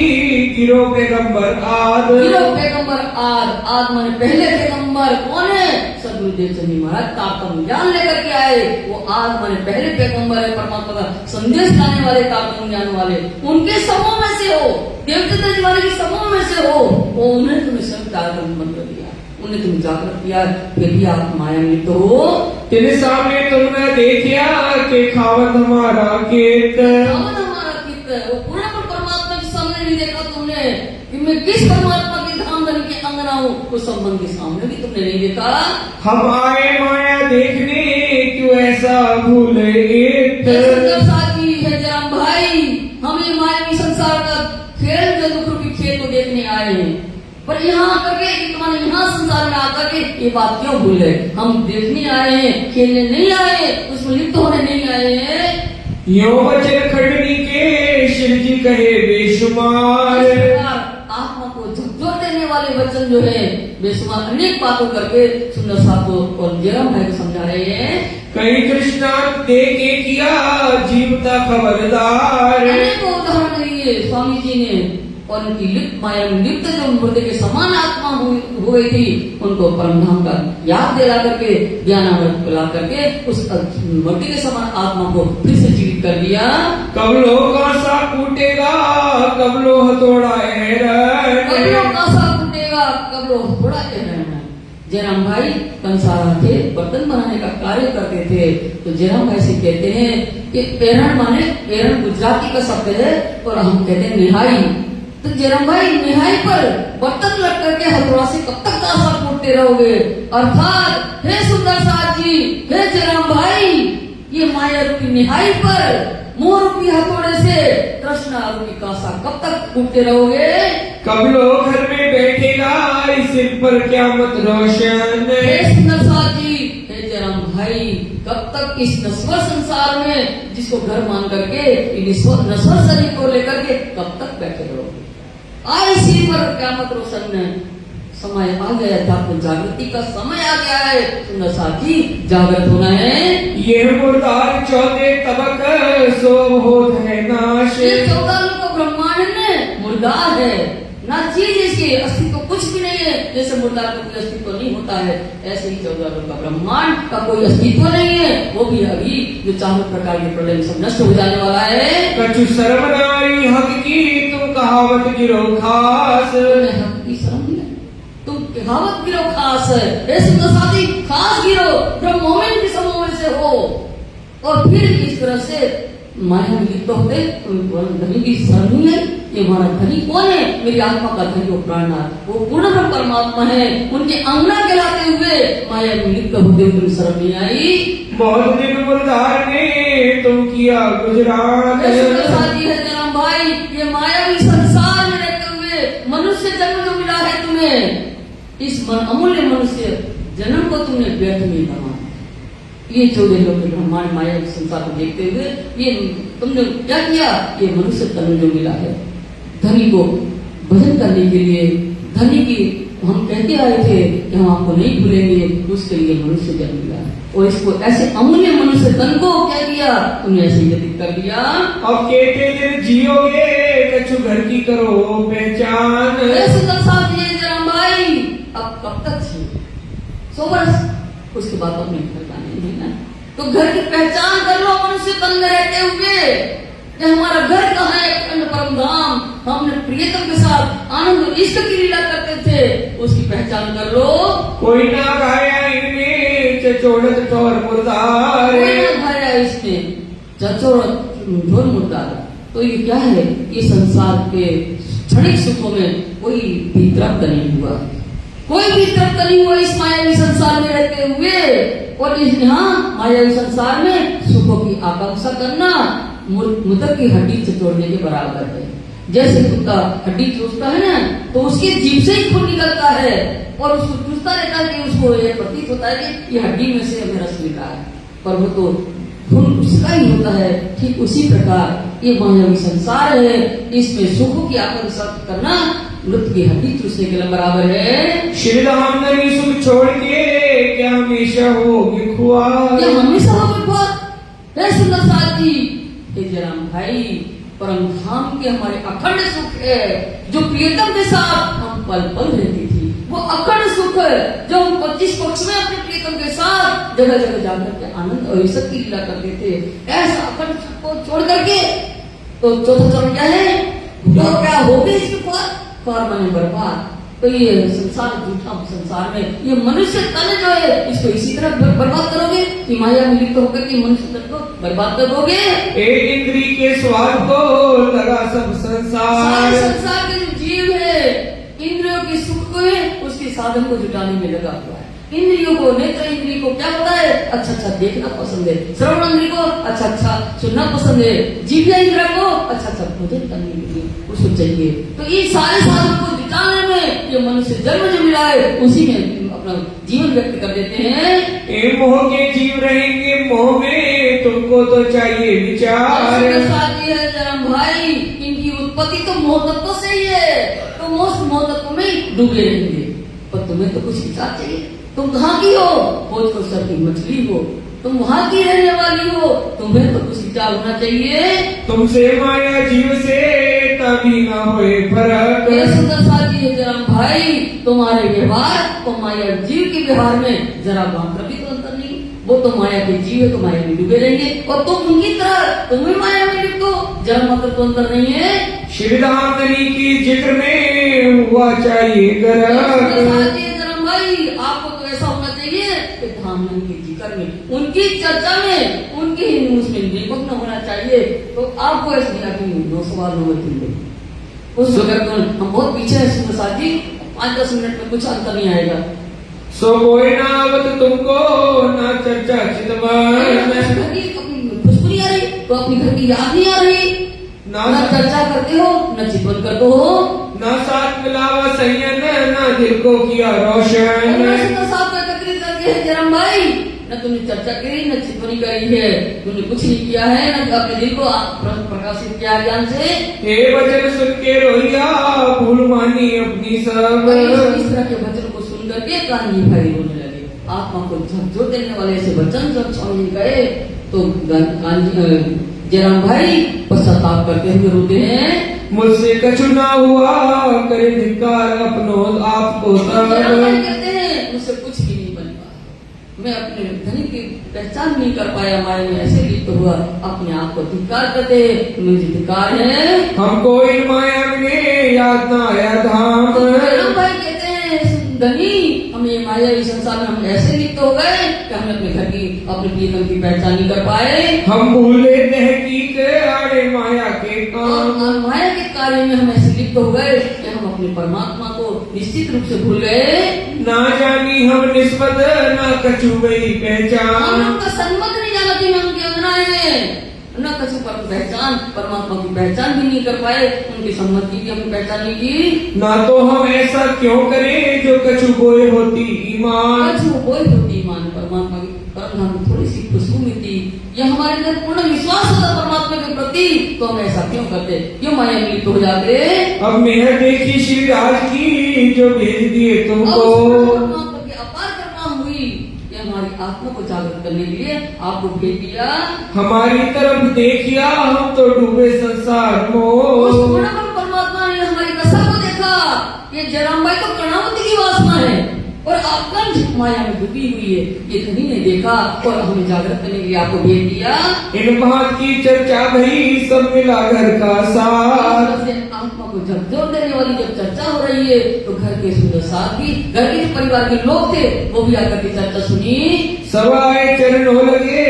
गिरो पैगंबर आद। गिरो पैगंबर आद माने पहले पैगंबर कौन है? सदगुरुदेव चंद्र जी महाराज तारतम्य ज्ञान लेकर के आए। वो आद माने पहले पैगंबर है, परमात्मा का संदेश लाने वाले, तारतम्य ज्ञान वाले, उनके समूह में से हो, देवचंद्र जी वाले के समूह में से हो। वो उन्हें तुम्हें सब तारतम्य मंत्र दिया, उन्हें तुम जागृत किया, फिर भी आप माया में तो हो। तेरे सामने तुमने देखा के खावत हमारा केत। खावत हमारा केत, वो पूर्ण परमात्मा के सामने नहीं देखा तुमने कि मैं किस परमात्मा के धाम धन के अंगना हूँ, उस संबंध के सामने भी तुमने नहीं देखा। हम आए माया देखने, क्यों ऐसा भूले साथी है जयराम भाई, हम ये मायावी संसार का खेल, जगत रूपी खेल को देखने आए हैं, पर यहाँ आकर के तुम्हारे यहाँ संसार में आकर के ये बात क्यों भूल गए? हम देखने आए हैं, खेलने नहीं आए, उसमें लिप्त होने नहीं आए हैं। यो वचन खंडनी के शिव जी कहे बेशुमार। आत्मा को झकझोर देने वाले वचन जो है बेशुमार अनेक बातों करके सुंदर साहब को और जयराम भाई को समझा रहे हैं। कहीं कृष्णा दे के किया जीवता खबरदार। अनेक उदाहरण दिए स्वामी जी ने, और उनकी लिप्त माया में लिप्त जो मुर्दे के समान आत्मा हुई थी, उनको परमधाम का याद दिला करके, ज्ञान अमृत पिला करके उस मुर्दे के समान आत्मा को फिर से जीवित कर दिया। कब लो कासा कूटेगा, कब लो हथौड़ा हैरान। कब लो कासा कूटेगा, कब लो हथौड़ा हैरान। जयराम भाई कंसारा थे, बर्तन बनाने का कार्य करते थे, तो जयराम भाई से कहते हैं कि पेरण माने, पेरण गुजराती का शब्द है और हम कहते हैं निहाई। तो जयराम भाई निहाई पर बर्तन लग करके हथौड़ा से कब तक कासा कूटते रहोगे? अर्थात हे सुंदर साथ जी, हे जयराम भाई, ये माया रूपी निहाई पर मोह रूपी हथौड़े से कृष्ण रूपी कासा कब तक कूटते रहोगे? कब लोग घर में बैठेगा इस सिर पर क्या मत रोशन। हे सुंदर साथ जी, हे जयराम भाई, कब तक इस नश्वर संसार में जिसको घर मान करके नश्वर शरीर को लेकर के कब तक बैठे रहोगे? आज इसी पर क्या मत रोशन। समय आ गया था, तो जागृति का समय आ गया है। सुंदर साथी, जागृत होना है। ये मुर्दार 14 तबक सोम होत है नाश। ये 14 लोग का ब्रह्मांड में मुर्दार है, ना चीज इसके अस्तित्व कुछ भी नहीं है। जैसे मुर्दार का कोई अस्तित्व नहीं होता है, ऐसे ही 14 लोग का ब्रह्मांड का कोई अस्तित्व नहीं है। वो भी अभी जो चारों प्रकार के प्रलय सब नष्ट हो जाने वाला है। कछु शर्म नारी हक की, तुम कहावत गिरो खास। हक की शर्म नहीं, तुम कहावत गिरो खास है। ऐसे तो साथी खास गिरो, ब्रह्मोमेंट के समूह से हो, और फिर इस तरह से माया में लिप्त होते, धनी की शर्म नहीं है। ये हमारा धनी कौन है? मेरी आत्मा का धनी वो प्राणनाथ, वो पूर्ण ब्रह्म परमात्मा है। उनके अंगना कहलाते हुए माया में लिप्त होते हुए शर्म नहीं आई। बहुत दिन मुर्दार ने तुम किया गुजरात। साथी है जयराम भाई, ये मायावी संसार में रहते हुए मनुष्य जन्म जो मिला है तुम्हें, इस अमूल्य मनुष्य जन्म को तुमने व्यर्थ नहीं बना। ये 14 लोग के ब्रह्मांड माया के संसार को देखते हुए ये तुमने क्या किया? ये मनुष्य तन जो मिला है, धनी को भजन करने के लिए, धनी की हम कहते आए थे कि हम आपको नहीं भूलेंगे, उसके लिए मनुष्य जन्म लिया और इसको ऐसे अमूल्य मनुष्य तन को क्या किया, तुमने ऐसे व्यतीत कर दिया। अब कहते दिन जियोगे कछु घर की करो पहचान। सुंदर साहब जी जराम भाई, अब कब तक जिए? 100 वर्ष, उसके बाद अपने घर जाने नहीं ना, तो घर की पहचान कर लो मनुष्य तन में रहते हुए कि हमारा घर कहाँ है, अखंड परम धाम, हमने प्रियतम के साथ आनंद और इष्ट की लीला करते थे, उसकी पहचान कर लो। कोई ना खाया इनमें चचोड़त चोर मुर्दार, कोई ना खाया इसमें चचोर मुर्दार। तो ये क्या है, ये संसार के क्षणिक सुखों में कोई भी तृप्त नहीं हुआ, कोई भी तृप्त नहीं हुआ इस मायावी संसार में रहते हुए। और इस यहाँ मायावी संसार में सुखों की आकांक्षा करना मुतक की हड्डी चटोड़ने के बराबर है। जैसे कुत्ता हड्डी चूसता है ना, तो उसकी जीभ से ही खून निकलता है और उसको चूसता रहता है कि उसको ये प्रतीत होता है कि ये हड्डी में से हमें रस निकला है, पर वो तो खून उसका ही होता है। ठीक उसी प्रकार ये मायावी संसार है, इसमें सुखों की आकांक्षा करना मृत की हड्डी चूसने के बराबर है। श्री राम ने सुख छोड़ के क्या हमेशा होगी खुआर, क्या हमेशा होगी खुआर। हे सुंदर साथ जी, हे जराम भाई, परम धाम के हमारे अखंड सुख है, जो प्रियतम के साथ हम पल पल रहती थी, वो अखंड सुख है जो हम 25 पक्ष में अपने प्रियतम के साथ जगह जगह जाकर के आनंद और इज्जत की लीला करते थे। ऐसा अखंड सुख को छोड़ करके तो चौथा चरण क्या है, तो क्या हो गई इसकी खुआर माने बर्बाद। तो ये संसार झूठा संसार में ये मनुष्य तन जो है, इसको इसी तरह बर्बाद करोगे कि माया में लिप्त होकर के मनुष्य तन को बर्बाद कर दोगे। एक इंद्री के स्वाद को लगा सब संसार, संसार के जो जीव है इंद्रियों के सुख को है उसके साधन को जुटाने में लगा हुआ है। इंद्रियों को, नेत्र इंद्रिय को क्या होता है, अच्छा अच्छा देखना पसंद है, श्रवण इंद्रिय को अच्छा अच्छा सुनना पसंद है, जीव इंद्रिय को अच्छा अच्छा भोजन करने के लिए उसको चाहिए। तो इन सारे साधन को जुटाने में ये मनुष्य जन्म जो मिला है उसी में अपना जीवन व्यक्त कर देते हैं। ए मोह के जीव रहेंगे मोह में, तुमको तो चाहिए विचार। है जराम भाई, इनकी उत्पत्ति तो मोह तत्व से ही है, तो मोह तत्व में डूबे रहेंगे, पर तुम्हें तो कुछ विचार चाहिए। तुम कहाँ की हो, भोज को सर की मछली हो, तुम वहाँ की रहने वाली हो, तुम्हें तो कुछ विचार होना चाहिए। तुमसे माया जीव से तभी ना होए फर्क। सुंदर साथी है जराम भाई, तुम्हारे व्यवहार और माया जीव के व्यवहार में जरा मात्र भी तो अंतर नहीं। वो तो माया के जीव है, तो माया में डूबे रहेंगे, और तुम उनकी तरह तुम भी माया में लिप्त हो, जरा मात्र तो अंतर नहीं है। श्री धामनी की जिक्र में हुआ चाहिए गरक। भाई आपको तो ऐसा होना चाहिए कि धामन की जिक्र में, उनकी चर्चा में, उनकी उसमें निमग्न होना चाहिए। तो आपको ऐसे दिया कि 2 सवाल 9 मिनट उस जगह हम बहुत पीछे है सुंदर साथ जी, 5-10 मिनट में कुछ अंतर नहीं आएगा। सो कोई ना आवत तुमको ना चर्चा चितवन, अपनी खुशबू आ रही तो अपनी घर की याद नहीं आ रही, ना चर्चा करते हो न चितवन करते हो, ना साथ मिलावा संयन ना दिल को किया रोशन। साथ में तकरीर करके है जराम भाई, न तुमने चर्चा करी न चितवनी करी है, तुमने कुछ नहीं किया है, न अपने दिल को प्रकाशित किया ज्ञान से। हे वचन सुन के रोइया भूल मानी अपनी सब, इस तरह के वचन को सुन करके कान्जी भाई रोने लगे। आत्मा को झकझोर देने वाले ऐसे वचन जब छोड़ने गए तो कान्जी जयराम भाई पश्चाताप करते हुए रोते हैं, मुझसे कछु ना हुआ करे धिक्कार अपनो आपको तब। कहते हैं मुझसे कुछ भी नहीं बन पाया, मैं अपने धनी की पहचान नहीं कर पाया, माया में ऐसे लिप्त हुआ, अपने आप को धिक्कार करते, मुझे धिक्कार है। हमको इन माया में याद ना आया धाम। भाई कहते हैं धनी, हमें ये माया इस संसार में हम ऐसे लिप्त हो गए कि हमने अपने घर की अपने प्रियतम की पहचान नहीं कर पाए। हम भूले तहकीक आड़े माया के काम, माया के कार्य में हम ऐसे लिप्त हो गए कि हम अपने परमात्मा को निश्चित रूप से भूल गए। ना जानी हम निस्बत ना कछु वही पहचान, हम उनका सन्मत नहीं जाना कि हम क्यों बनाए, न कछु पर पहचान परमात्मा की पहचान भी नहीं कर पाए, उनकी सम्मति की हमने पहचान नहीं की। ना तो हम ऐसा क्यों करें जो कछु बोए होती ईमान, कछु बोए होती ईमान, परमात्मा की परम धाम में थोड़ी सी खुशबू मिलती या हमारे अंदर पूर्ण विश्वास होता परमात्मा के प्रति, तो हम ऐसा क्यों करते, क्यों माया में लिप्त हो जाते। अब मेहर देखी श्री राज की जो भेज दिए तुमको। अपार कृपा हुई कि हमारी आत्मा को जागृत करने के लिए आपको भेज दिया। हमारी तरफ देखिया हम तो डूबे संसार उस मोह। पूर्ण परमात्मा ने हमारी दशा को देखा कि जयराम भाई तो कर्णावती की वासना है और आकंठ माया में डूबी हुई है, ये कहीं नहीं देखा और हमें जागृत करने के लिए आपको भेज दिया। इन बात की चर्चा भई सब मिला घर का साथ। आत्मा को झकझोर देने वाली जब चर्चा हो रही है तो घर के सुंदर साथ भी, घर के जो परिवार के लोग थे वो भी आकर के चर्चा सुनी। सवाए चरण हो लगे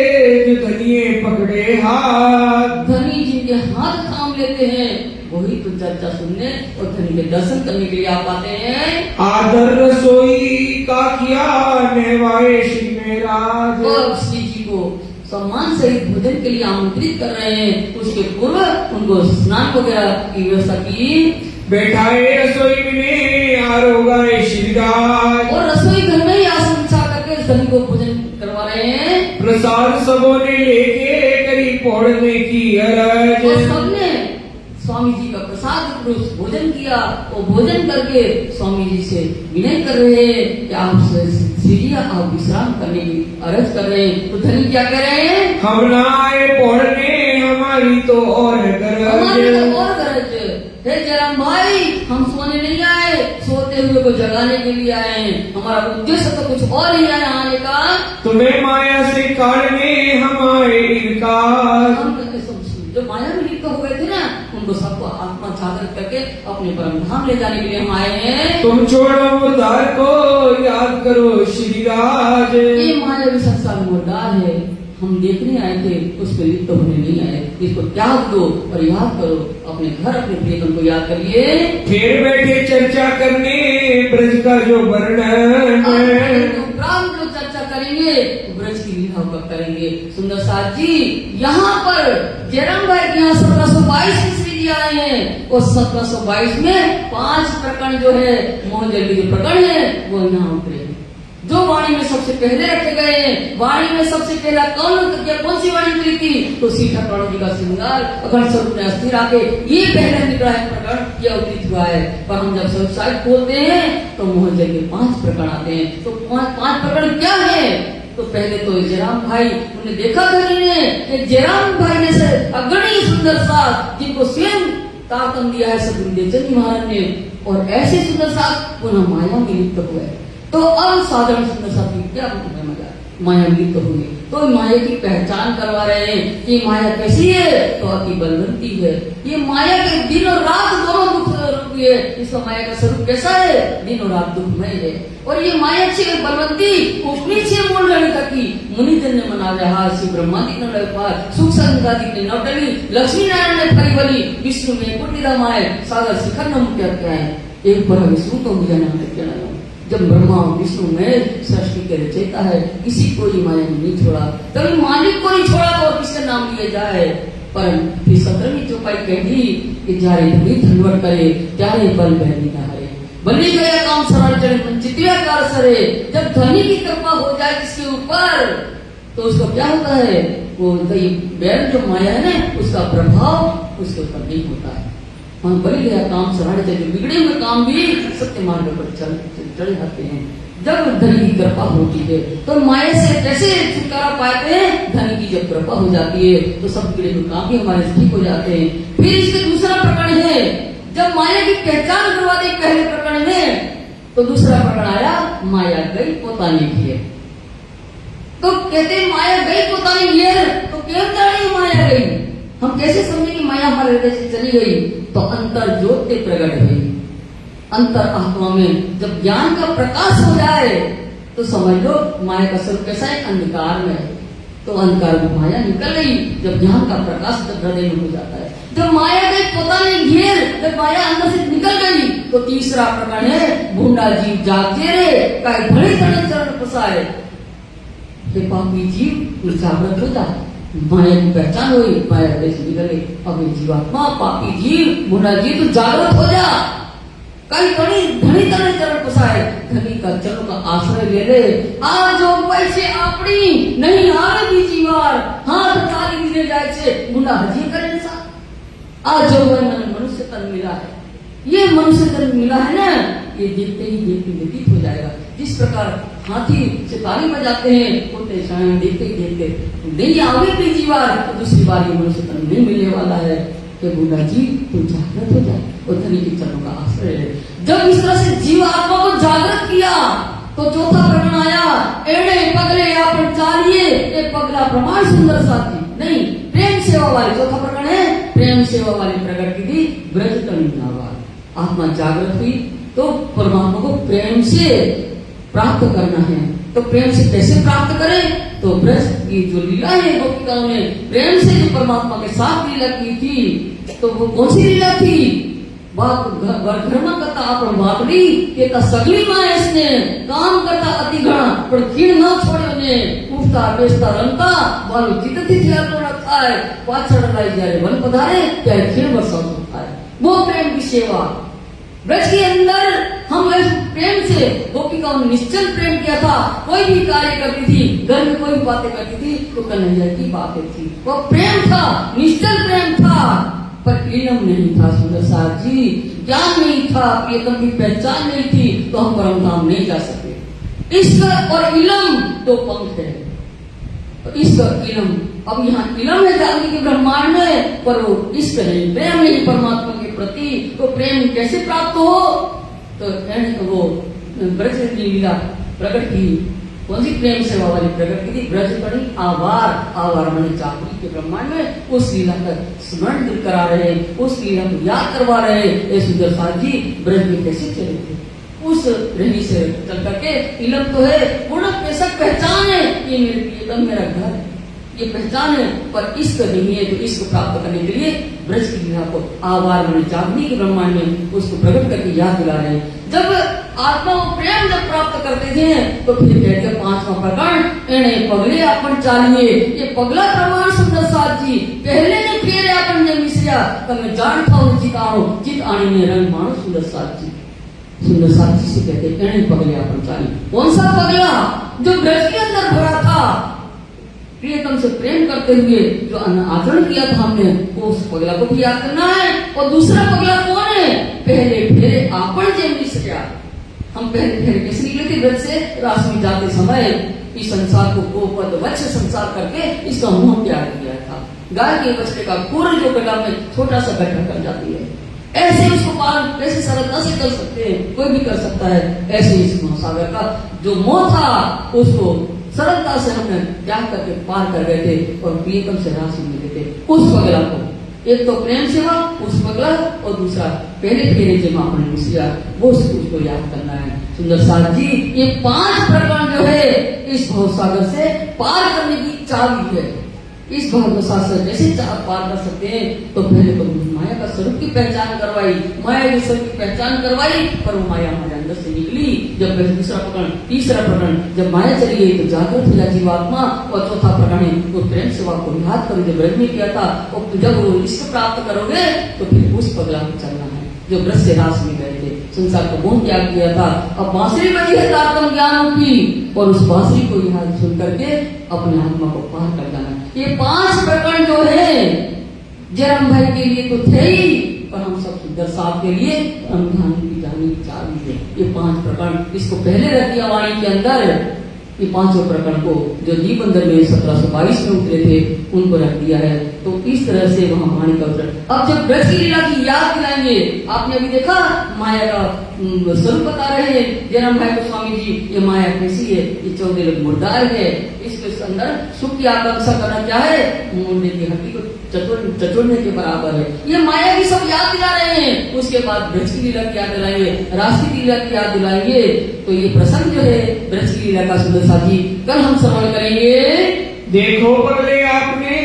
जो धनिये पकड़े हाथ। धनी जिनके हाथ थाम लेते हैं वही तो चर्चा सुनने और धनी के दर्शन करने के लिए आ पाते हैं। आदर रसोई का किया नेवाए श्री मेराज। और श्री जी को सम्मान सहित भोजन के लिए आमंत्रित कर रहे हैं। उसके पूर्व उनको स्नान वगैरह की व्यवस्था की। बैठाए रसोई में आरोगाए श्री राज। और रसोई घर में ही आसन बिछा करके उस धनी को भोजन करवा रहे हैं। प्रसाद सबों ने लेके करी पौड़ने की अरज। और सबने स्वामी जी का प्रसाद भोजन किया और भोजन करके स्वामी जी से विनय कर रहे हैं कि आप श्री जी आप विश्राम करने की अर्ज कर रहे हैं। तो धनी क्या कह रहे हैं, हम ना आए पौड़ने हमारी तो और हमारी गरज। तो और गरज है जयराम भाई, हम सोने नहीं आए, सोते हुए को जगाने के लिए आए हैं। हमारा उद्देश्य तो कुछ और ही है आने का। तुम्हें माया से काटने हम आए इनका। हम जो माया में लिप्त हो गए थे ना उनको सबको आत्मा जागृत करके अपने परम धाम ले जाने के लिए हम आए हैं। तुम छोड़ो मुर्दार को याद करो श्री राज। ये माया भी संसार मुर्दार है, हम देखने आए थे, उस पर लिप्त होने नहीं आए। इसको त्याग दो और याद करो, अपने घर अपने प्रियतम को याद करिए। फिर बैठे चर्चा करने ब्रज का जो वर्णन। उपरांत जो चर्चा करेंगे ब्रज की लीला का करेंगे। सुंदर साथ जी यहाँ पर जयराम भाई के यहाँ 1722 ईस्वी जी आए हैं और 1722 में 5 प्रकरण जो है मोहनजल के जो प्रकरण है वो यहाँ उतरे हैं। जो वाणी में सबसे पहले रखे गए हैं, वाणी में सबसे पहला कौन सी वाणी उतरी थी, तो सीता प्राणों जी का श्रृंगार अखंड स्वरूप में अस्थिर आके ये पहले निकला है प्रकरण, यह उतरित हुआ है। पर हम जब वेबसाइट खोलते हैं तो मोहनजल के 5 प्रकरण आते हैं। तो 5 प्रकरण क्या है, तो पहले तो जयराम भाई उन्हें देखा धनी ने कि जयराम भाई जैसे अगणित सुंदर साथ जिनको स्वयं ताकम दिया है सदगुरुदेव चंद महाराज ने, और ऐसे सुंदर साथ पुनः माया में लिप्त हुए। तो असाधारण सुंदर साथ की क्या मजा, माया में लिप्त हुए। तो माया की पहचान करवा रहे हैं कि माया कैसी है, तो अति बलवंती है। ये माया के दिन और रात दोनों दुख रूप है। इसका माया का स्वरूप कैसा है, दिन और रात दुखमय है। और ये माया छे बलवंती उपनी छे मूल लड़का की मुनिजन ने मना रहा श्री ब्रह्मादि न लड़पार सुख संगादि ने नौटली लक्ष्मी नारायण ने परिवली विष्णु में कुटी रमाए सागर शिखर न मुख्य क्या है। एक पर विष्णु को मुझे नाम क्या नाम, जब ब्रह्मा विष्णु में सृष्टि के रचयिता है, किसी को ही माया ने नहीं छोड़ा, कभी मालिक को नहीं छोड़ा तो और किसका नाम लिया जाए। पर फिर 17वीं चौपाई कही कि जारे धनी धनवट करे त्यारे बल बहनी नहारे बनी गया काम सरल चढ़े पंचितिया कार सरे। जब धनी की कृपा हो जाए किसके ऊपर तो उसका क्या होता है, वो बैर जो माया है ना उसका प्रभाव उसके ऊपर नहीं होता है। वहाँ बलि गया काम सराड़े जो बिगड़े हुए काम भी सत्य मार्ग पर चढ़ जाते हैं जब धनी की कृपा होती है। तो माया से कैसे छुटकारा पाते हैं, धनी की जब कृपा हो जाती है तो सब बिगड़े हुए काम भी हमारे ठीक हो जाते हैं। फिर इसके दूसरा प्रकरण है, जब माया की पहचान करवा दी पहले प्रकरण में, तो दूसरा प्रकरण आया माया गई पोतानी घेर। तो कहते माया गई पोतानी घेर, तो क्यों जानी माया गई, हम कैसे समझे कि माया हमारे हृदय से चली गई, तो अंतर ज्योत के प्रकट हुई। अंतर आत्मा में जब ज्ञान का प्रकाश हो जाए तो समझ लो माया का स्वरूप कैसा है, अंधकार में है। तो अंधकार में माया निकल गई जब ज्ञान का प्रकाश जब हृदय में हो जाता है। जब माया गई पता नहीं घेर, जब माया अंदर से निकल गई तो तीसरा प्रकरण है भूंडा जीव जागते रे काय भले तड़े चरण पसाए। पापी जीव जागृत हो जाए, माया की पहचान हुई, माया हृदय से निकल गई। अब जीवात्मा पापी जीव भूंडा जीव तो जागृत हो जा, कई बड़ी धनी तरह चरण पसाए, धनी का चरणों का आश्रय ले ले। आज जो पैसे अपनी नहीं आवे बीजी बार हाथ ताली दिए जाए छे, मुंडा हजी करे सा आज जो है मैंने मनुष्य तन मिला है, ये मनुष्य तन मिला है ना, ये देखते ही देखते व्यतीत हो जाएगा। जिस प्रकार हाथी से ताली बजाते हैं, उठते शायद देखते ही देखते नहीं आगे तीसरी बार तो दूसरी बार ये मनुष्य तन नहीं मिलने वाला है। कि बुढ़ा जी तुम जागृत हो जाए और धनी के चरणों का आश्रय ले। जब इस तरह से जीव आत्मा को जागृत किया तो चौथा प्रकरण आया, एड़े पगले आपन चालिए, ये पगला प्रमाण सुंदर साथी नहीं, प्रेम सेवा वाली। चौथा प्रकरण है प्रेम सेवा वाली प्रकट की थी ब्रज तनियावार। आत्मा जागृत हुई तो परमात्मा को प्रेम से प्राप्त करना है। तो प्रेम से कैसे प्राप्त करें? तो ब्रज की जो लीला है गोपिकाओं ने प्रेम से जो परमात्मा के साथ लीला की थी, तो वो कौन सी लीला थी? घरमा करता आपण बापड़ी के का सगली मां इसने काम करता अति घणा पर खीण न छोड़े ने उठता बेचता रमता वालो जीतती थी तो रखा है पाछड़ लाई जारे वन पधारे त्यारे खीण वर्षा होता है। वो प्रेम की सेवा ब्रज के अंदर हम प्रेम से गोपिकाओं ने निश्चल प्रेम किया था। कोई भी कार्य करती थी, घर में कोई भी बातें करती थी तो कन्हैया की बातें थी। वो प्रेम था, निश्चल प्रेम था, पर इलम नहीं था। सुंदर साहब जी, ज्ञान नहीं था, प्रियतम की पहचान नहीं थी, तो हम परम धाम नहीं जा सके। इश्क और इलम दो पंख है। तो इश्क और इलम, अब यहाँ इलम है जागृति के ब्रह्मांड में, पर वो इश्क नहीं, प्रेम नहीं परमात्मा के प्रति। तो प्रेम कैसे प्राप्त हो? तो वो ब्रज की लीला प्रकट की, कौन सी प्रेम सेवा वाली प्रकट की थी? ब्रज पड़ी आवार, आवार मैंने जागृति के ब्रह्मांड में उस लीला का स्मरण करा रहे, उस लीला को याद करवा रहे। ये सुंदर साथ जी ब्रज में कैसे चले थे? उस रही से चल करके इलम तो है, पूर्ण बेशक पहचान है, ये मेरे प्रियतम मेरा घर है, ये पहचान है, पर इश्क नहीं है। तो इश्क प्राप्त करने के लिए ब्रज की लीला को आवार में जागृति के ब्रह्मांड में उसको प्रकट करके याद दिला रहे हैं। जब आत्मा को प्रेम जब प्राप्त करते थे तो फिर कहते पांचवा प्रकरण एणे पगले अपन चालिए। ये पगला प्रमाण सुंदर साथ जी पहले ने फेरे अपन ने मिश्रिया तब जान था जिताओ जित आनी ने रंग मानो सुंदर साथ जी। सुंदर साथ जी से कहते एणे पगले अपन चालिए। कौन सा पगला? जो ब्रज के अंदर भरा था, प्रियतम से प्रेम करते हुए जो आचरण किया था हमने, उस पगला को भी याद करना है। और दूसरा पगला कौन है? पहले फेरे आपण जे मिश्रिया। हम पहले फेरे कैसे निकले थे ब्रज से? रास में जाते समय इस संसार को गोपद वत्स संसार करके इसका मुंह त्याग किया था। गाय के बछड़े का पूर्ण जो गला में छोटा सा गड्ढा कर जाती है, ऐसे उसको पार कैसे सरलता से कर सकते हैं? कोई भी कर सकता है। ऐसे इस महासागर का जो मोह था उसको सरलता से हमने त्याग करके पार कर गए थे और प्रियतम से रास में मिले थे। उस पगला को, एक तो प्रेम सेवा उस पगला, और दूसरा पहले फेरे जमा अपने मिश्रिया, वो उसको याद करना है। सुंदर साथ जी ये 5 प्रकरण जो है इस भवसागर से पार करने की चाबी है। इस भवसागर से कैसे पार कर सकते हैं? तो पहले तो माया का स्वरूप की पहचान करवाई, माया के स्वरूप की पहचान करवाई, पर वो माया हमारे अंदर से निकली। जब दूसरा प्रकरण, तीसरा प्रकरण जब माया चली गई तो जागृत हुआ जीवात्मा। और चौथा प्रकरण है वो प्रेम सेवा को याद करो जो ब्रज में किया था। और जब वो इष्ट प्राप्त करोगे तो फिर उस पगला को चलना है जो ब्रज से रास में गए थे, संसार को मोह त्याग किया था। अब बांसुरी बजी है तारतम ज्ञानों की, और उस बांसुरी को यहाँ सुन करके अपने आत्मा को पार कर जाना। ये 5 प्रकरण जो है जरम भाई के लिए तो थे ही, पर हम सब सुंदर साहब के लिए अनुधान की जाने की चाबी है। ये 5 प्रकरण इसको पहले रख दिया वाणी के अंदर। ये 5 प्रकरण को जो दीपंदर में 1722 में उतरे थे उनको रख दिया है। तो इस तरह से वहां वाणी का उतर। अब जब ब्रज की लीला की याद दिलाएंगे, आपने अभी देखा माया का स्वरूप बता रहे हैं जयराम भाई गोस्वामी जी। ये माया कैसी है? ये 14 लोग मुर्दार है। इसके अंदर सुख की आकांक्षा करना क्या है? मुंडे की हड्डी को चटोरने के बराबर है। ये माया की सब याद दिला रहे हैं। उसके बाद ब्रज की लीला की याद दिलाएंगे, राष्ट्रीय की लीला की याद दिलाएंगे। तो ये प्रसंग जो है ब्रज की लीला का सुंदर साथी कल हम श्रवण करेंगे। देखो पगले आपने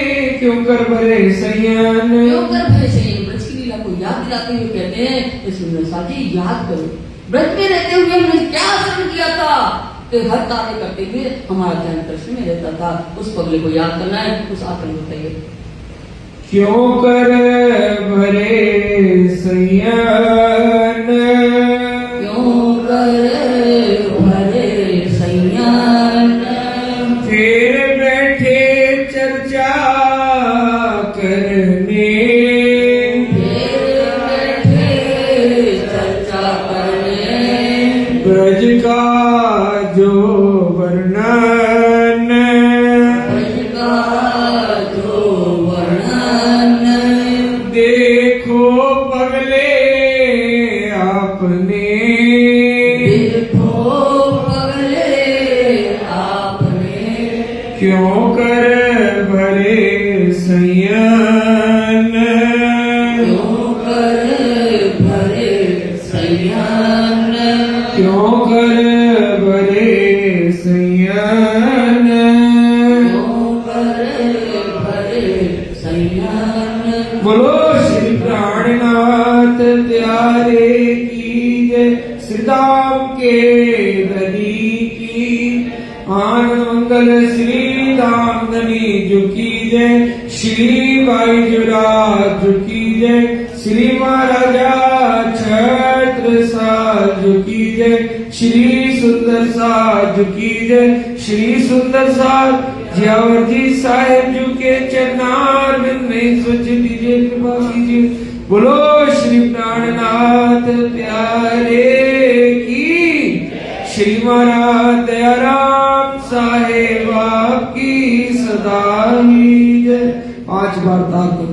क्यों कर भरे सैयन, क्यों कर भरे सैयन। ब्रज की लीला को याद दिलाते हुए कहते हैं सुंदर साथी याद करो ब्रज में रहते हुए हमने क्या आचरण किया था। तो हर कार्य करते हुए हमारा ध्यान कृष्ण में रहता था। उस पगले को याद करना है, उस आचरण को बताइए। क्यों कर भरे सैयन, क्यों कर भरे सैयन, फिर बैठे चर्चा करने, देखो पगले आपने, देखो पगले आपने, क्यों कर भरे संयन, क्यों कर भरे संयन, क्यों कर भरे संयन। क्यों कर भरे संयन। बोलो श्री प्राणनाथ प्यारे की जय, श्री धाम के हरि की। आनंद मंगल श्री धामधनी झुकी जय, श्री भाई जुराज झुकी जय, श्री महाराजा छत्रसाल झुकी जय, श्री सुंदर साज झुकी जय, श्री सुंदर साज जियावर जी साहेब झुके चरनार में स्वच्छ दीजिए, कृपा कीजिए। बोलो श्री प्राणनाथ प्यारे की, श्री महाराज दयाराम साहेब आपकी सदा ही जय। 5 बार ताल को